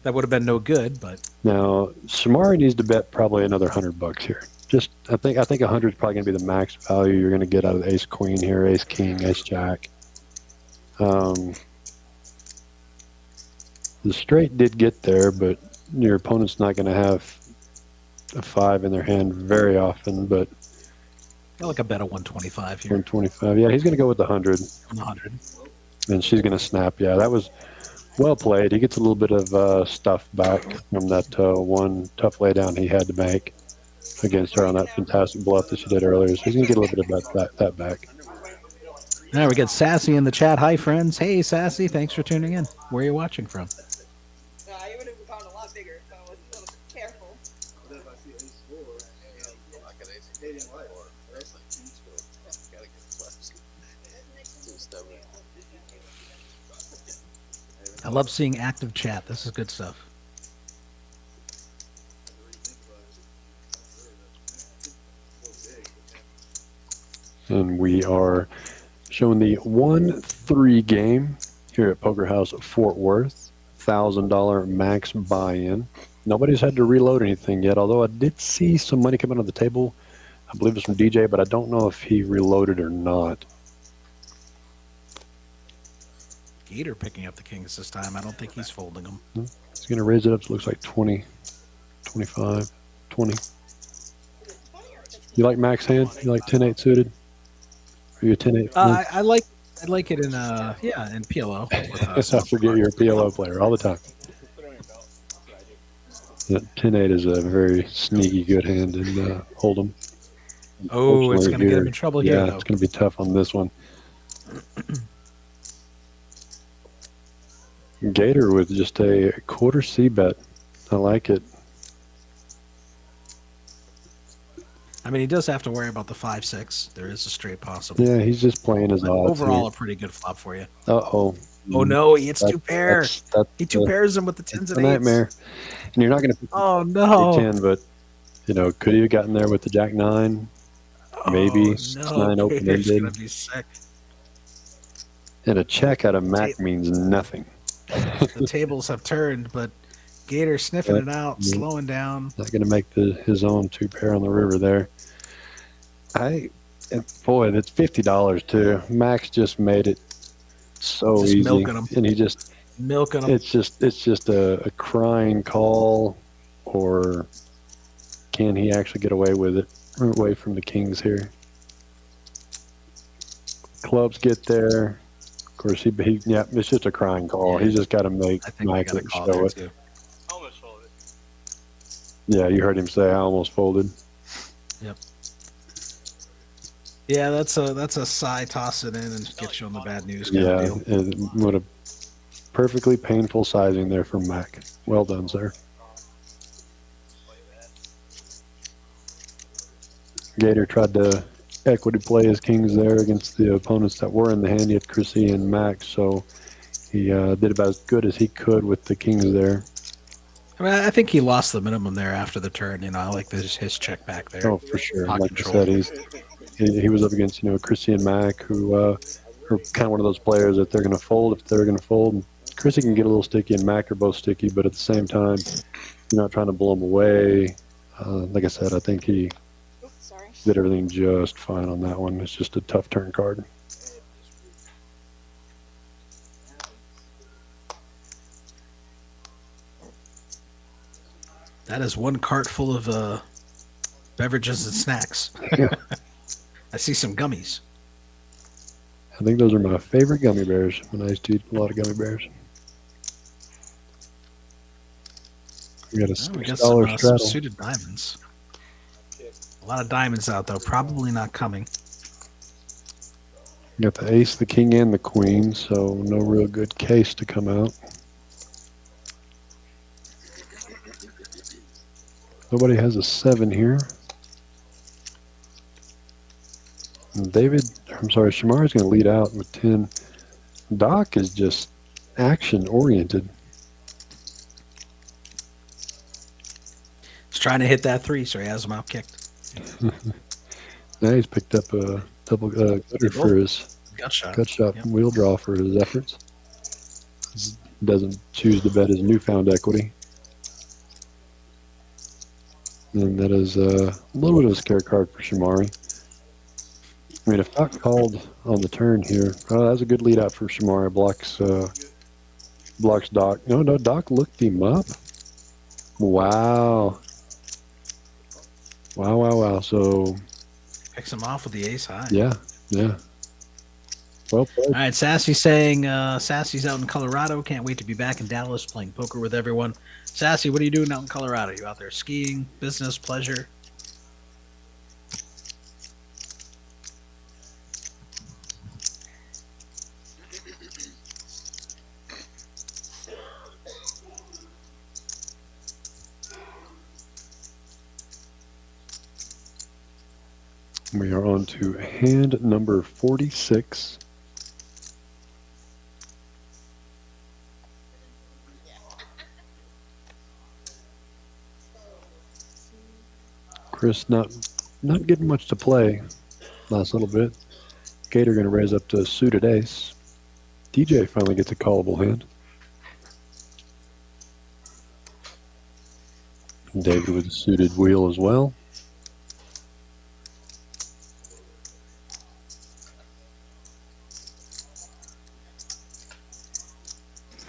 That would have been no good, but Now, Shomari needs to bet probably another $100 here. Just, I think 100 is probably going to be the max value you're going to get out of the ace queen here, ace king, ace jack. The straight did get there, but your opponent's not going to have a 5 in their hand very often, but I like a bet of 125 here. 125. Yeah, he's going to go with the 100. 100. And she's going to snap. Yeah, that was well played. He gets a little bit of stuff back from that one tough laydown he had to make against her on that fantastic bluff that she did earlier. So he's going to get a little bit of that back. All right, we got Sassy in the chat. Hi, friends. Hey, Sassy. Thanks for tuning in. Where are you watching from? You would have gone a lot bigger if I wasn't a little careful. What if I see ace 4 and like an ace 8 or ace like king 4? Gotta get flush. Too stubborn. Hey I love seeing active chat. This is good stuff. And we are showing the 1-3 game here at Poker House Fort Worth. $1,000 max buy-in. Nobody's had to reload anything yet, although I did see some money coming on the table. I believe it's from DJ, but I don't know if he reloaded or not. Gator picking up the kings this time. I don't think he's folding them. He's going to raise it up to looks like 20, 25, 20. You like max hand? You like 10-8 suited? Are you a 10-8? I like it in in PLO. With, I forget you're a PLO player all the time. Yeah, 10-8 is a very sneaky good hand in Hold'em. Oh, it's going to get him in trouble here, Yeah, though. it's going to be tough on this one. Gator with just a quarter C bet. I like it. I mean, he does have to worry about the 5-6. There is a straight possible. Yeah, he's just playing his But odds. overall, a pretty good flop for you. Uh-oh. Oh, no, he hits two pair. He two pairs him with the 10s It's and a 8s. nightmare. And you're not going to pick Oh, no. 10, but, could he have gotten there with the Jack-9? Maybe. 6-9 open-ended. Going to be sick. And a check out of Mac means nothing. The tables have turned, but Gator sniffing it out, slowing down. Not going to make his own two pair on the river there. Boy, that's $50 too. Max just made it so Just easy, milking 'em. and he just Milking them. it's just a crying call, or can he actually get away with it? Away from the kings here. Clubs get there. Of course, it's just a crying call. He's just got to make Max show it. Almost folded. Yeah, you heard him say, "I almost folded." Yep. Yeah, that's a sigh, toss it in and get you on the bad news kind Yeah, of deal. and what a perfectly painful sizing there from Mac. Well done, sir. Gator tried to equity play his kings there against the opponents that were in the hand. He had Crissy and Mac, so he did about as good as he could with the kings there. I mean, I think he lost the minimum there after the turn. I like his check back there. Oh, for sure. Pot Like control. I said, he was up against Crissy and Mac, who are kind of one of those players that they're going to fold if they're going to fold. And Crissy can get a little sticky, and Mac are both sticky, but at the same time, you're not trying to blow them away. Like I said, I think he did everything just fine on that one. It's just a tough turn card. That is one cart full of beverages and snacks. I see some gummies. I think those are my favorite gummy bears when I used to eat a lot of gummy bears. We got a $6 some straddle. suited diamonds. A lot of diamonds out, though. Probably not coming. We got the ace, the king, and the queen, so no real good case to come out. Nobody has a 7 here. And Shomari's going to lead out with 10. Doc is just action-oriented. He's trying to hit that 3, so he has him out kicked. Now he's picked up a double gutter for his gut shot yep. Wheel draw for his efforts. Doesn't choose to bet his newfound equity. And that is a little bit of a scare card for Shomari. I mean, if Doc called on the turn here, that's a good lead out for Shomari. Blocks Doc. No, Doc looked him up. Wow. Wow. So picks him off with the ace high. Yeah. Well played. All right, Sassy's saying Sassy's out in Colorado. Can't wait to be back in Dallas playing poker with everyone. Sassy, what are you doing out in Colorado? You out there skiing, business, pleasure? We are on to hand number 46. Chris not getting much to play last little bit. Gator going to raise up to suited ace. DJ finally gets a callable hand. David with a suited wheel as well.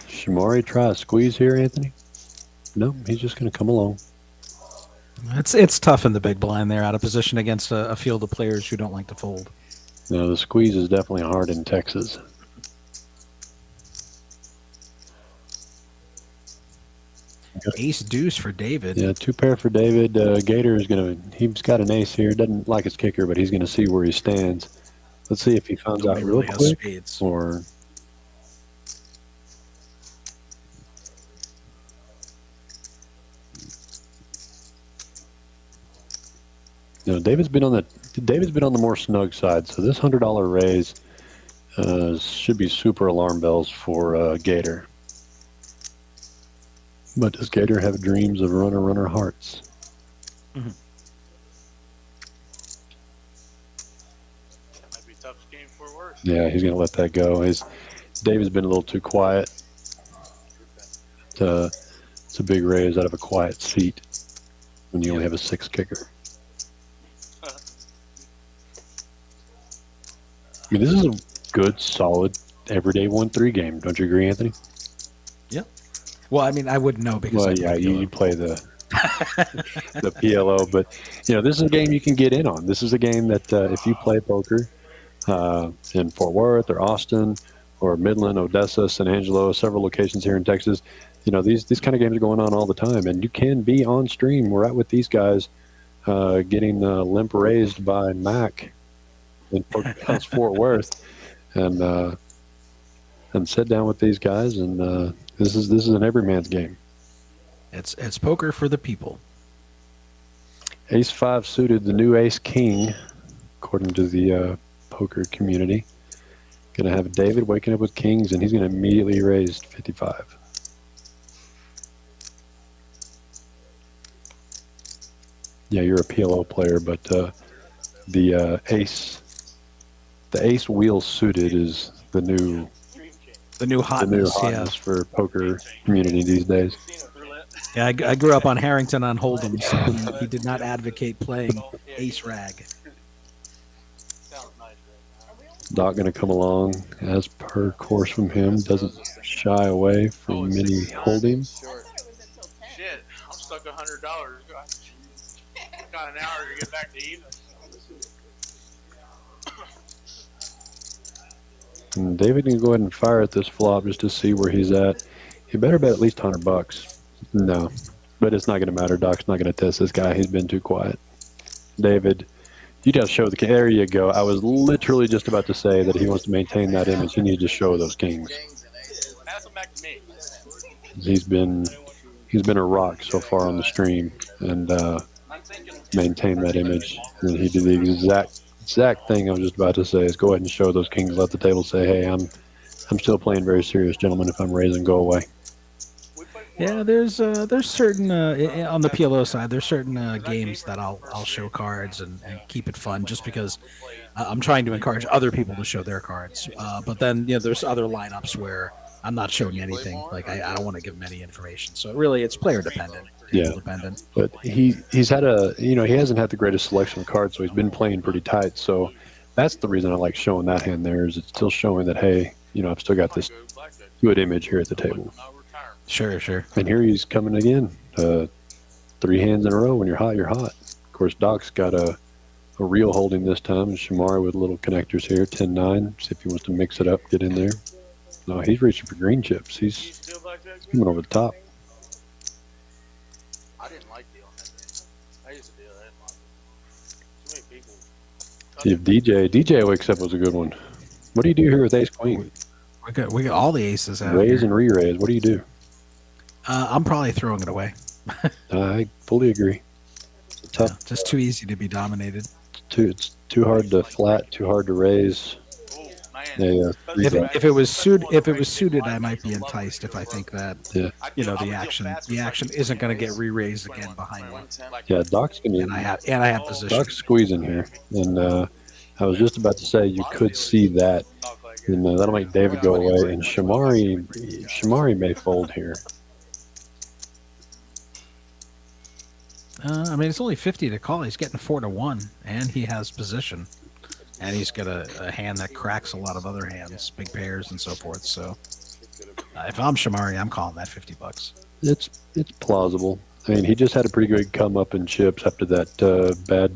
Shomari try a squeeze here, Anthony? No, he's just going to come along. It's tough in the big blind there, out of position against a field of players who don't like to fold. No, the squeeze is definitely hard in Texas. Ace deuce for David. Yeah, 2 pair for David. Gator is he's got an ace here. Doesn't like his kicker, but he's going to see where he stands. Let's see if he finds out real really has quick. spades. Or no, David's been on the more snug side, so this $100 raise should be super alarm bells for Gator. But does Gator have dreams of runner hearts? Mm-hmm. Might be a tough game for worse. Yeah, he's going to let that go. David's been a little too quiet. It's a big raise out of a quiet seat when you only have a 6 kicker. I mean, this is a good, solid, everyday 1-3 game. Don't you agree, Anthony? Yep. Well, I mean, I wouldn't know because you play the the PLO, but this is a game you can get in on. This is a game that if you play poker in Fort Worth or Austin or Midland, Odessa, San Angelo, several locations here in Texas, these kind of games are going on all the time, and you can be on stream. We're out with these guys getting limp raised by Mac in Fort Worth, and sit down with these guys, and this is an everyman's game. It's poker for the people. Ace 5 suited, the new ace king, according to the poker community. Going to have David waking up with kings, and he's going to immediately raise 55. Yeah, you're a PLO player, but the ace wheel suited is the new hotness for poker community these days. Yeah, I grew up on Harrington on Hold'em, so he did not advocate playing ace rag. Doc going to come along as per course from him. Doesn't shy away from many holdings. Shit, I'm stuck $100. Got an hour to get back to even. And David can go ahead and fire at this flop just to see where he's at. He better bet at least $100. No, but it's not going to matter. Doc's not going to test this guy. He's been too quiet. David, you got to show the. There you go. I was literally just about to say that he wants to maintain that image. He needs to show those kings. Pass them back to me. He's been a rock so far on the stream, and maintain that image. And he did the exact thing I was just about to say, is go ahead and show those kings. Let the table say, hey, I'm still playing very serious, gentlemen. If I'm raising, go away. Yeah, there's certain on the PLO side, there's certain games that I'll show cards and keep it fun, just because I'm trying to encourage other people to show their cards. But then there's other lineups where I'm not showing anything. Like I don't want to give them any information. So really, it's player dependent. Yeah, dependent. But he's had he hasn't had the greatest selection of cards, so he's been playing pretty tight. So that's the reason I like showing that hand there, is it's still showing that, hey, I've still got this good image here at the table. Sure. And here he's coming again. 3 hands in a row. When you're hot, you're hot. Of course, Doc's got a real holding this time. Shomari with little connectors here, 10-9. See if he wants to mix it up, get in there. No, he's reaching for green chips. He's coming over the top. I didn't like dealing that game. I used to deal that. Too many people. See if DJ wakes up was a good one. What do you do here with ace queen? We got all the aces out. Raise here. and re-raise. What do you do? I'm probably throwing it away. I fully agree. Tough. Yeah, just too easy to be dominated. It's too hard to flat, too hard to raise. Oh man, Yeah. If it was suited, I might be enticed if I think that Yeah. the action isn't going to get re-raised again behind me, Yeah, Doc's gonna. and I have position. Doc's squeezing here, and I was just about to say you could see that, and that'll make David go away, and Shomari may fold here. I mean, it's only 50 to call. He's getting 4-1, and he has position, and he's got a hand that cracks a lot of other hands, big pairs and so forth. So, if I'm Shomari, I'm calling that $50. It's plausible. I mean, he just had a pretty good come up in chips after that bad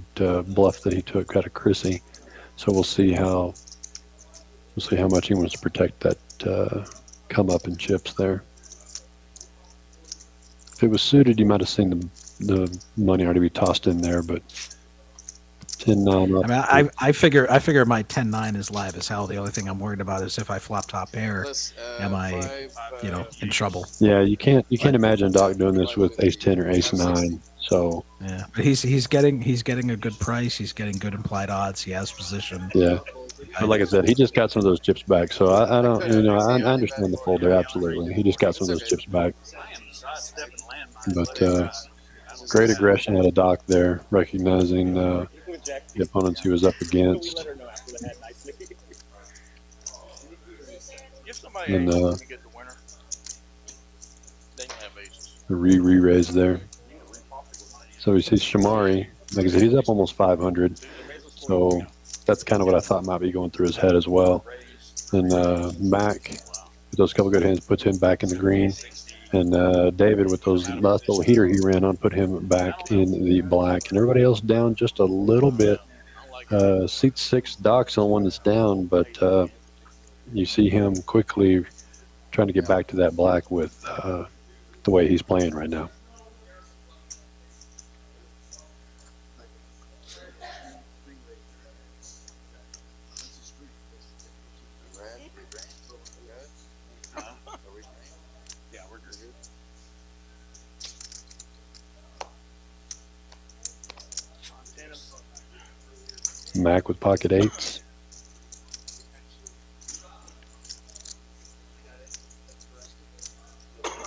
bluff that he took out of Crissy. So we'll see how much he wants to protect that come up in chips there. If it was suited, you might have seen the money already be tossed in there, but 10-9 up. I mean, I figure my 10-9 is live as hell. The only thing I'm worried about is if I flop top pair, am I, in trouble? Yeah, you can't imagine Doc doing this with ace 10 or ace 9. So yeah, but he's getting a good price. He's getting good implied odds. He has position. Yeah, but like I said, he just got some of those chips back. So I don't, I understand the fold there absolutely. He just got some of those chips back. But great aggression out of Doc there, recognizing the opponents he was up against. And the re-raise there. So he sees Shomari. Like I said, he's up almost 500. So that's kind of what I thought might be going through his head as well. And Mac, with those couple good hands, puts him back in the green. And David, with those last little heater he ran on, put him back in the black. And everybody else down just a little bit. Seat 6, Doc's the one that's down, but you see him quickly trying to get back to that black with the way he's playing right now. Mac with pocket 8s.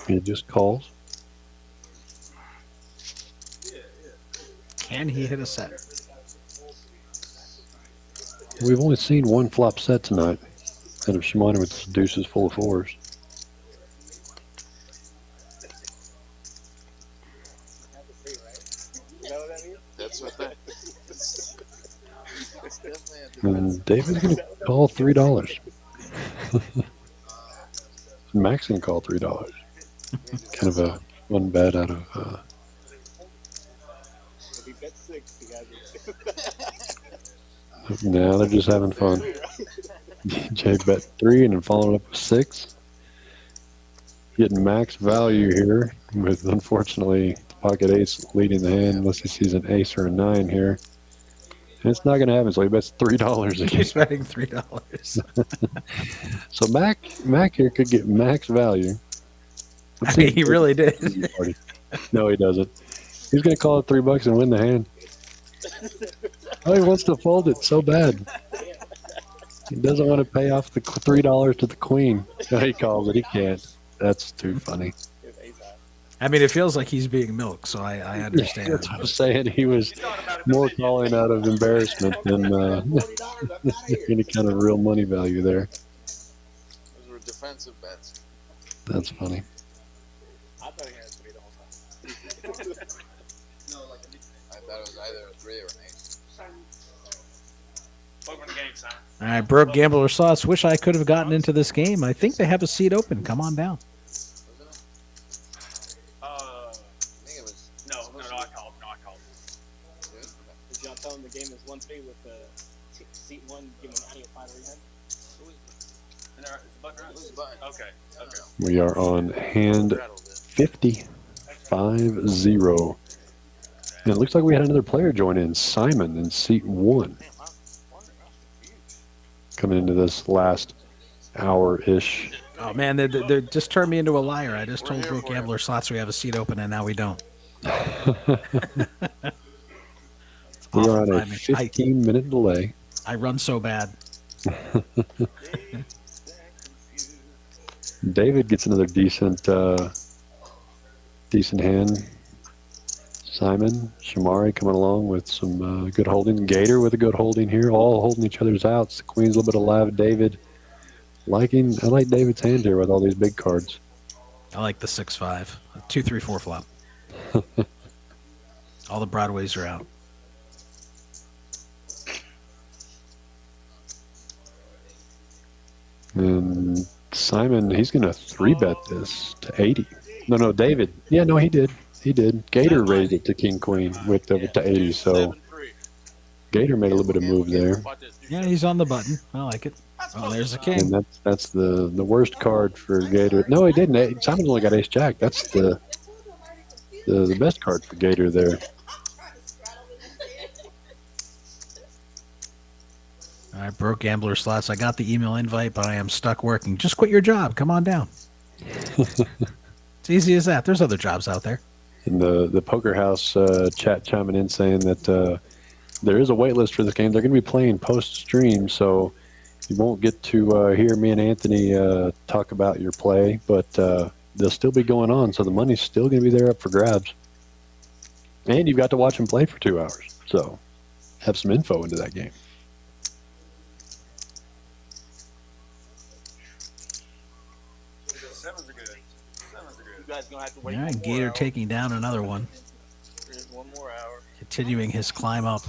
He just calls. Can he hit a set? We've only seen one flop set tonight out of Shomari with deuces full of 4s. That's what that. And David's going to call $3. Mac's going to call $3. Kind of a one bet out of. Now they're just having fun. DJ bet 3 and then following up with 6. Getting max value here with, unfortunately, pocket ace leading the hand unless he sees an ace or a 9 here. And it's not going to happen, so he bets $3 again. He's betting $3. So Mac here could get max value. I mean, he really did. No, he doesn't. He's going to call it $3 and win the hand. Oh, he wants to fold it so bad. He doesn't want to pay off the $3 to the queen. No, he calls it. He can't. That's too funny. I mean, it feels like he's being milked, so I understand. That's what I was saying. He was more calling out of embarrassment than any kind of real money value there. Those were defensive bets. That's funny. I thought he had 3 the whole time. I thought it was either a 3 or an 8. Welcome to the game, son. All right, Broke Gambler Sauce. Wish I could have gotten into this game. I think they have a seat open. Come on down. Did y'all tell him the game is 1-3 with the seat 1 giving any 5 rehab? Okay. We are on hand 50, 5-0. And it looks like we had another player join in, Simon, in seat 1. Coming into this last hour-ish. Oh, man, they just turned me into a liar. I just told Broke Gambler Slots we have a seat open, and now we don't. We are on a 15-minute delay. I run so bad. David gets another decent hand. Simon, Shomari coming along with some good holding. Gator with a good holding here, all holding each other's outs. The queen's a little bit alive. David I like David's hand here with all these big cards. I like the 6-5, 2, 3, 4 flop. All the Broadways are out. And Simon, he's going to 3-bet this to 80. No, David. Yeah, no, he did. Gator raised it to king queen with to 80. So Gator made a little bit of move there. Yeah, he's on the button. I like it. Oh, there's the king. And that's the worst card for Gator. No, he didn't. Simon's only got ace jack. That's the best card for Gator there. All right, broke gambler slots. I got the email invite, but I am stuck working. Just quit your job. Come on down. It's easy as that. There's other jobs out there. And the Poker House chat chiming in saying that there is a wait list for this game. They're going to be playing post-stream, so you won't get to hear me and Anthony talk about your play, but they'll still be going on, so the money's still going to be there up for grabs. And you've got to watch them play for 2 hours, so have some info into that game. You guys gonna have to wait. All right, Gator taking down another one. There's 1 more hour. Continuing his climb up.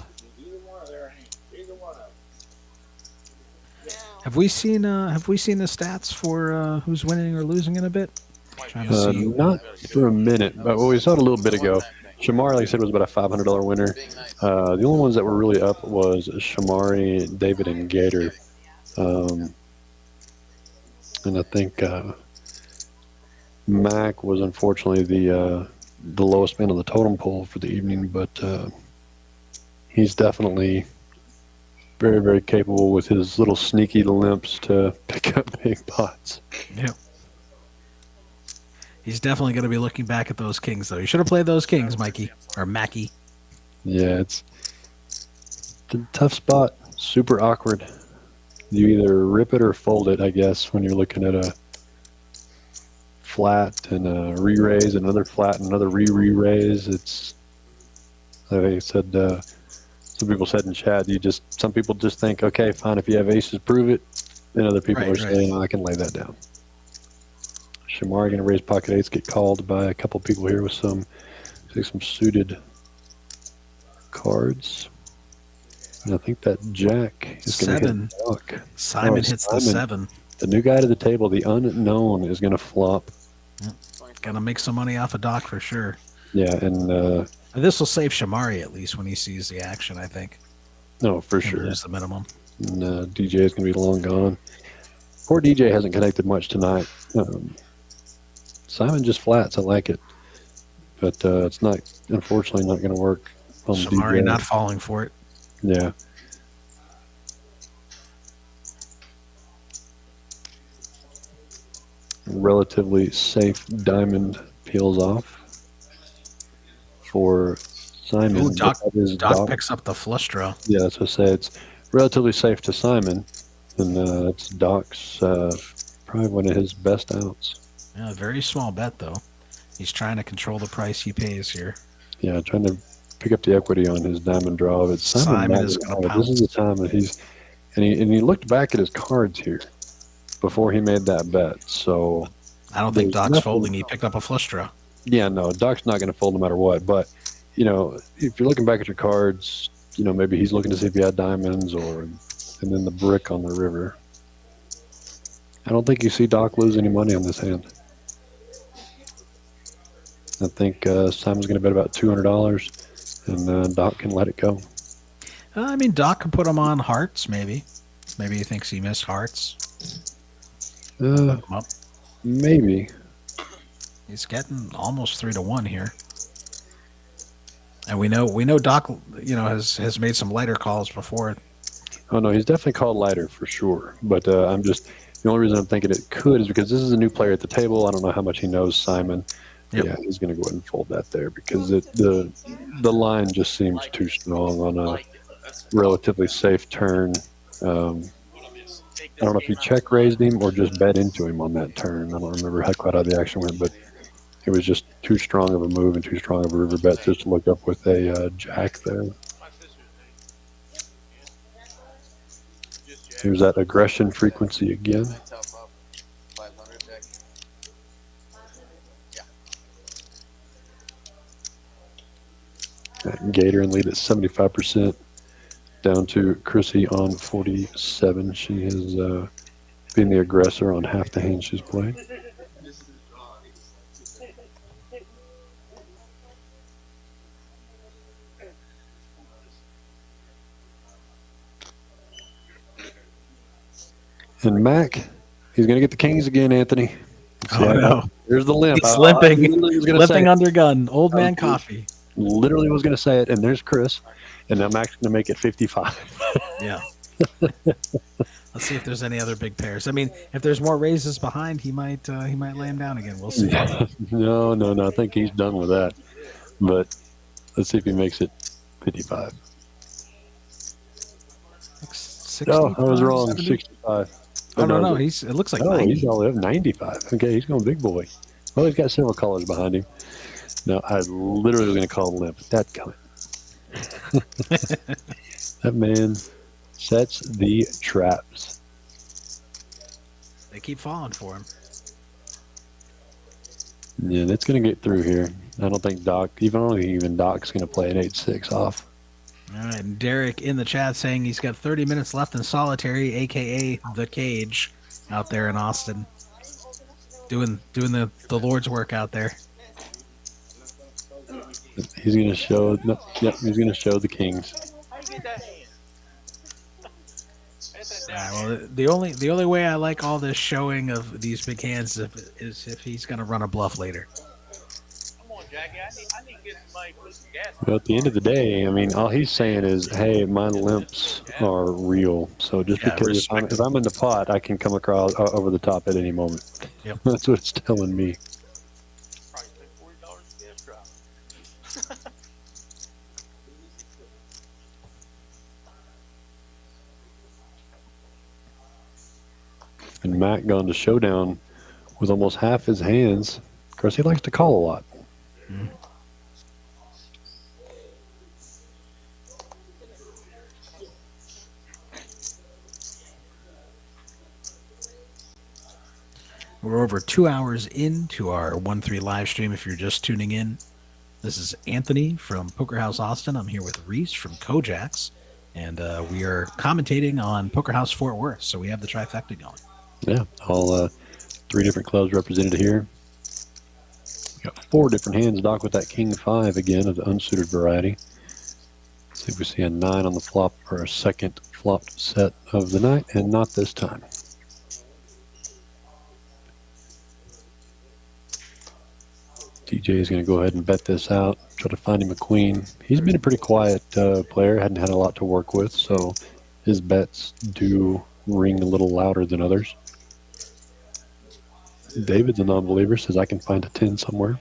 Have we seen the stats for who's winning or losing in a bit? Trying to see. Not for a minute, but we saw it a little bit ago. Shomari, like I said, was about a $500 winner. The only ones that were really up was Shomari, David, and Gator. And I think Mac was unfortunately the lowest man on the totem pole for the evening, but he's definitely very, very capable with his little sneaky limps to pick up big pots. Yeah. He's definitely going to be looking back at those kings, though. You should have played those kings, Mikey, or Mackie. Yeah, it's a tough spot. Super awkward. You either rip it or fold it, I guess, when you're looking at a flat and a re-raise, another flat, and another re-raise. It's, like I said, some people said in chat, some people just think, okay, fine, if you have aces, prove it. And other people are saying, I can lay that down. Shomari going to raise pocket eights, get called by a couple people here with some suited cards. And I think that jack is going to hit Doc. Simon hits the 7. The new guy to the table, the unknown, is going to flop. Gonna make some money off of Doc for sure. Yeah, and this will save Shomari at least when he sees the action, I think. No, for sure. Lose the minimum. And DJ is going to be long gone. Poor DJ hasn't connected much tonight. Simon just flats. I like it. But it's not, unfortunately, not going to work on Shomari DJ. Not falling for it. Yeah. Relatively safe diamond peels off for Simon. Ooh, Doc picks up the flush draw. Yeah, that's what I say. It's relatively safe to Simon, and it's Doc's probably one of his best outs. Yeah, very small bet though. He's trying to control the price he pays here. Yeah, trying to pick up the equity on his diamond draw. But Simon is going to pounce. This is the time that he looked back at his cards here before he made that bet. So I don't think Doc's folding. He picked up a flush draw. Yeah, no, Doc's not going to fold no matter what. But if you're looking back at your cards, maybe he's looking to see if he had diamonds and then the brick on the river. I don't think you see Doc lose any money on this hand. I think Simon's going to bet about $200, and Doc can let it go. I mean, Doc can put him on hearts, maybe. Maybe he thinks he missed hearts. Maybe. He's getting almost 3-1 here. And we know Doc, has made some lighter calls before. Oh no, he's definitely called lighter for sure. But the only reason I'm thinking it could is because this is a new player at the table. I don't know how much he knows Simon. Yep. Yeah, he's going to go ahead and fold that there because the line just seems too strong on a relatively safe turn. take this I don't know if game you out of check the mud. raised him or just bet into him on that turn. I don't remember how quite how the action went, but it was just too strong of a move and too strong of a river bet just to look up with a jack there. My sister's name. Just Jack. Here's that aggression frequency again. Tough up. 500 check. Gator in lead at 75%, down to Crissy on 47. She has been the aggressor on half the hands she's played. And Mac, he's going to get the kings again, Anthony. Oh, no. There's the limp. He's limping. Limping Limping under gun. Old man coffee. Literally was going to say it, and there's Chris, and now Mac's going to make it 55. Yeah. Let's see if there's any other big pairs. I mean, if there's more raises behind, he might lay him down again. We'll see. No. I think he's done with that. But let's see if he makes it 55. 65, Oh, I was wrong. 70? 65. Oh, no. It looks like 90. He's all the way up 95. Okay, he's going big boy. Well, he's got several callers behind him. No, I literally was going to call him limp. That's coming. That man sets the traps. They keep falling for him. Yeah, that's going to get through here. I don't think Doc's going to play an 8-6 off. All right, and Derek in the chat saying he's got 30 minutes left in solitary, aka the cage, out there in Austin, doing the Lord's work out there. He's going to show. He's going to show the kings. Well, the only way I like all this showing of these big hands is if he's going to run a bluff later. Come on, Jackie. I need to get somebody to put some gas. Well, at the end of the day, I mean, all he's saying is, hey, my limps are real. So just because if I'm in the pot, I can come across over the top at any moment. Yep. That's what it's telling me. Probably spent $40 gas drop. And Mac gone to showdown with almost half his hands. Of course, he likes to call a lot. Mm. We're over 2 hours into our 1-3 live stream. If you're just tuning in, this is Anthony from Poker House Austin. I'm here with Reese from Kojaks, and we are commentating on Poker House Fort Worth. So we have the trifecta going. Yeah, all 3 different clubs represented here. We got 4 different hands. Doc with that King 5 again of the unsuited variety. See if we see a 9 on the flop or a second flopped set of the night, and not this time. TJ is going to go ahead and bet this out, try to find him a queen. He's been a pretty quiet player, hadn't had a lot to work with, so his bets do ring a little louder than others. David's a non-believer, says I can find a 10 somewhere.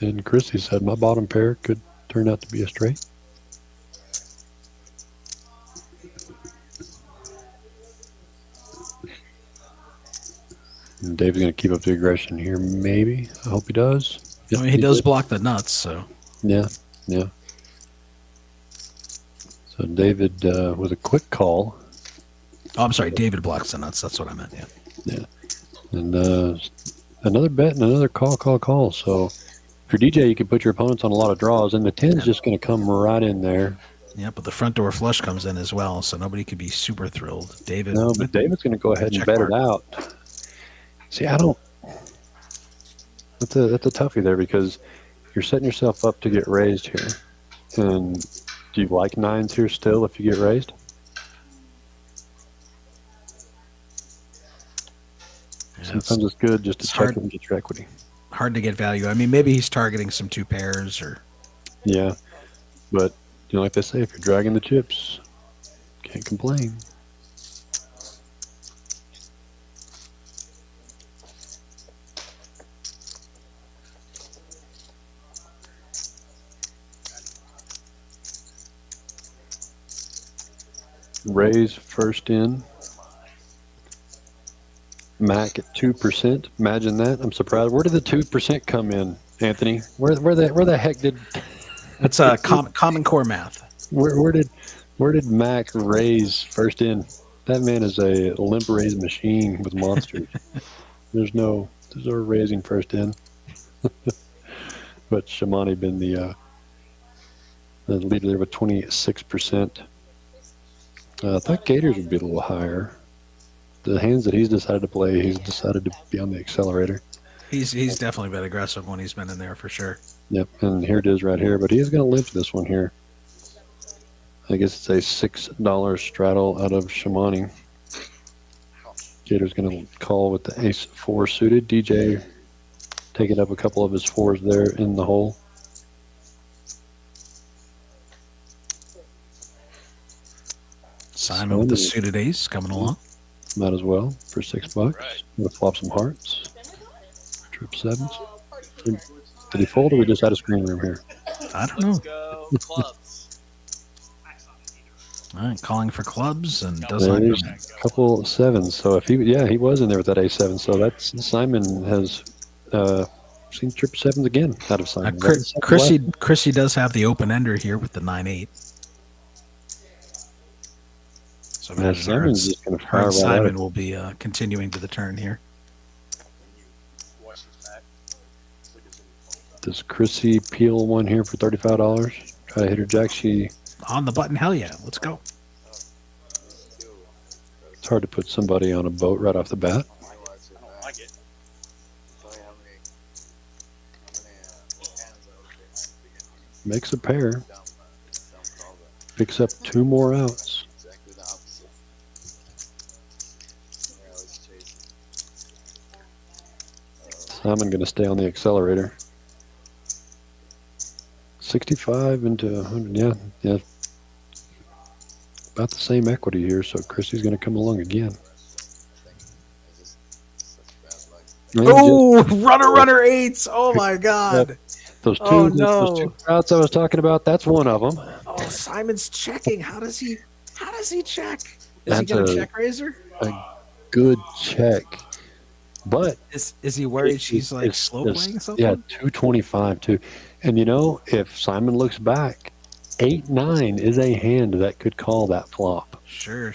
And Crissy said my bottom pair could turn out to be a straight. And Dave's going to keep up the aggression here, maybe. I hope he does. Yep, I mean, he does block the nuts, so. Yeah. So David with a quick call. Oh, I'm sorry, David blocks the nuts. That's what I meant, Yeah. And another bet and another call. So if you're DJ, you can put your opponents on a lot of draws, and the 10 is just going to come right in there. Yeah, but the front door flush comes in as well, so nobody could be super thrilled. David. No, but David's going to go ahead and bet it out. See, I don't. That's a toughie there because you're setting yourself up to get raised here. And do you like 9s here still if you get raised? Yeah, Sometimes it's good just to check hard, and get your equity. Hard to get value. I mean, maybe he's targeting some 2 pairs or. Yeah, but like they say, if you're dragging the chips, can't complain. Raise first in. Mac at 2%. Imagine that. I'm surprised. Where did the 2% come in, Anthony? Where the heck did That's common core math. where did Mac raise first in? That man is a limp raise machine with monsters. There's no raising first in. But Shomari been the leader there with 26%. I thought Gators would be a little higher. The hands that he's decided to play, he's decided to be on the accelerator. He's definitely been aggressive when he's been in there for sure. Yep, and here it is right here. But he's going to limp this one here. I guess it's a $6 straddle out of Shomari. Gator's going to call with the ace 4 suited. DJ taking up a couple of his 4s there in the hole. Simon with the suited ace coming along. Might as well for $6. Right. We'll flop some hearts. Trip sevens. Did he fold or we just had a screen room here? I don't know. Let's go clubs. All right, calling for clubs and does There not is come in. a couple sevens. So if he was in there with that A7. So that's Simon has seen trip sevens again out of Simon. Crissy does have the open ender here with the 9-8. So Yeah, Simon's just going to fire right Simon out. will be continuing to the turn here. Watch his back. Does Crissy peel one here for $35? Try to hit her jack. On the button, hell yeah. Let's go. It's hard to put somebody on a boat right off the bat. I don't like it. Makes a pair. Picks up 2 more outs. Exactly the opposite. They're always chasing. Simon going to stay on the accelerator. 65 into 100. Yeah. About the same equity here, so Chrissy's going to come along again. Oh, runner eights. Oh my God. Those two, Oh, those no. 2 outs I was talking about, that's one of them. Oh, Simon's checking. How does he check? Is he That's going to a- check razor? A good check. But Is he worried she's like it's- slow it's- playing something? Yeah, 225 too. And if Simon looks back, 8-9 is a hand that could call that flop. Sure.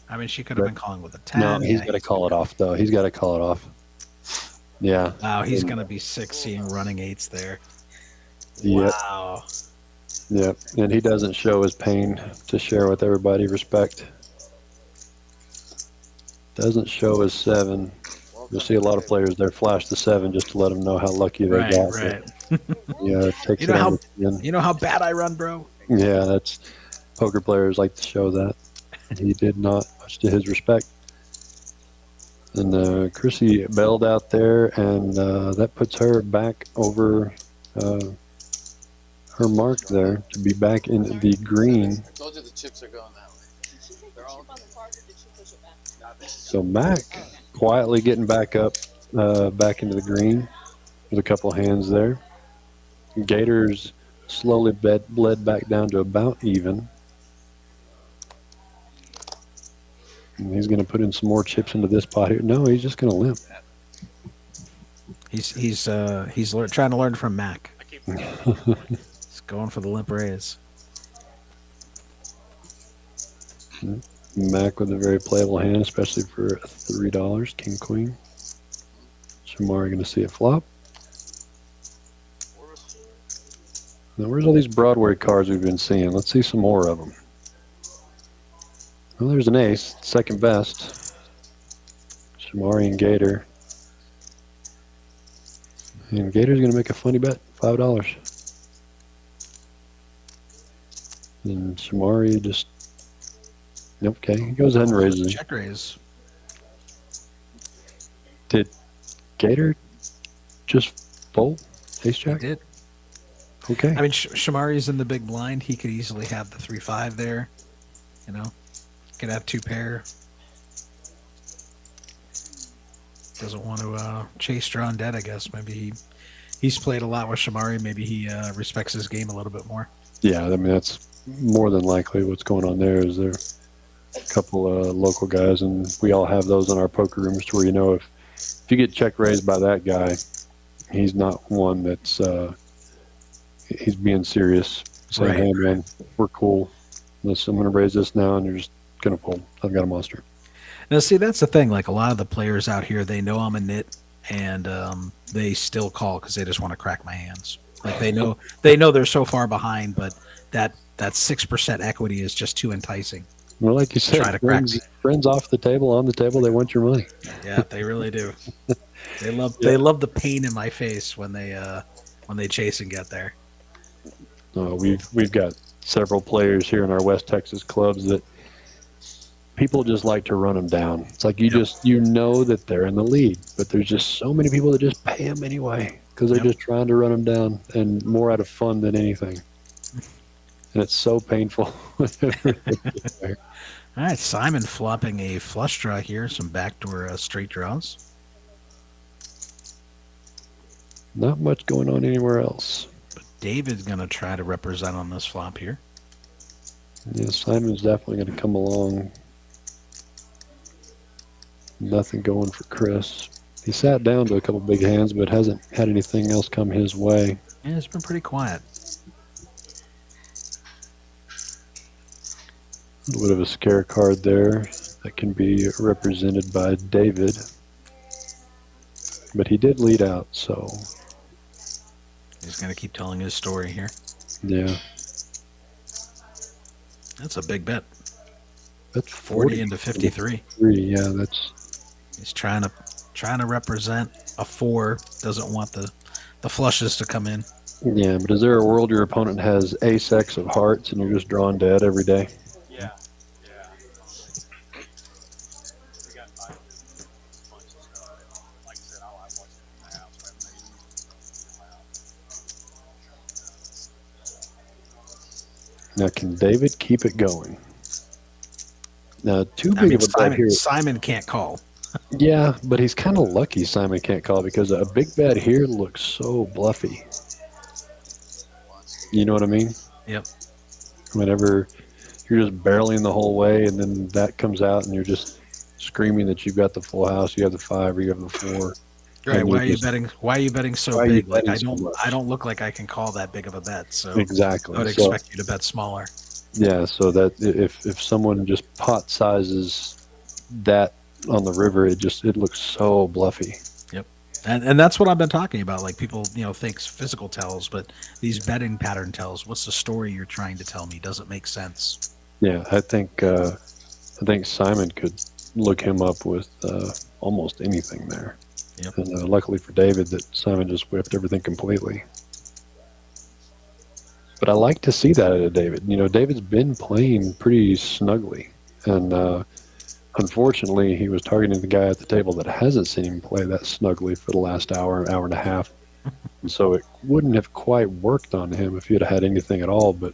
I mean, she could have been calling with a 10. No, he's got to call it off though. He's got to call it off. Yeah. Wow, he's going to be 6 running eights there. Yep. Wow. Yep. And he doesn't show his pain to share with everybody. Respect. Doesn't show his 7. You'll see a lot of players there flash the 7 just to let them know how lucky they got. Right. Yeah, it takes You know it how- on the chin. You know how bad I run, bro? Yeah, that's poker players like to show that. He did not, much to his respect. And Crissy bailed out there, and that puts her back over her mark there to be back in the green. I told you the chips are going that way. Did she take the chip on the card or did she push it back? So Mac quietly getting back up, back into the green with a couple hands there. Gators slowly bled back down to about even. And he's going to put in some more chips into this pot here. No, he's just going to limp. He's trying to learn from Mac. I keep He's going for the limp raise. Mac with a very playable hand, especially for $3. King, queen. Shomari going to see it flop. Now, where's all these Broadway cards we've been seeing? Let's see some more of them. Well, there's an ace, second best. Shomari and Gator. And Gator's going to make a funny bet, $5. And Shomari just... Okay, he goes ahead and raises. Check raise. Did Gator just fold? Ace He jack? did. Okay. I mean, Shomari's in the big blind. He could easily have the 3-5 there. Could have 2 pair. Doesn't want to chase drawn dead, I guess. Maybe he's played a lot with Shomari. Maybe he respects his game a little bit more. Yeah, I mean, that's more than likely what's going on there is they're couple of local guys, and we all have those in our poker rooms to where, you know, if you get check raised by that guy, he's not one that's he's being serious. Saying, Right. hey man, we're cool. Listen, I'm going to raise this now, and you're just going to fold. I've got a monster. Now, see, that's the thing. Like a lot of the players out here, they know I'm a nit, and they still call because they just want to crack my hands. Like they know they're so far behind, but that 6% equity is just too enticing. Well, like you said, Try to crack me. friends off the table, on the table, they want your money. Yeah, they really do. They love the pain in my face when they chase and get there. We've got several players here in our West Texas clubs that people just like to run them down. It's like you know that they're in the lead, but there's just so many people that just pay them anyway because they're just trying to run them down, and more out of fun than anything. And it's so painful. All right, Simon flopping a flush draw here, some backdoor straight draws. Not much going on anywhere else. But David's going to try to represent on this flop here. Yeah, Simon's definitely going to come along. Nothing going for Chris. He sat down to a couple big hands, but hasn't had anything else come his way. Yeah, it's been pretty quiet. A little bit of a scare card there that can be represented by David. But he did lead out, so... He's going to keep telling his story here. Yeah. That's a big bet. That's 40 into 53. Yeah, that's... He's trying to represent a 4. Doesn't want the flushes to come in. Yeah, but is there a world your opponent has ace-X of hearts and you're just drawing dead every day? Yeah. We got 5 bunches of stuff. Like I said, I'll have watched it in the house. Now, can David keep it going? Now, too I big mean, of a bet here. Simon can't call. Yeah, but he's kind of lucky Simon can't call because a big bet here looks so bluffy. You know what I mean? Yep. Whenever you're just barreling the whole way and then that comes out and you're just screaming that you've got the full house, you have the 5 or you have the 4. Right. And Why you're are you betting so why are you big? Like betting so much? I don't look like I can call that big of a bet. So Exactly. I would So- expect you to bet smaller. Yeah, so that if someone just pot sizes that on the river, it looks so bluffy. Yep. And that's what I've been talking about. Like people, think physical tells, but these betting pattern tells. What's the story you're trying to tell me? Doesn't make sense. Yeah, I think Simon could look him up with almost anything there. Yep. And luckily for David, that Simon just whipped everything completely. But I like to see that out of David. David's been playing pretty snugly, and unfortunately, he was targeting the guy at the table that hasn't seen him play that snugly for the last hour and a half. And so it wouldn't have quite worked on him if he'd had anything at all. But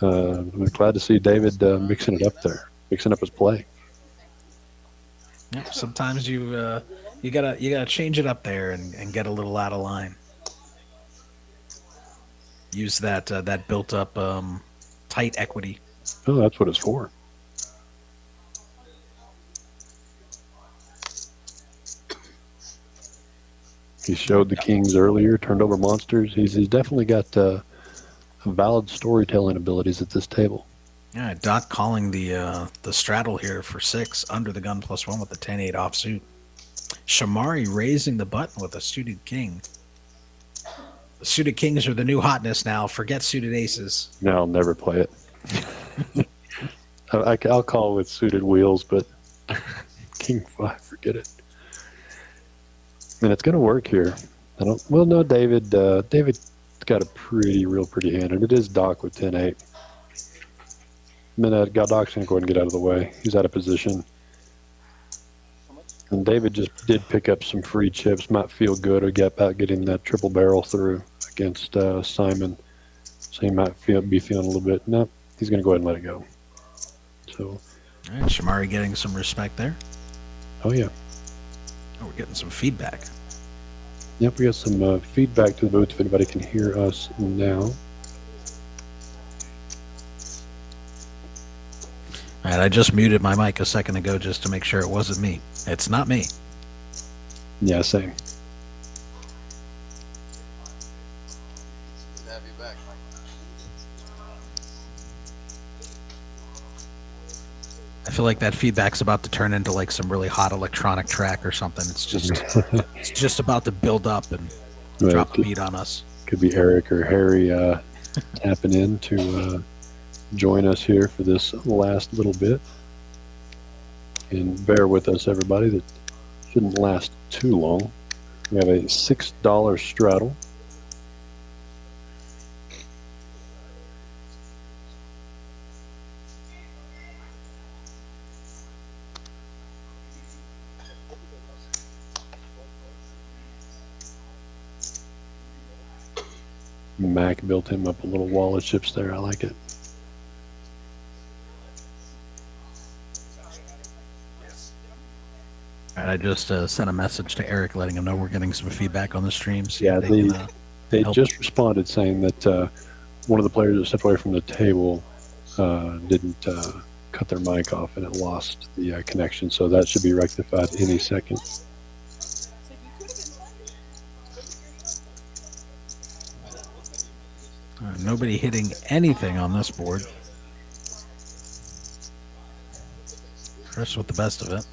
I'm glad to see David mixing it up there, mixing up his play. Yeah. Sometimes you gotta change it up there and get a little out of line. Use that built up tight equity. Oh, that's what it's for. He showed the kings earlier, turned over monsters. He's definitely got valid storytelling abilities at this table. Yeah, Doc calling the straddle here for 6 under the gun +1 with the 10-8 offsuit. Shomari raising the button with a suited king. The suited kings are the new hotness now. Forget suited aces. No, I'll never play it. I'll call with suited wheels, but king 5, forget it. And it's going to work here. No, David's got a real pretty hand, and it is Doc with 10-8. And then Doc's going to go ahead and get out of the way. He's out of position. And David just did pick up some free chips. Might feel good about getting that triple barrel through against Simon. So he might be feeling a little bit. No, he's going to go ahead and let it go. So, All right, Shomari getting some respect there. oh yeah. Oh, we're getting some feedback. Yep, we got some feedback to the booth if anybody can hear us now. All All right, I just muted my mic a second ago just to make sure it wasn't me. It's not me. Yeah, same. Good to have you back, Mike. I feel like that feedback's about to turn into like some really hot electronic track or something. It's just about to build up and drop a beat on us. Could be Eric or Harry tapping in to join us here for this last little bit. And bear with us, everybody. That shouldn't last too long. We have a $6 straddle. Mac built him up a little wall of chips there. I like it. I just sent a message to Eric letting him know we're getting some feedback on the stream. Yeah, they just responded saying that one of the players that stepped away from the table didn't cut their mic off and it lost the connection. So that should be rectified any second. Nobody hitting anything on this board. Chris with the best of it.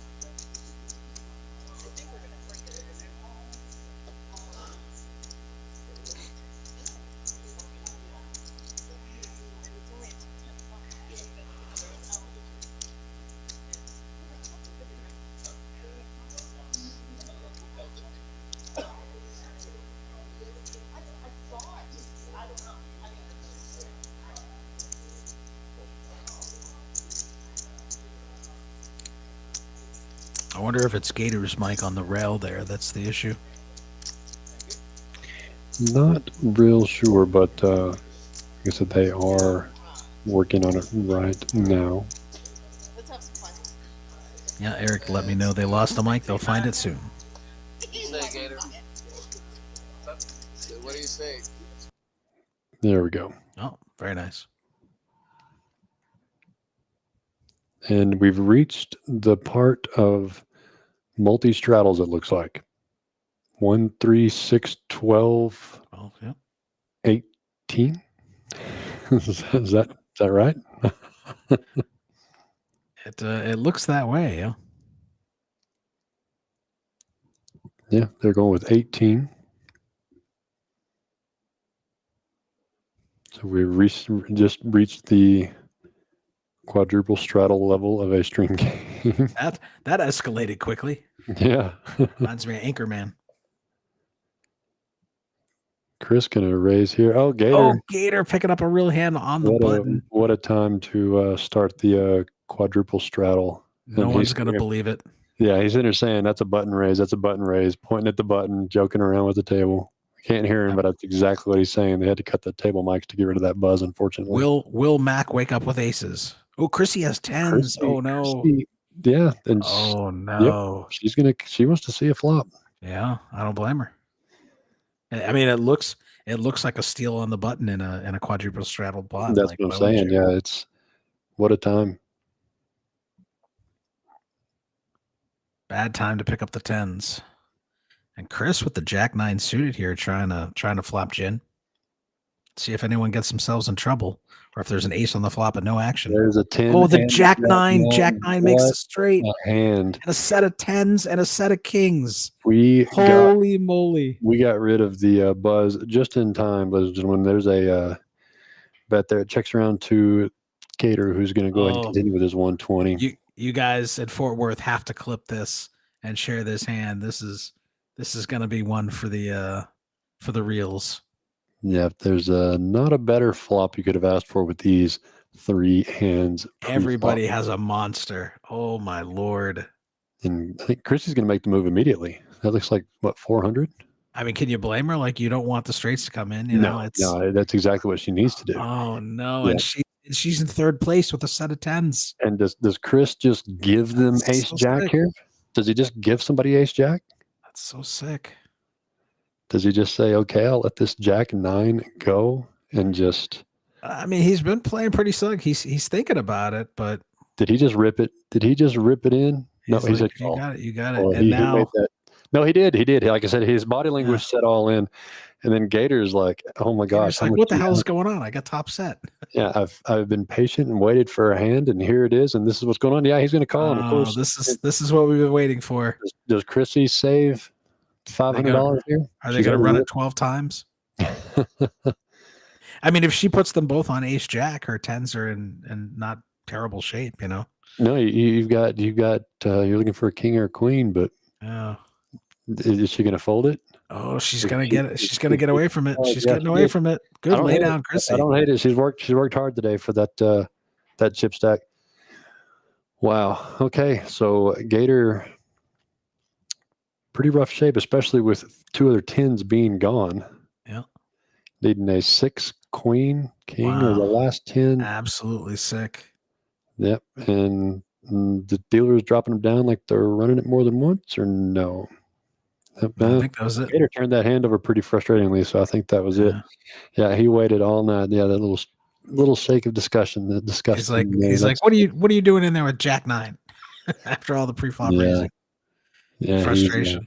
I wonder if it's Gator's mic on the rail there. That's the issue. Not real sure, but like I said, they are working on it right now. Let's have some fun. Yeah, Eric let me know they lost the mic. They'll find it soon. What do you say, Gator? What do you say? There we go. Oh, very nice. And we've reached the part of multi-straddles, it looks like. 1, 3, 6, 12, Oh, yeah. 18. is that right? It looks that way, yeah. Yeah, they're going with 18. So we just reached the quadruple straddle level of a string game. That escalated quickly. Yeah. Reminds me of Anchorman. Chris gonna raise here. Oh, Gator. Oh, Gator picking up a real hand on the button. What a time to start the quadruple straddle. No one's going to believe it. Yeah, he's in there saying that's a button raise, that's a button raise, pointing at the button, joking around with the table. Can't hear him, but that's exactly what he's saying. They had to cut the table mics to get rid of that buzz, unfortunately. Will Mac wake up with aces? Oh, Crissy has tens. Oh no. Crissy, yeah. And oh no. Yep, she wants to see a flop. Yeah, I don't blame her. I mean, it looks like a steal on the button in a quadruple straddle pot. That's what I'm saying. Yeah, it's what a time. Bad time to pick up the tens. And Chris with the Jack 9 suited here, trying to flop gin. See if anyone gets themselves in trouble, or if there's an ace on the flop and no action. There's a 10. Oh, the Jack 9. Jack 9 makes a straight. A hand. And a set of tens and a set of kings. Holy moly. We got rid of the buzz just in time, ladies and gentlemen. There's a bet there. It checks around to Gator, who's going to go ahead and continue with his 120. You guys at Fort Worth have to clip this and share this hand. This is going to be one for the reels. Yeah, there's not a better flop you could have asked for with these three hands. Everybody has a monster. Oh my Lord. And I think Crissy's going to make the move immediately. That looks like, what, 400? I mean, can you blame her? Like, you don't want the straights to come in. No, that's exactly what she needs to do. Oh no. Yeah. And she's in third place with a set of tens. And does Chris just give them ace jack here? Does he just give somebody ace jack? That's so sick. Does he just say, okay, I'll let this Jack 9 go and just... I mean, he's been playing pretty slick. He's thinking about it, but Did he just rip it? Did he just rip it in? No, He's he like, said you call. got it, you got it. Oh, And he now, made that. No, he did. He did. Like I said, his body language Yeah. set all in. And then Gator's like, oh my gosh. Gator's how like, much what the do you hell is have? going on? I got top set. Yeah, I've been patient and waited for a hand, and here it is, and this is what's going on. Yeah, he's going to call, and of course, this is what we've been waiting for. does Crissy save $500 here? Are they She's going to already run it ripped. 12 times? I mean, if she puts them both on Ace Jack, her tens are in not terrible shape, you know. No, you've got you're looking for a king or a queen, but Yeah. is she going to fold it? Oh, she's gonna get it. She's gonna get away from it. Oh, She's yeah, getting she away did. from it. I Good don't lay hate it. down, I Crissy. don't hate it. She's worked hard today for that chip stack. Wow. Okay, so Gator, pretty rough shape, especially with two other tens being gone. Yeah. Needing a 6 queen king or the Wow. last 10. Absolutely sick. Yep. And the dealer is dropping them down like they're running it more than once, or no? I think that was it. Gator turned that hand over pretty frustratingly, so I think that was it. Yeah, he waited all night. Yeah, that little shake of discussion. The discussion. He's like, what are you doing in there with Jack 9 after all the pre-flop raising? Yeah, Frustration.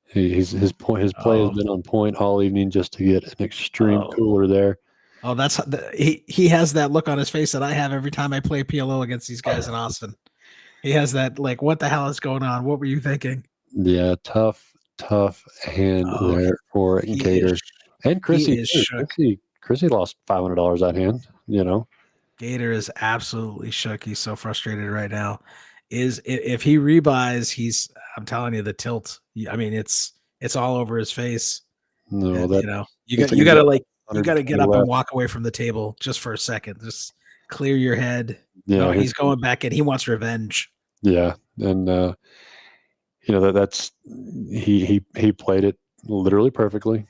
His play has been on point all evening just to get an extreme cooler there. Oh, that's he has that look on his face that I have every time I play PLO against these guys in Austin. He has that like, what the hell is going on? What were you thinking? Yeah, tough hand there for Gator and Crissy. Crissy lost $500 that hand. You know, Gator is absolutely shook. He's so frustrated right now. If he rebuys, I'm telling you, the tilt. I mean, it's all over his face. No, and, that you know, you got to get up and walk away from the table just for a second. Just clear your head. Yeah, no, he's going back in. He wants revenge. Yeah, and you know that's he played it literally perfectly.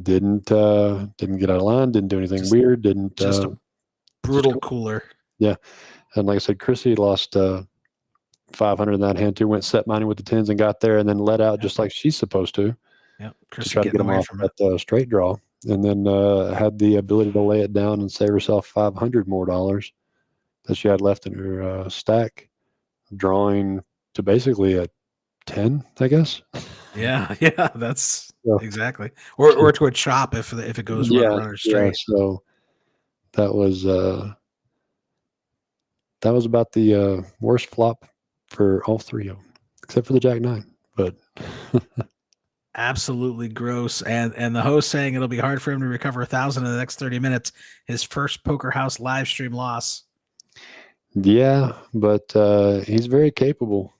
Didn't get out of line. Didn't do anything weird. Didn't just a brutal cooler. Yeah, and like I said, Crissy lost 500 in that hand too. Went set mining with the tens and got there, and then let out just like she's supposed to. Yeah, to try to get him off that straight draw, and then had the ability to lay it down and save herself $500 more that she had left in her stack, drawing to basically a 10, I guess. Yeah, that's exactly. Or to a chop if it goes runner straight. Yeah, so that was about the worst flop for all three of them, except for the Jack 9. But absolutely gross. And the host saying it'll be hard for him to recover 1,000 in the next 30 minutes. His first Poker House live stream loss. Yeah, but he's very capable.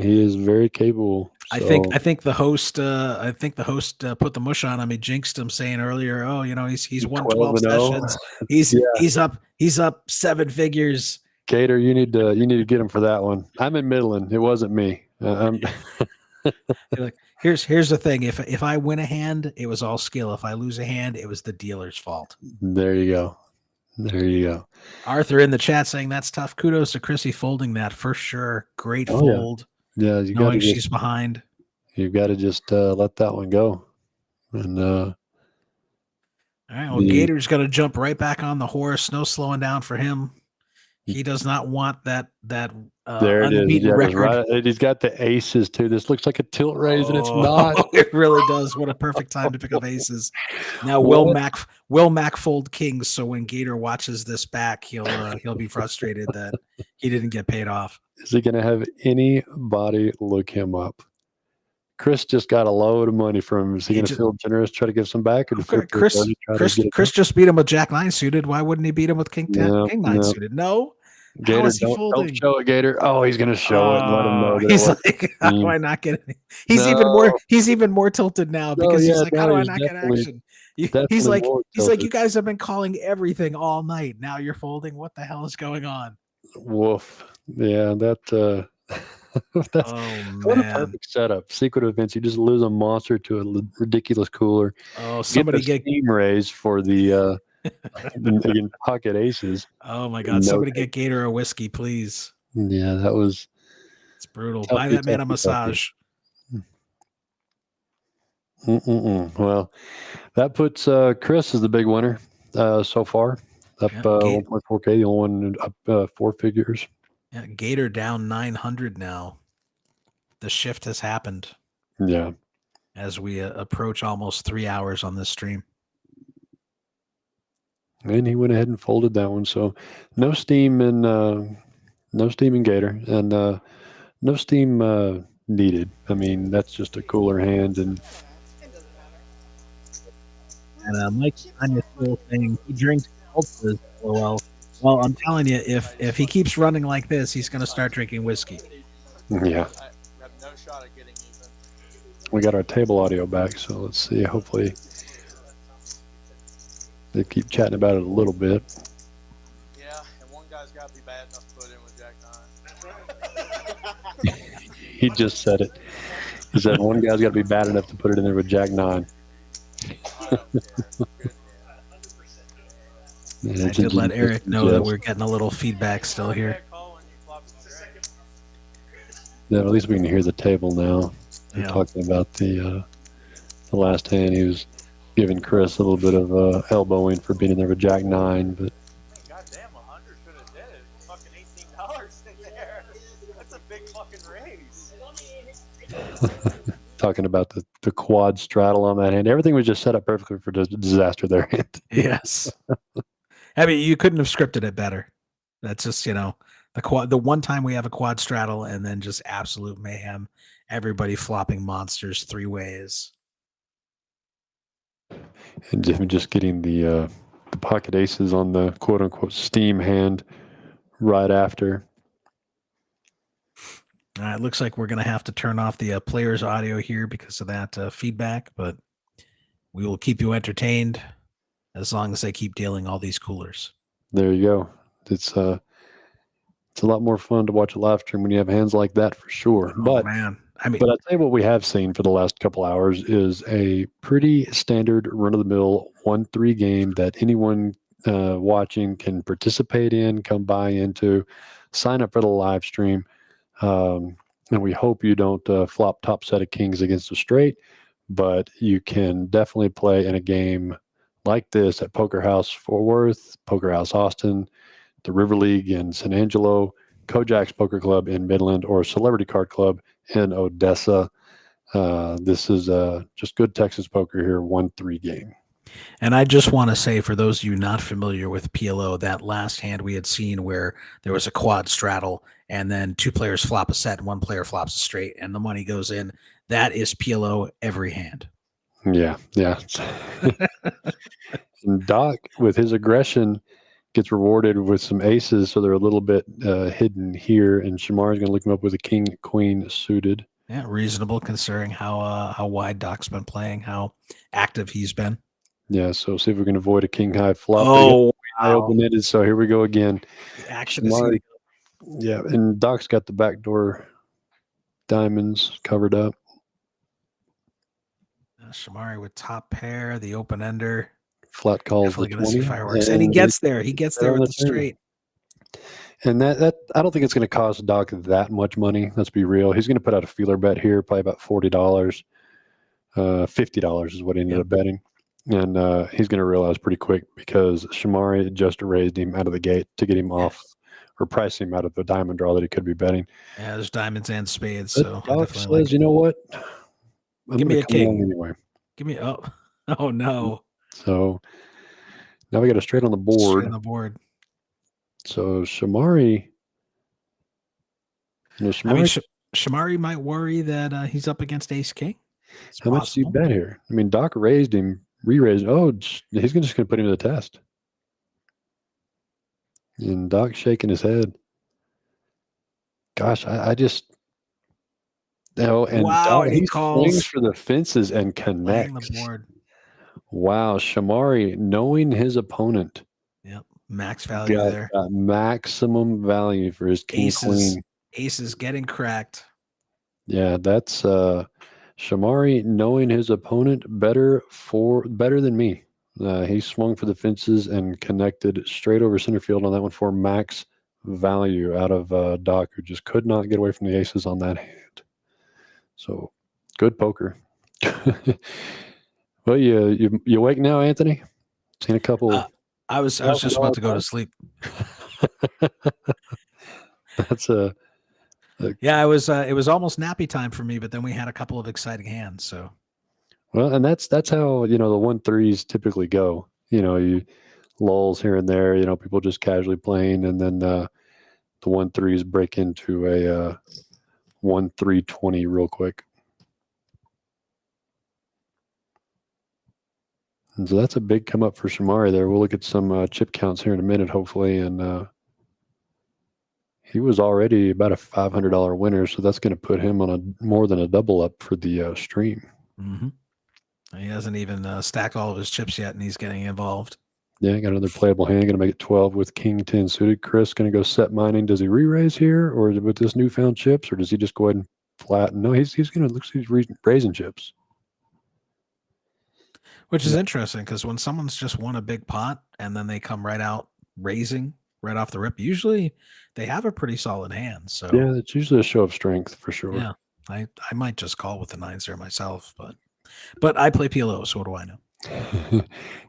He is very capable. So. I think the host put the mush on him. He jinxed him, saying earlier, "Oh, you know, he's won 12 sessions. He's up 7 figures." Gator, you need to get him for that one. I'm in Midland. It wasn't me. Like, here's the thing. If I win a hand, it was all skill. If I lose a hand, it was the dealer's fault. There you go. Arthur in the chat saying that's tough. Kudos to Crissy folding that for sure. Great fold. Yeah, you knowing she's behind. You've got to just let that one go. And all right. Well, Gator's got to jump right back on the horse. No slowing down for him. He does not want that there it is. Yeah, record. Right. He's got the aces too. This looks like a tilt raise, and it's not. It really does. What a perfect time to pick up aces. Now will Mac fold kings, so when Gator watches this back, he'll be frustrated that he didn't get paid off. Is he going to have anybody look him up? Chris just got a load of money from him. Is he going to feel generous, try to give some back? Or Chris just beat him with Jack 9 suited. Why wouldn't he beat him with King 9 suited? No. Gator, don't show it, Gator. Oh, he's going to show it and let him know. He's like, how do I not get it? He's even more tilted now because he's like, how do I not get action? He's like, you guys have been calling everything all night. Now you're folding. What the hell is going on? Woof. Yeah, that's what a perfect setup. Secret events. You just lose a monster to a ridiculous cooler. Oh, somebody get steam raise for the pocket aces. Oh my God! Somebody get Gator a whiskey, please. Yeah, it's brutal. Buy that man a massage. Well, that puts Chris as the big winner so far. Up 1.4K, the only one up 4 figures. Yeah, Gator down 900 now. The shift has happened Yeah. as we approach almost 3 hours on this stream. And he went ahead and folded that one. So no steam in Gator, and no steam needed. I mean, that's just a cooler hand. And Mike Tanya's still saying he drinks ultras. Well, I'm telling you, if he keeps running like this, he's going to start drinking whiskey. yeah, I have no shot at getting even. we got our table audio back. So let's see. Hopefully they keep chatting about it a little bit. Yeah, and one guy's got to be bad enough to put in with Jack 9. He just said it. He said one guy's got to be bad enough to put it in there with Jack 9. I did let Eric know that we're getting a little feedback still here. Yeah, at least we can hear the table now. They're talking about the last hand. He was giving Chris a little bit of elbowing for being in there with Jack 9, but Goddamn, 100 should have did it. Fucking $18 in there. That's a big fucking raise. talking about the quad straddle on that hand. Everything was just set up perfectly for disaster there. Yes. I mean, you couldn't have scripted it better. That's just, the one time we have a quad straddle and then just absolute mayhem. Everybody flopping monsters 3 ways. And just getting the pocket aces on the quote unquote steam hand right after. It looks like we're going to have to turn off the player's audio here because of that feedback, but we will keep you entertained as long as they keep dealing all these coolers. There you go. It's a lot more fun to watch a live stream when you have hands like that for sure. Oh, man. But I'll tell you what we have seen for the last couple hours is a pretty standard run-of-the-mill 1-3 game that anyone watching can participate in, come by into, sign up for the live stream. And we hope you don't flop top set of kings against a straight, but you can definitely play in a game like this at Poker House Fort Worth, Poker House Austin, the River League in San Angelo, Kojak's Poker Club in Midland, or Celebrity Card Club in Odessa. This is just good Texas poker here, 1-3 game. And I just want to say, for those of you not familiar with PLO, that last hand we had seen where there was a quad straddle and then 2 players flop a set and 1 player flops a straight and the money goes in, that is PLO every hand. Yeah. And Doc, with his aggression, gets rewarded with some aces, so they're a little bit hidden here. And Shomari's going to look him up with a king, queen suited. Yeah, reasonable considering how wide Doc's been playing, how active he's been. Yeah, so see if we can avoid a king high flop. Oh, I open-ended, so here we go again. The action Shomari, is yeah, and Doc's got the backdoor diamonds covered up. Shomari with top pair, the open ender. Flat calls Definitely the going to see 20, fireworks, and he gets there. He gets there with the turn. straight. And that I don't think it's going to cost Doc that much money. Let's be real. He's going to put out a feeler bet here, probably about $40. $50 is what he ended up betting. And he's going to realize pretty quick because Shomari just raised him out of the gate to get him off or price him out of the diamond draw that he could be betting. Yeah, there's diamonds and spades. But So Doc says, you know what? Give me a king. Anyway. Give me oh no. So now we got a straight on the board. Straight on the board. So Shomari, Shomari might worry that he's up against ace king. How much do you bet here? I mean, Doc raised him, re-raised. Oh, he's just going to put him to the test. And Doc's shaking his head. Gosh, I just. And wow, Doc, he swings for the fences and connects. The board. Wow, Shomari, knowing his opponent. Yep, max value there. Maximum value for his king queen. Aces getting cracked. Yeah, that's Shomari knowing his opponent better than me. He swung for the fences and connected straight over center field on that one for max value out of Doc, who just could not get away from the aces on that hand. So good poker. Well, you awake now, Anthony? Seen a couple. I was just about to go to sleep. That's a Yeah, it was almost nappy time for me, but then we had a couple of exciting hands. So well, and that's how the 1-3s typically go. You lulls here and there. People just casually playing, and then the 1-3s break into a 1-3-20 real quick. And so that's a big come up for Shomari there. We'll look at some chip counts here in a minute, hopefully, and he was already about a $500 winner, so that's going to put him on a more than a double up for the stream. mm-hmm. He hasn't even stacked all of his chips yet, and he's getting involved. Yeah, got another playable hand. Going to make it 12 with King 10 suited. Chris going to go set mining. Does he re-raise here, or with this newfound chips, or does he just go ahead and flatten? No, he's going to look. He's raising chips, Which is interesting because when someone's just won a big pot and then they come right out raising right off the rip, usually they have a pretty solid hand. So yeah, it's usually a show of strength for sure. yeah, I might just call with the 9s there myself, but I play PLO, so what do I know?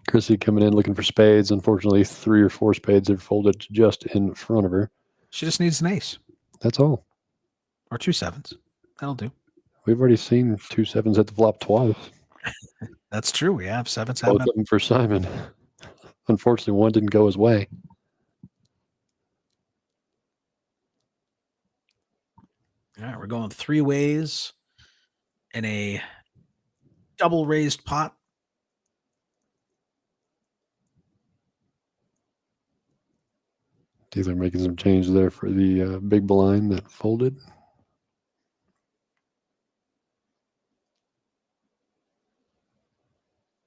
Crissy coming in looking for spades. Unfortunately, 3 or 4 spades have folded just in front of her. She just needs an ace That's all. or 2 7s. That'll do. We've already seen 2 7s at the flop twice. That's true. We have 7s. Both of them for Simon. Unfortunately, one didn't go his way. All right, we're going 3 ways in a double raised pot. Dealer making some changes there for the big blind that folded.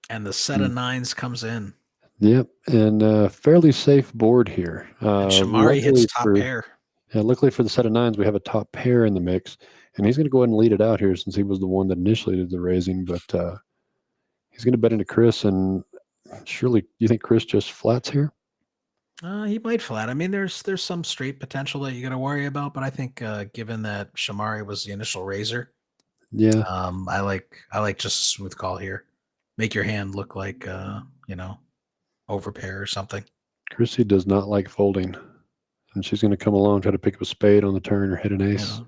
And the set of 9s comes in. Yep, and fairly safe board here. And Shomari hits top pair. Yeah, luckily for the set of 9s, we have a top pair in the mix. And he's going to go ahead and lead it out here since he was the one that initially did the raising. But he's going to bet into Chris. And surely, you think Chris just flats here? He might flat. I mean, there's some straight potential that you got to worry about. But I think given that Shomari was the initial raiser, yeah, I like just a smooth call here. Make your hand look like overpair or something. Crissy does not like folding. And she's going to come along, try to pick up a spade on the turn or hit an ace. Yeah.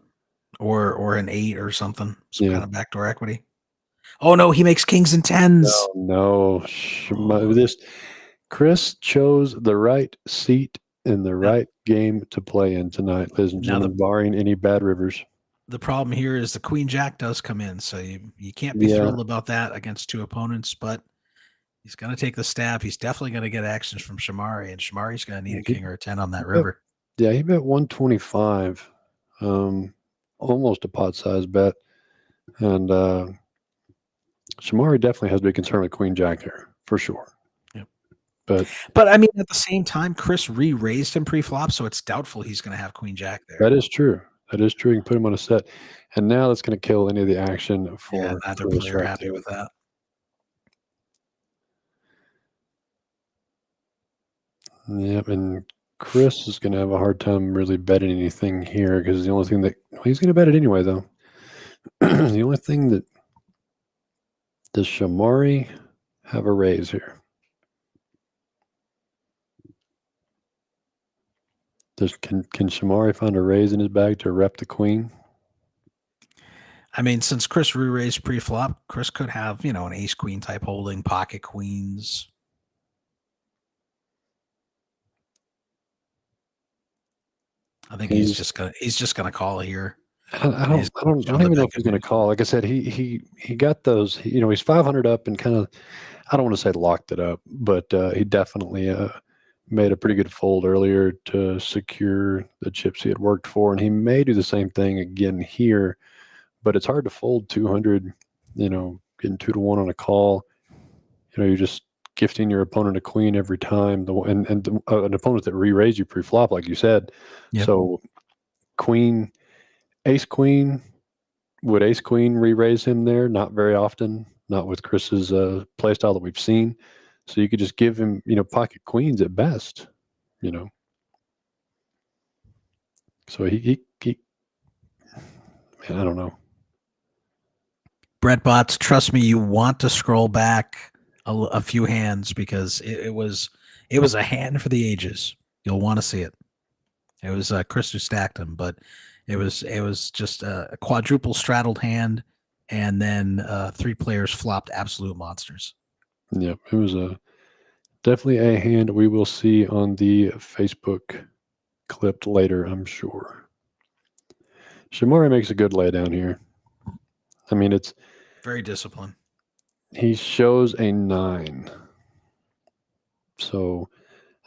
Or an 8 or something. Some kind of backdoor equity. Oh, no, he makes kings and 10s. No. Chris chose the right seat and the right game to play in tonight, ladies and gentlemen, barring any bad rivers. The problem here is the queen jack does come in, so you can't be thrilled about that against 2 opponents, but he's going to take the stab. He's definitely going to get actions from Shomari, and Shamari's going to need a king or a 10 on that river. Yeah, he bet 125, almost a pot size bet. And Shomari definitely has to be concerned with queen jack here, for sure. Yep. But I mean, at the same time, Chris re-raised him pre-flop, so it's doubtful he's going to have queen jack there. That is true. You can put him on a set. And now that's going to kill any of the action for neither player are happy with that. Yep, and Chris is going to have a hard time really betting anything here because the only thing that he's going to bet it anyway, though. The only thing that does Shomari have a raise here? Can Shomari find a raise in his bag to rep the queen? I mean, since Chris re-raised pre-flop, Chris could have an ace queen type holding, pocket queens. I think he's just gonna call here. I don't even know if he's gonna call. Like I said, he got those. He's 500 up and kind of, I don't want to say locked it up, but he definitely made a pretty good fold earlier to secure the chips he had worked for, and he may do the same thing again here. But it's hard to fold 200. Getting 2-1 on a call. You're just gifting your opponent a queen every time. An opponent that re-raised you pre-flop, like you said. Yep. So ace queen, would ace queen re-raise him there? Not very often. Not with Chris's play style that we've seen. So you could just give him, pocket queens at best. So he man, I don't know. Brett Bots, trust me, you want to scroll back a few hands because it was a hand for the ages. You'll want to see it. It was Chris who stacked him, but it was just a quadruple straddled hand, and then 3 players flopped absolute monsters. Yep, it was definitely a hand we will see on the Facebook clipped later, I'm sure. Shomari makes a good laydown here. I mean, it's very disciplined. He shows a 9, so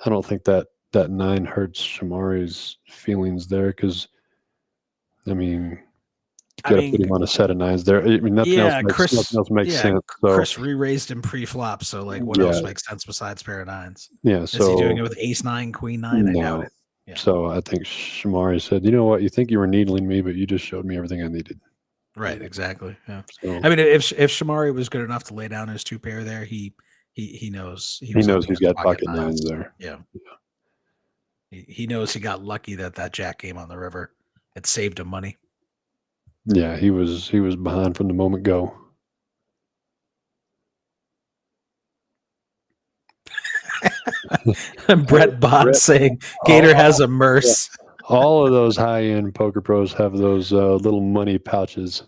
I don't think that 9 hurts Shomari's feelings there, because I mean, you got to put him on a set of 9s there. I mean, nothing else makes sense. So Chris re-raised him pre-flop, so like, what else makes sense besides pair of 9s? Yeah, Is he doing it with ace 9, queen 9? I doubt it. Yeah. So I think Shomari said, you know what, you think you were needling me, but you just showed me everything I needed. Right, exactly. Yeah. So, I mean, if Shomari was good enough to lay down his 2 pair there, he knows he knows he's got pocket 9s there. Yeah. He knows he got lucky that Jack game on the river. It saved him money. Yeah, he was behind from the moment go. Brett Bond saying Gator has a Merce. Yeah. All of those high-end poker pros have those little money pouches.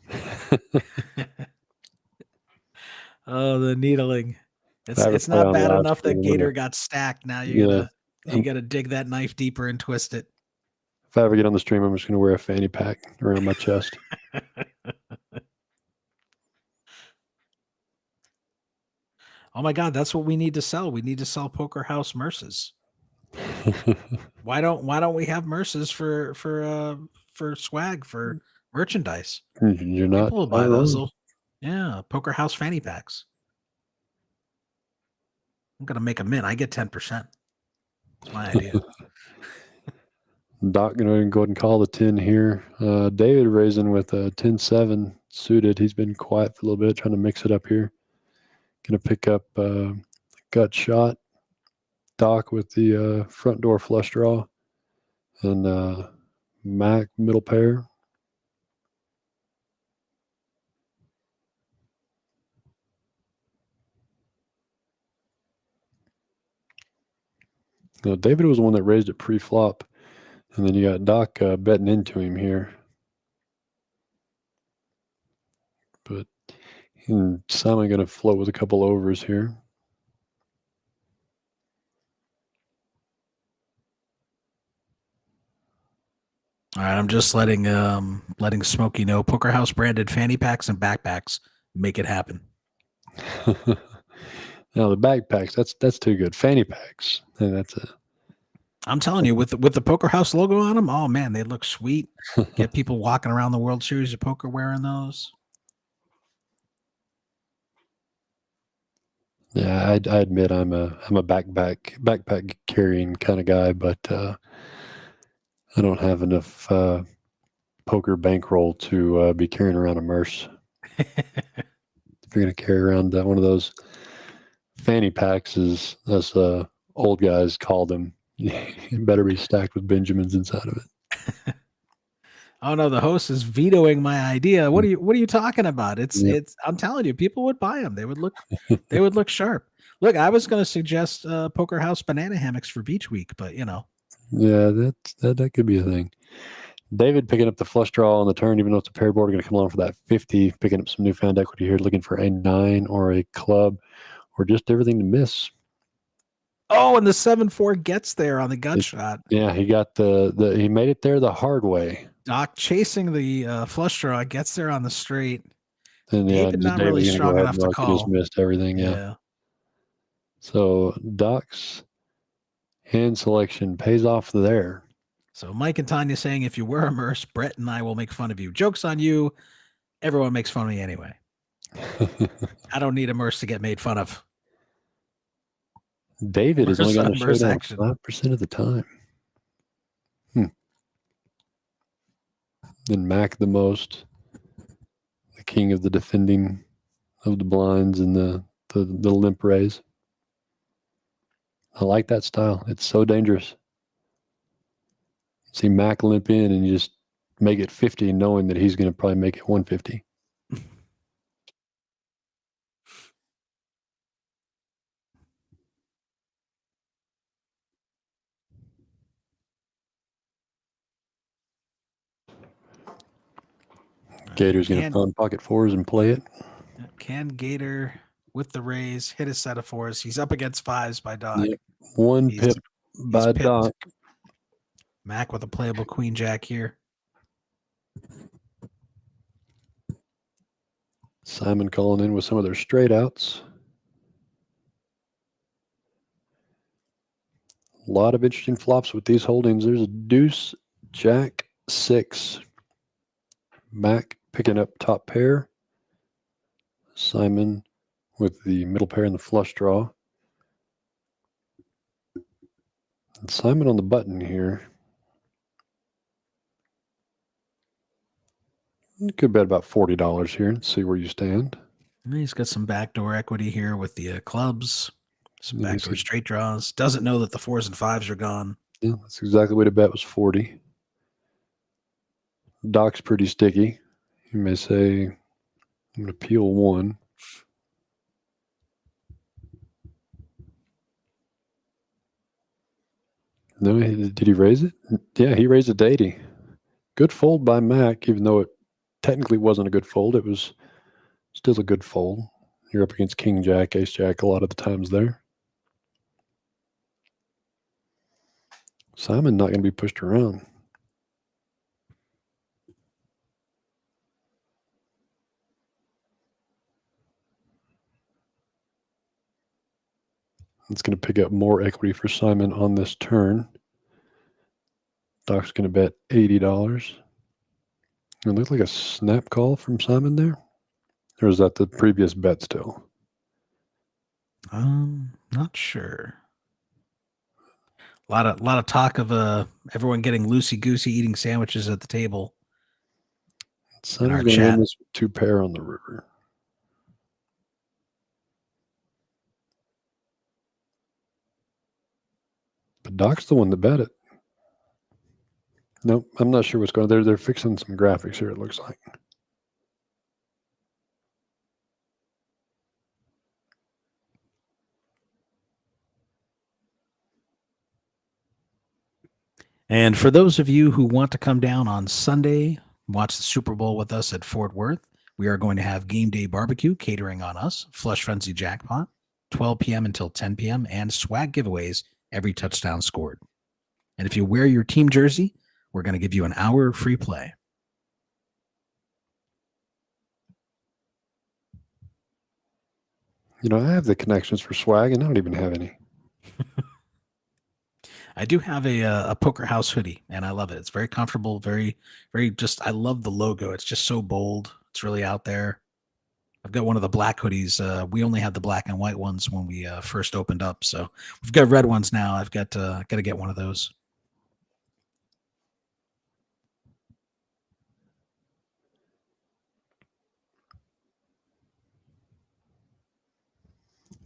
Oh, the needling. It's not bad enough that Gator got stacked. Now you gotta dig that knife deeper and twist it. If I ever get on the stream, I'm just gonna wear a fanny pack around my chest. Oh my God, that's what we need to sell. We need to sell Poker House Merces. Why don't we have Merces for swag, for merchandise? You're not. People will buy those. Yeah, Poker House fanny packs. I'm gonna make a mint. I get 10%. That's my idea. Doc gonna go ahead and call the 10 here. David raising with a 10-7 suited. He's been quiet for a little bit, trying to mix it up here. Gonna pick up gut shot. Doc with the front door flush draw, and Mac middle pair. Now, David was the one that raised it pre-flop, and then you got Doc betting into him here. But Simon going to float with a couple overs here. All right, I'm just letting Smokey know Poker House branded fanny packs and backpacks. Make it happen. Now the backpacks, that's too good. Fanny packs, and that's it. I'm telling you, with the Poker House logo on them, oh man, they look sweet. Get people walking around the World Series of Poker wearing those. Yeah, I admit I'm a backpack carrying kind of guy, but I don't have enough poker bankroll to be carrying around a Merce. If you're going to carry around one of those fanny packs, as old guys call them, it better be stacked with Benjamins inside of it. Oh no, the host is vetoing my idea. What are you talking about? It's I'm telling you, people would buy them. They would look sharp. Look, I was going to suggest Poker House banana hammocks for beach week, but you know. Yeah, that could be a thing. David picking up the flush draw on the turn, even though it's a pair board, going to come along for that 50, picking up some newfound equity here, looking for a 9 or a club or just everything to miss. Oh, and the 7-4 gets there on the gut shot. Yeah, he got he made it there the hard way. Doc chasing the flush draw, gets there on the straight. And David not really strong enough to call. He just missed everything. Yeah. So Doc's hand selection pays off there. So Mike and Tanya saying, if you were a Merce, Brett and I will make fun of you. Joke's on you. Everyone makes fun of me anyway. I don't need a Merce to get made fun of. David is only going to show down 5% of the time. Then Mac the most, the king of the defending of the blinds and the limp raise. I like that style. It's so dangerous. See Mac limp in and you just make it 50 knowing that he's going to probably make it 150. Gator's going to Can- find pocket fours and play it. Can Gator with the raise hit a set of fours? He's up against fives by Doc. Yep. One He's- pip by pipped. Doc. Mac with a playable queen jack here. Simon calling in with some of their straight outs. A lot of interesting flops with these holdings. There's a deuce, jack, 6. Mac picking up top pair. Simon with the middle pair and the flush draw. And Simon on the button here. You could bet about $40 here and see where you stand. And he's got some backdoor equity here with the clubs, some Yeah, backdoor he's- straight draws. Doesn't know that the fours and fives are gone. Yeah, that's exactly what a bet was 40. Doc's pretty sticky. You may say, I'm going to peel 1. No, did he raise it? Yeah, he raised it to 80. Good fold by Mac, even though it technically wasn't a good fold. It was still a good fold. You're up against King Jack, Ace Jack a lot of the times there. Simon not going to be pushed around. It's going to pick up more equity for Simon on this turn. Doc's going to bet $80. It looks like a snap call from Simon there. Or is that the previous bet still? Not sure. A lot of talk of everyone getting loosey goosey eating sandwiches at the table. Simon's our going to chat. win this with 2 pair on the river. But Doc's the one that bet it. Nope, I'm not sure what's going on. They're fixing some graphics here, it looks like. And for those of you who want to come down on Sunday, watch the Super Bowl with us at Fort Worth, we are going to have game day barbecue catering on us, Flush Frenzy Jackpot, 12 p.m. until 10 p.m., and swag giveaways every touchdown scored. And if you wear your team jersey, we're going to give you an hour of free play. You know, I have the connections for swag, and I don't even have any. I do have a Poker House hoodie, and I love it. It's very comfortable, very, very just, I love the logo. It's just so bold. It's really out there. I've got one of the black hoodies. We only had the black and white ones when we first opened up. So we've got red ones now. I've got to get one of those.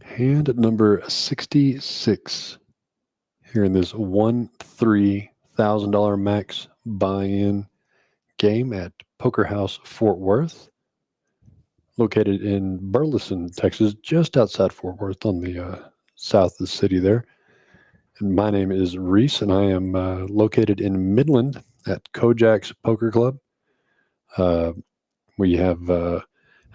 Hand at number 66. Here in this $1,000 max buy-in game at Poker House Fort Worth, located in Burleson, Texas, just outside Fort Worth on the south of the city there. And my name is Reese, and I am located in Midland at Kojak's Poker Club. We have, I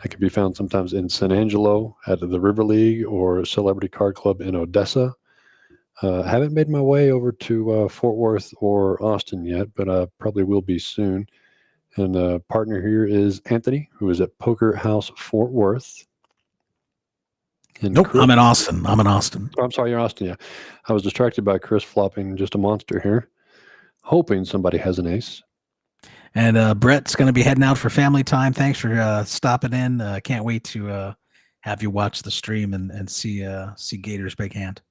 can be found sometimes in San Angelo at the River League or Celebrity Card Club in Odessa. I haven't made my way over to Fort Worth or Austin yet, but I probably will be soon. And partner here is Anthony, who is at Poker House Fort Worth. And Nope, Chris, I'm in Austin. Oh, I'm sorry, you're Austin, yeah. I was distracted by Chris flopping just a monster here, hoping somebody has an ace. And Brett's going to be heading out for family time. Thanks for stopping in. Can't wait to have you watch the stream and see Gator's big hand.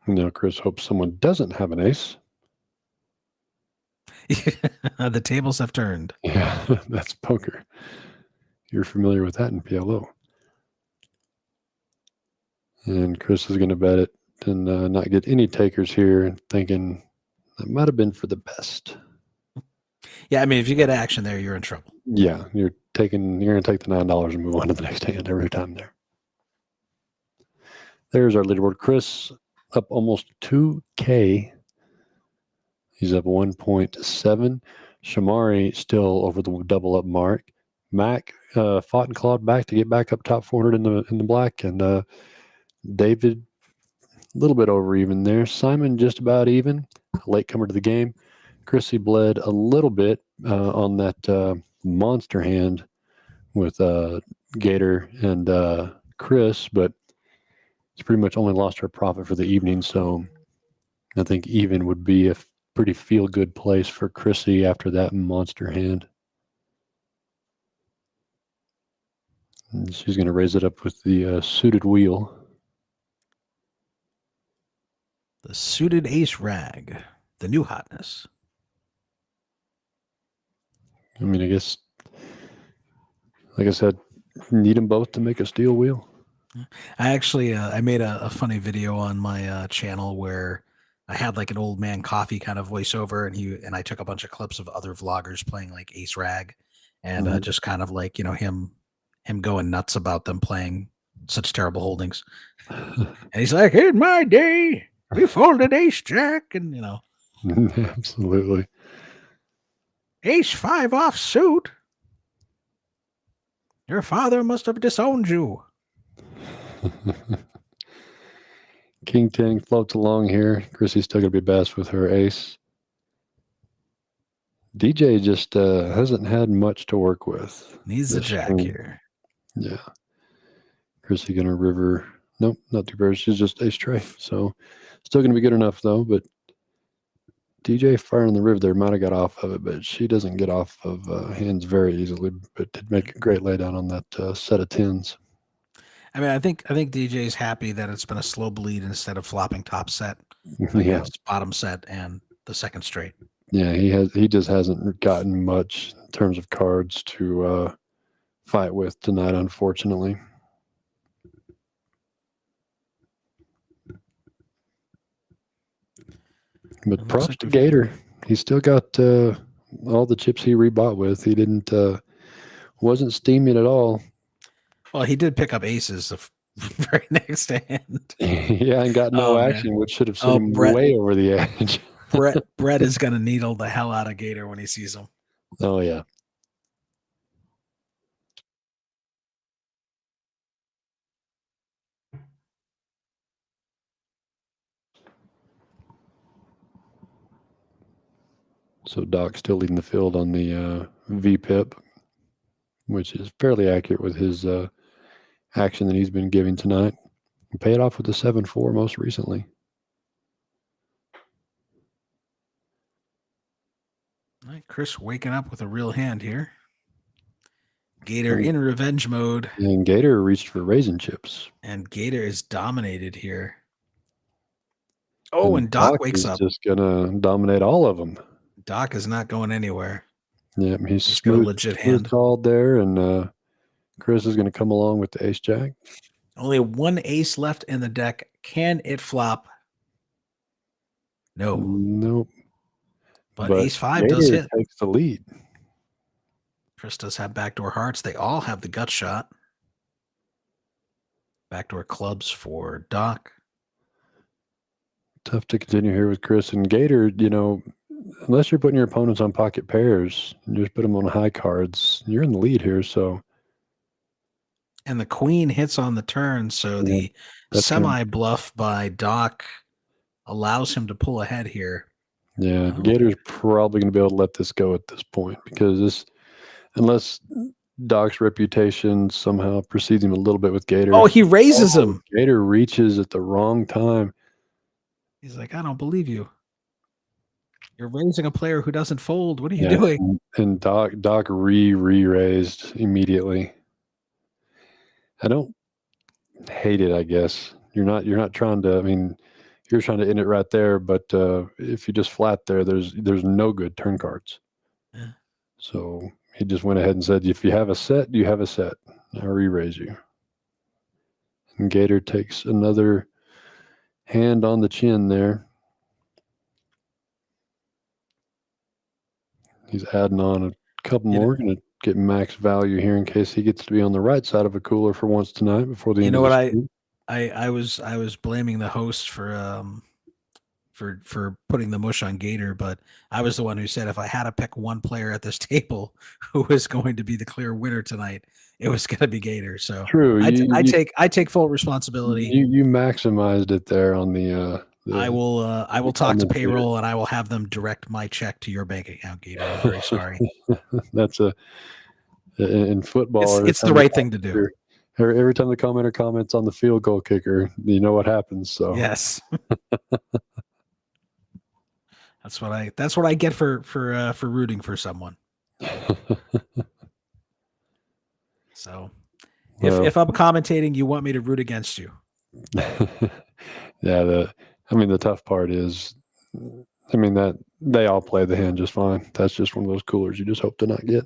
Now, Chris hopes someone doesn't have an ace. The tables have turned. Yeah, that's poker. You're familiar with that in PLO. And Chris is going to bet it and not get any takers here, thinking that might have been for the best. Yeah, I mean, if you get action there, you're in trouble. Yeah, you're going to take the $9 and move on to the next hand every time there. There's our leaderboard. Chris up almost 2K. He's up 1.7. Shomari still over the double up mark. Mac fought and clawed back to get back up top 400 in the black, and David a little bit over even there. Simon just about even. Late comer to the game. Crissy bled a little bit on that monster hand with Gator and Chris, but it's pretty much only lost her profit for the evening. So I think even would be a pretty feel-good place for Crissy after that monster hand. And she's going to raise it up with the suited wheel. The suited ace rag, the new hotness. I mean, I guess, like I said, need them both to make a steel wheel. I actually I made a funny video on my channel where I had like an old man coffee kind of voiceover, and I took a bunch of clips of other vloggers playing like ace rag, and just kind of like him going nuts about them playing such terrible holdings. And he's like, in my day, we folded ace jack, and Absolutely. ace 5 off suit. Your father must have disowned you. King 10 floats along here. Crissy's still going to be best with her ace. DJ just hasn't had much to work with. Needs the jack here. Yeah. Crissy going to river. Nope, not too bad. She's just ace tray. So still going to be good enough, though. But DJ firing the river there might have got off of it, but she doesn't get off of hands very easily, but did make a great laydown on that set of 10s. I mean, I think DJ's happy that it's been a slow bleed instead of flopping top set. Yeah. Bottom set and the second straight. Yeah, he just hasn't gotten much in terms of cards to fight with tonight, unfortunately. But props to Gator. He's still got all the chips he rebought with. He wasn't steaming at all. Well, he did pick up aces the very next hand. Yeah, and got no action, which should have sent him way over the edge. Brett is going to needle the hell out of Gator when he sees him. Oh, yeah. So Doc still leading the field on the VPIP, which is fairly accurate with his action that he's been giving tonight. He paid off with the 7-4 most recently. All right, Chris waking up with a real hand here. Gator in revenge mode. And Gator reached for raisin chips. And Gator is dominated here. Oh, and Doc wakes up. Just going to dominate all of them. Doc is not going anywhere. Yeah, he's got a legit hand called there, and Chris is going to come along with the ace jack. Only one ace left in the deck. Can it flop? No. Nope. But ace 5 Gator does hit. Takes the lead. Chris does have backdoor hearts. They all have the gut shot. Backdoor clubs for Doc. Tough to continue here with Chris and Gator. Unless you're putting your opponents on pocket pairs, you just put them on high cards. You're in the lead here, so. And the queen hits on the turn, so the semi-bluff by Doc allows him to pull ahead here. Yeah, Gator's probably going to be able to let this go at this point because unless Doc's reputation somehow precedes him a little bit with Gator. Oh, he raises him. Gator reaches at the wrong time. He's like, I don't believe you. You're raising a player who doesn't fold. What are you doing? And Doc re-raised immediately. I don't hate it, I guess. You're not trying to, you're trying to end it right there, but if you just flat there, there's no good turn cards. Yeah. So he just went ahead and said, if you have a set, you have a set. I'll re-raise you. And Gator takes another hand on the chin there. He's adding on a couple more. Going to get max value here in case he gets to be on the right side of a cooler for once tonight before the end of the stream. I was blaming the host for for putting the mush on Gator, but I was the one who said if I had to pick one player at this table who was going to be the clear winner tonight, it was going to be Gator. So True. I take full responsibility. You maximized it there on the I will talk to payroll and I will have them direct my check to your bank account, Gator. I'm very sorry. That's in football. It's the right thing to do. Every time the commenter comments on the field goal kicker, you know what happens. So yes, that's what I get for rooting for someone. So if I'm commentating, you want me to root against you? Yeah. The tough part is, that they all play the hand just fine. That's just one of those coolers you just hope to not get.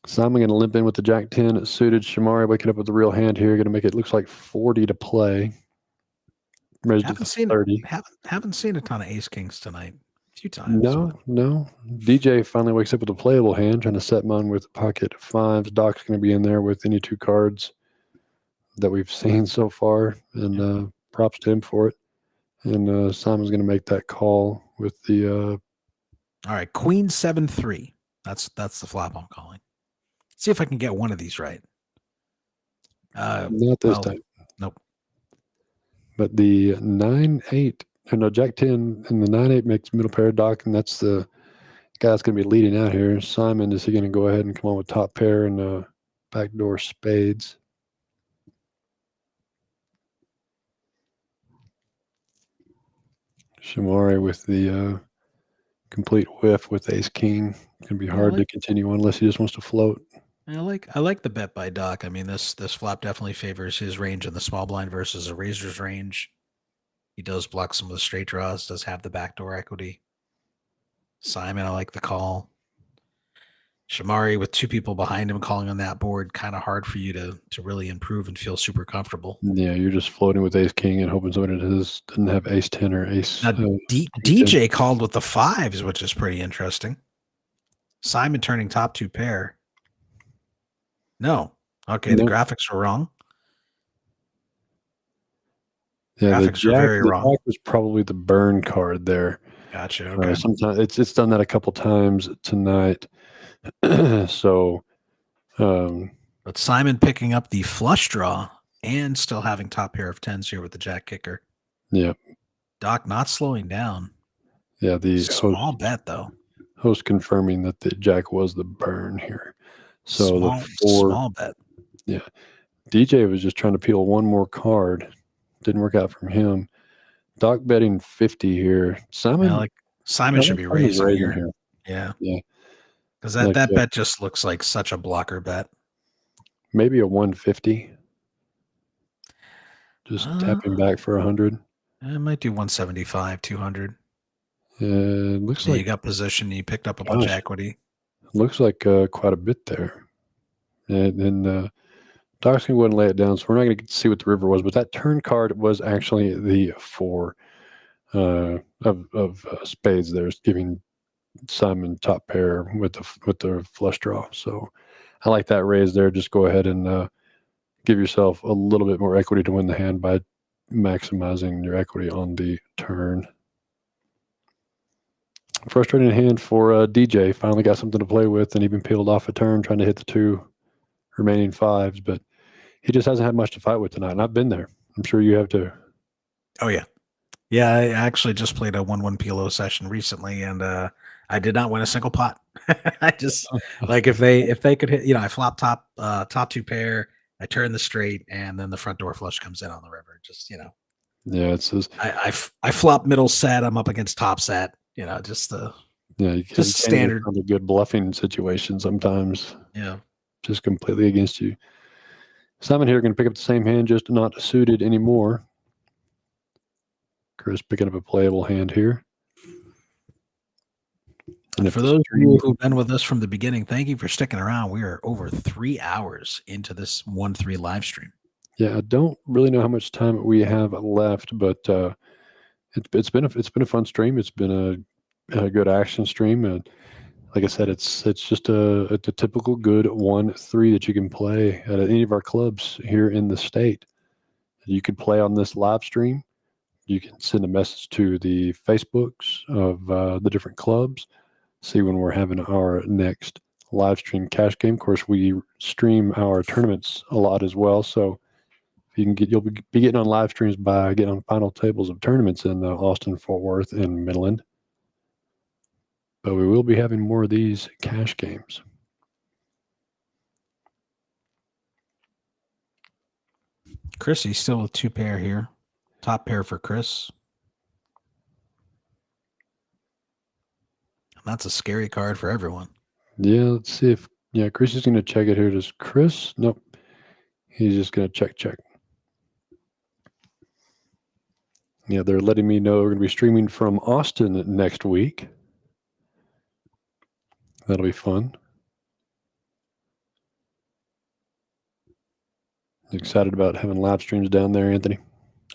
Simon going to limp in with the Jack 10 suited. Shomari waking up with the real hand here. Going to make it looks like 40 to play. Haven't seen 30. Haven't seen a ton of ace kings tonight. A few times. No. DJ finally wakes up with a playable hand, trying to set mine with pocket fives. Doc's going to be in there with any two cards that we've seen so far, and props to him for it. And Simon's going to make that call with the. All right, Queen 7-3. That's the flop I'm calling. See if I can get one of these right. Not this time. Nope. But the 9-8, Jack 10 and the 9-8 makes middle pair Doc, and that's the guy that's going to be leading out here. Simon, is he going to go ahead and come on with top pair and backdoor spades? Shomari with the complete whiff with ace king. It's going to be hard to continue unless he just wants to float. I like the bet by Doc. This flop definitely favors his range in the small blind versus a razor's range. He does block some of the straight draws, does have the backdoor equity. Simon, I like the call. Shomari with two people behind him calling on that board, kind of hard for you to really improve and feel super comfortable. Yeah, you're just floating with ace king and hoping somebody doesn't have ace 10 or ace. Now, DJ called with the fives, which is pretty interesting. Simon turning top two pair. No. Okay, the graphics were wrong. Yeah, graphics were very wrong. The jack was probably the burn card there. Gotcha. Okay. Sometimes it's done that a couple times tonight. So, but Simon picking up the flush draw and still having top pair of tens here with the jack kicker. Yeah. Doc not slowing down. Yeah, the small bet though. Host confirming that the jack was the burn here. So small bet. Yeah. DJ was just trying to peel one more card. Didn't work out from him. Doc betting 50 here. Simon should be raising here. Yeah. Yeah. Because that bet just looks like such a blocker bet. Maybe a 150. Just tapping back for 100. I might do 175, 200. It looks like you got position. You picked up a bunch of equity. Looks like quite a bit there. And then Doc's going to go ahead and lay it down. So we're not going to get to see what the river was, but that turn card was actually the 4 of spades there, giving Simon top pair with the flush draw. So I like that raise there. Just go ahead and give yourself a little bit more equity to win the hand by maximizing your equity on the turn. Frustrating hand for DJ. Finally got something to play with and even peeled off a turn trying to hit the 2 remaining fives, but he just hasn't had much to fight with tonight. And I've been there. I'm sure you have too. Oh yeah. Yeah, I actually just played a 1-1 PLO session recently, and I did not win a single pot. I just like if they could hit, I flop top 2 pair, I turn the straight, and then the front door flush comes in on the river. Just Yeah, it says I flop middle set, I'm up against top set. Just standard. A good bluffing situation sometimes. Yeah, just completely against you. Simon here going to pick up the same hand, just not suited anymore. Chris picking up a playable hand here. And for those of you who've been with us from the beginning, thank you for sticking around. We are over 3 hours into this 1-3 live stream. Yeah, I don't really know how much time we have left, but it's been a fun stream. It's been a good action stream, and like I said, it's just a typical good 1-3 that you can play at any of our clubs here in the state. You could play on this live stream. You can send a message to the Facebooks of the different clubs, see when we're having our next live stream cash game. Of course, we stream our tournaments a lot as well, so you'll be getting on live streams by getting on final tables of tournaments in Austin, Fort Worth, and Midland. But we will be having more of these cash games. Crissy still with 2 pair here. Top pair for Chris. That's a scary card for everyone. Yeah, let's see if Chris is going to check it here. Does Chris? Nope. He's just going to check. Yeah, they're letting me know we're going to be streaming from Austin next week. That'll be fun. Excited about having live streams down there, Anthony?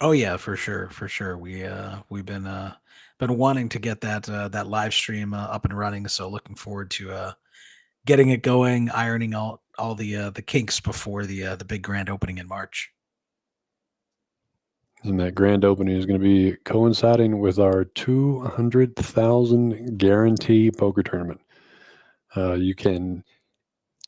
Oh yeah, for sure. We've been wanting to get that live stream up and running. So looking forward to getting it going, ironing all the kinks before the big grand opening in March. And that grand opening is going to be coinciding with our 200,000 guarantee poker tournament. You can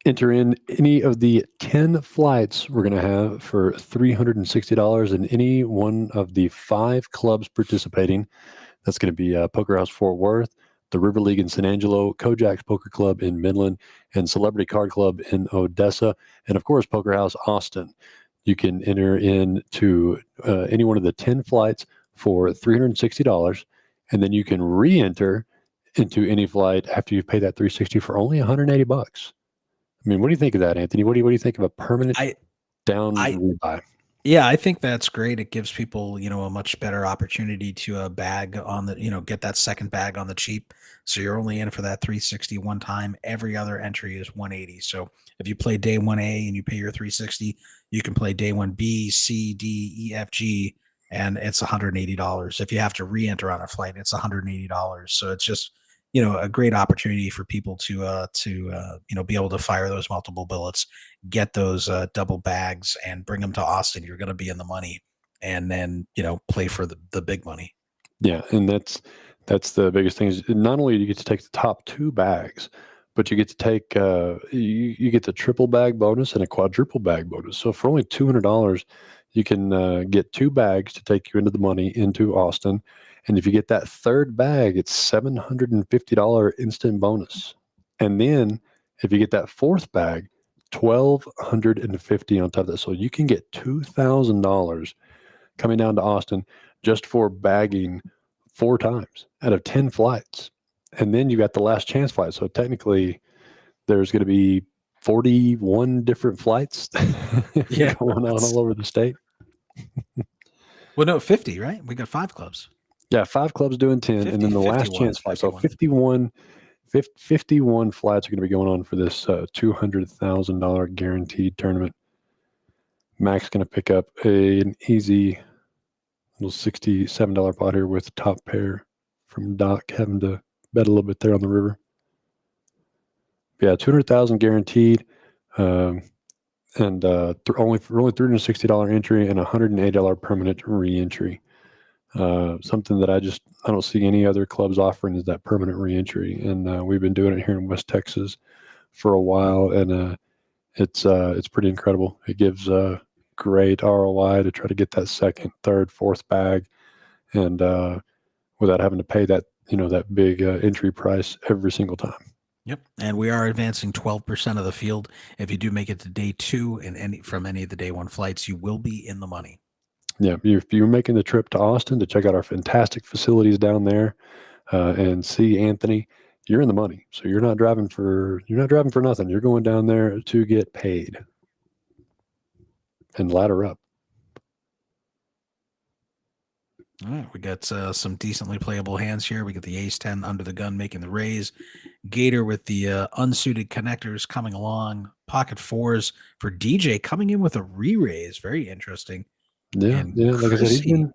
enter in any of the 10 flights we're going to have for $360 in any one of the 5 clubs participating. That's going to be Poker House Fort Worth, the River League in San Angelo, Kojak's Poker Club in Midland, and Celebrity Card Club in Odessa, and of course, Poker House Austin. You can enter into any one of the 10 flights for $360, and then you can re-enter into any flight after you've paid that $360 for only $180. I mean, what do you think of that, Anthony? What do you think of a permanent down rebuy? Yeah, I think that's great. It gives people, a much better opportunity to bag on the, get that second bag on the cheap. So you're only in for that 360 one time. Every other entry is 180. So if you play day 1A and you pay your 360, you can play day 1B, C, D, E, F, G, and it's $180. If you have to re-enter on a flight, it's $180. So it's just, a great opportunity for people to be able to fire those multiple bullets, get those double bags, and bring them to Austin. You're going to be in the money, and then play for the big money. Yeah, and that's the biggest thing. Is not only do you get to take the top 2 bags, but you get to take you get the triple bag bonus and a quadruple bag bonus. So for only $200, you can get 2 bags to take you into the money into Austin. And if you get that third bag, it's $750 instant bonus. And then if you get that fourth bag, $1,250 on top of that. So you can get $2,000 coming down to Austin just for bagging 4 times out of 10 flights. And then you got the last chance flight. So technically there's going to be 41 different flights going on all over the state. Well, no, 50, right? We got 5 clubs. Yeah, 5 clubs doing 10, 50, and then the last chance flight. So 51 flights are going to be going on for this $200,000 guaranteed tournament. Mac's going to pick up an easy little $67 pot here with top pair from Doc, having to bet a little bit there on the river. Yeah, $200,000 guaranteed, and only $360 entry and $108 permanent re-entry. Something that I don't see any other clubs offering is that permanent re-entry, and we've been doing it here in West Texas for a while, and it's pretty incredible. It gives great ROI to try to get that second, third, fourth bag, and without having to pay that that big entry price every single time. Yep, and we are advancing 12% of the field. If you do make it to day 2 from any of the day 1 flights, you will be in the money. Yeah, if you're making the trip to Austin to check out our fantastic facilities down there and see Anthony, you're in the money. So you're not driving for nothing. You're going down there to get paid and ladder up. All right, we got some decently playable hands here. We got the ace-10 under the gun making the raise. Gator with the unsuited connectors coming along. Pocket 4s for DJ coming in with a re-raise. Very interesting. Yeah. Like I said,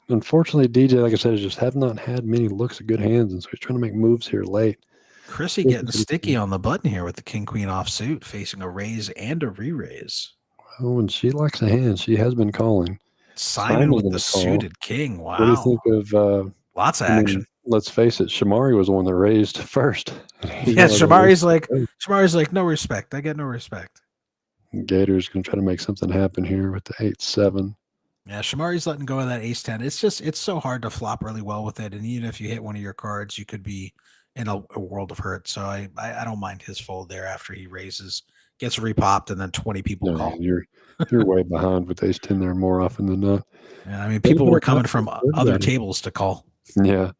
unfortunately, DJ, like I said, just have not had many looks at good hands, and so he's trying to make moves here late. Crissy getting sticky on the button here with the king-queen offsuit, facing a raise and a re-raise. Oh, and she likes a hand. She has been calling. Simon with in the call. suited king. Wow. What do you think of? Lots of I mean, action. let's face it, Shomari was the one that raised first. Yeah, Shomari's like, no respect. I get no respect. Gator's going to try to make something happen here with the 8-7. Yeah, Shomari's letting go of that ace-10. It's so hard to flop really well with it. And even if you hit one of your cards, you could be in a world of hurt. So I don't mind his fold there after he raises, gets repopped, and then 20 people call. You're way behind with ace-10 there more often than not. Yeah, I mean, people were coming from other tables to call. Yeah.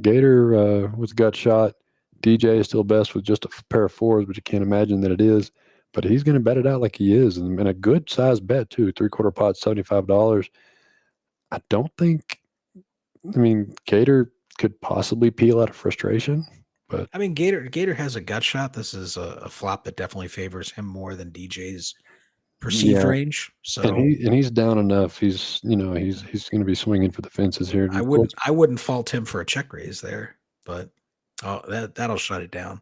Gator with a gut shot. DJ is still best with just a pair of fours, but you can't imagine that it is. But he's going to bet it out like he is, and a good size bet too. 3/4 pot, $75. I don't think. I mean, Gator could possibly peel out of frustration, but I mean, Gator has a gut shot. This is a flop that definitely favors him more than DJ's perceived range. So and he's down enough. He's he's going to be swinging for the fences here. I wouldn't fault him for a check raise there, but that'll shut it down.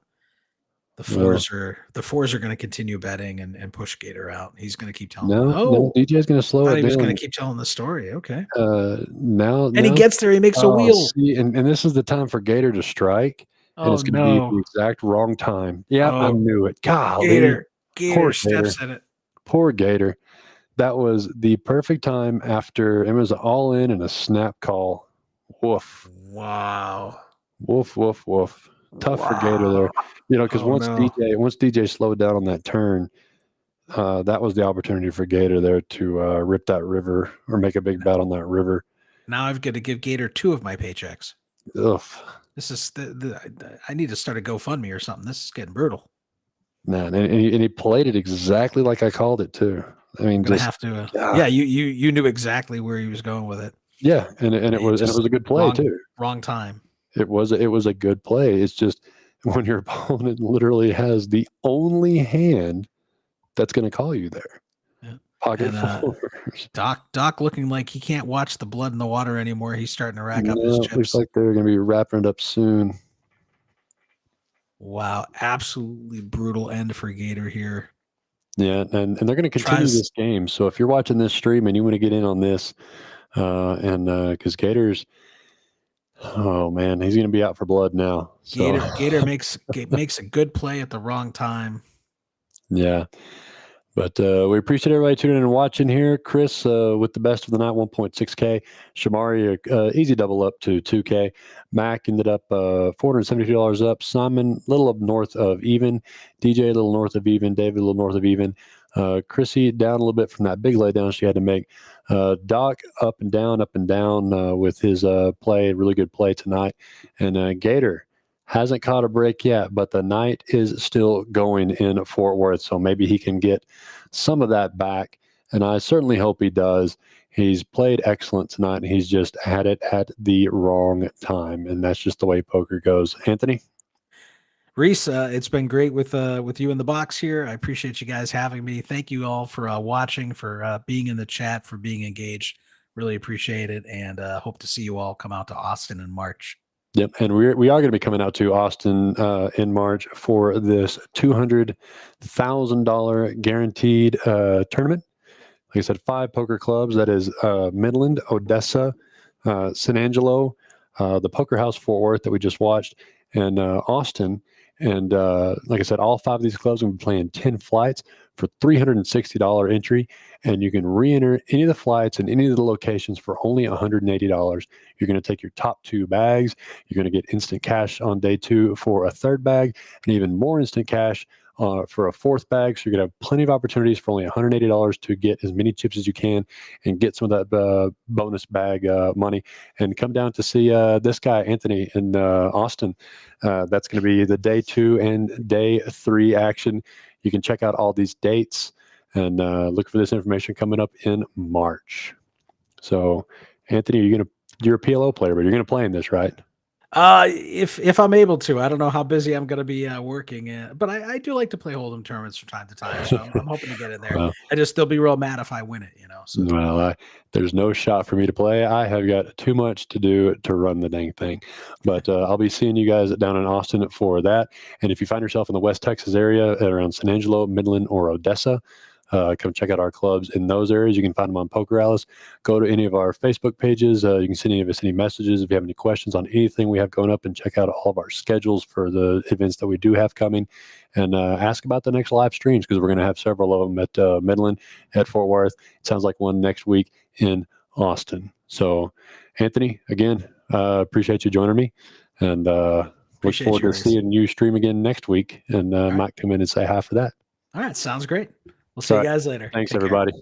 The fours are going to continue betting and push Gator out. He's going to keep telling. No, DJ's going to slow it down. He's going to keep telling the story. Okay. Now he gets there. He makes a wheel. See, and this is the time for Gator to strike. And it's going to be the exact wrong time. Yeah, I knew it. Gator steps in it. Poor Gator. That was the perfect time after it was all in and a snap call. Woof. Wow. Woof, woof, woof. Tough for Gator there. Because once DJ slowed down on that turn, that was the opportunity for Gator there to rip that river or make a big bet on that river. Now I've got to give Gator 2 of my paychecks. Ugh. This is I need to start a GoFundMe or something. This is getting brutal. Man, and he played it exactly like I called it too. I mean, just have to. Yeah, you knew exactly where he was going with it. Yeah, and it was a good play too. Wrong time. It was a good play. It's just when your opponent literally has the only hand that's going to call you there. Yeah. Pocket fours. Doc looking like he can't watch the blood in the water anymore. He's starting to rack up his chips. Looks like they're going to be wrapping it up soon. Wow, absolutely brutal end for Gator here. Yeah, and they're going to continue this game. So if you're watching this stream and you want to get in on this, because Gator's, oh man, he's going to be out for blood now. So. Gator makes a good play at the wrong time. Yeah. But we appreciate everybody tuning in and watching here. Chris with the best of the night, 1.6K. Shomari, easy double up to 2K. Mac ended up $472 up. Simon, a little up north of even. DJ, a little north of even. David, a little north of even. Crissy, down a little bit from that big laydown she had to make. Doc, up and down with his play. Really good play tonight. And Gator hasn't caught a break yet, but the night is still going in Fort Worth, so maybe he can get some of that back, and I certainly hope he does. He's played excellent tonight, and he's just had it at the wrong time, and that's just the way poker goes. Anthony? Reese, it's been great with you in the box here. I appreciate you guys having me. Thank you all for watching, for being in the chat, for being engaged. Really appreciate it, and hope to see you all come out to Austin in March. Yep, and we are going to be coming out to Austin in March for this $200,000 guaranteed tournament. Like I said, 5 poker clubs. That is Midland, Odessa, San Angelo, the Poker House Fort Worth that we just watched, and Austin. And like I said, all 5 of these clubs will be playing 10 flights for $360 entry, and you can re-enter any of the flights and any of the locations for only $180. You're going to take your top 2 bags. You're going to get instant cash on day 2 for a 3rd bag, and even more instant cash for a 4th bag. So you're going to have plenty of opportunities for only $180 to get as many chips as you can and get some of that bonus bag money. And come down to see this guy, Anthony, in Austin. That's going to be the day 2 and day 3 action. You can check out all these dates and look for this information coming up in March. So, Anthony, you're a PLO player, but you're going to play in this, right? If I'm able to. I don't know how busy I'm going to be working, but I do like to play Hold'em tournaments from time to time, so I'm hoping to get in there. Well, I just still be real mad if I win it, So. Well, there's no shot for me to play. I have got too much to do to run the dang thing. But I'll be seeing you guys down in Austin for that. And if you find yourself in the West Texas area, around San Angelo, Midland, or Odessa, come check out our clubs in those areas. You can find them on Poker Alice. Go to any of our Facebook pages. You can send any of us any messages if you have any questions on anything we have going up, and check out all of our schedules for the events that we do have coming, and ask about the next live streams, because we're going to have several of them at Midland, at Fort Worth. It sounds like one next week in Austin. So, Anthony, again, appreciate you joining me, and look forward to seeing you stream again next week, and might come in and say hi for that. All right, sounds great. We'll see you guys later. Thanks, Take care. everybody.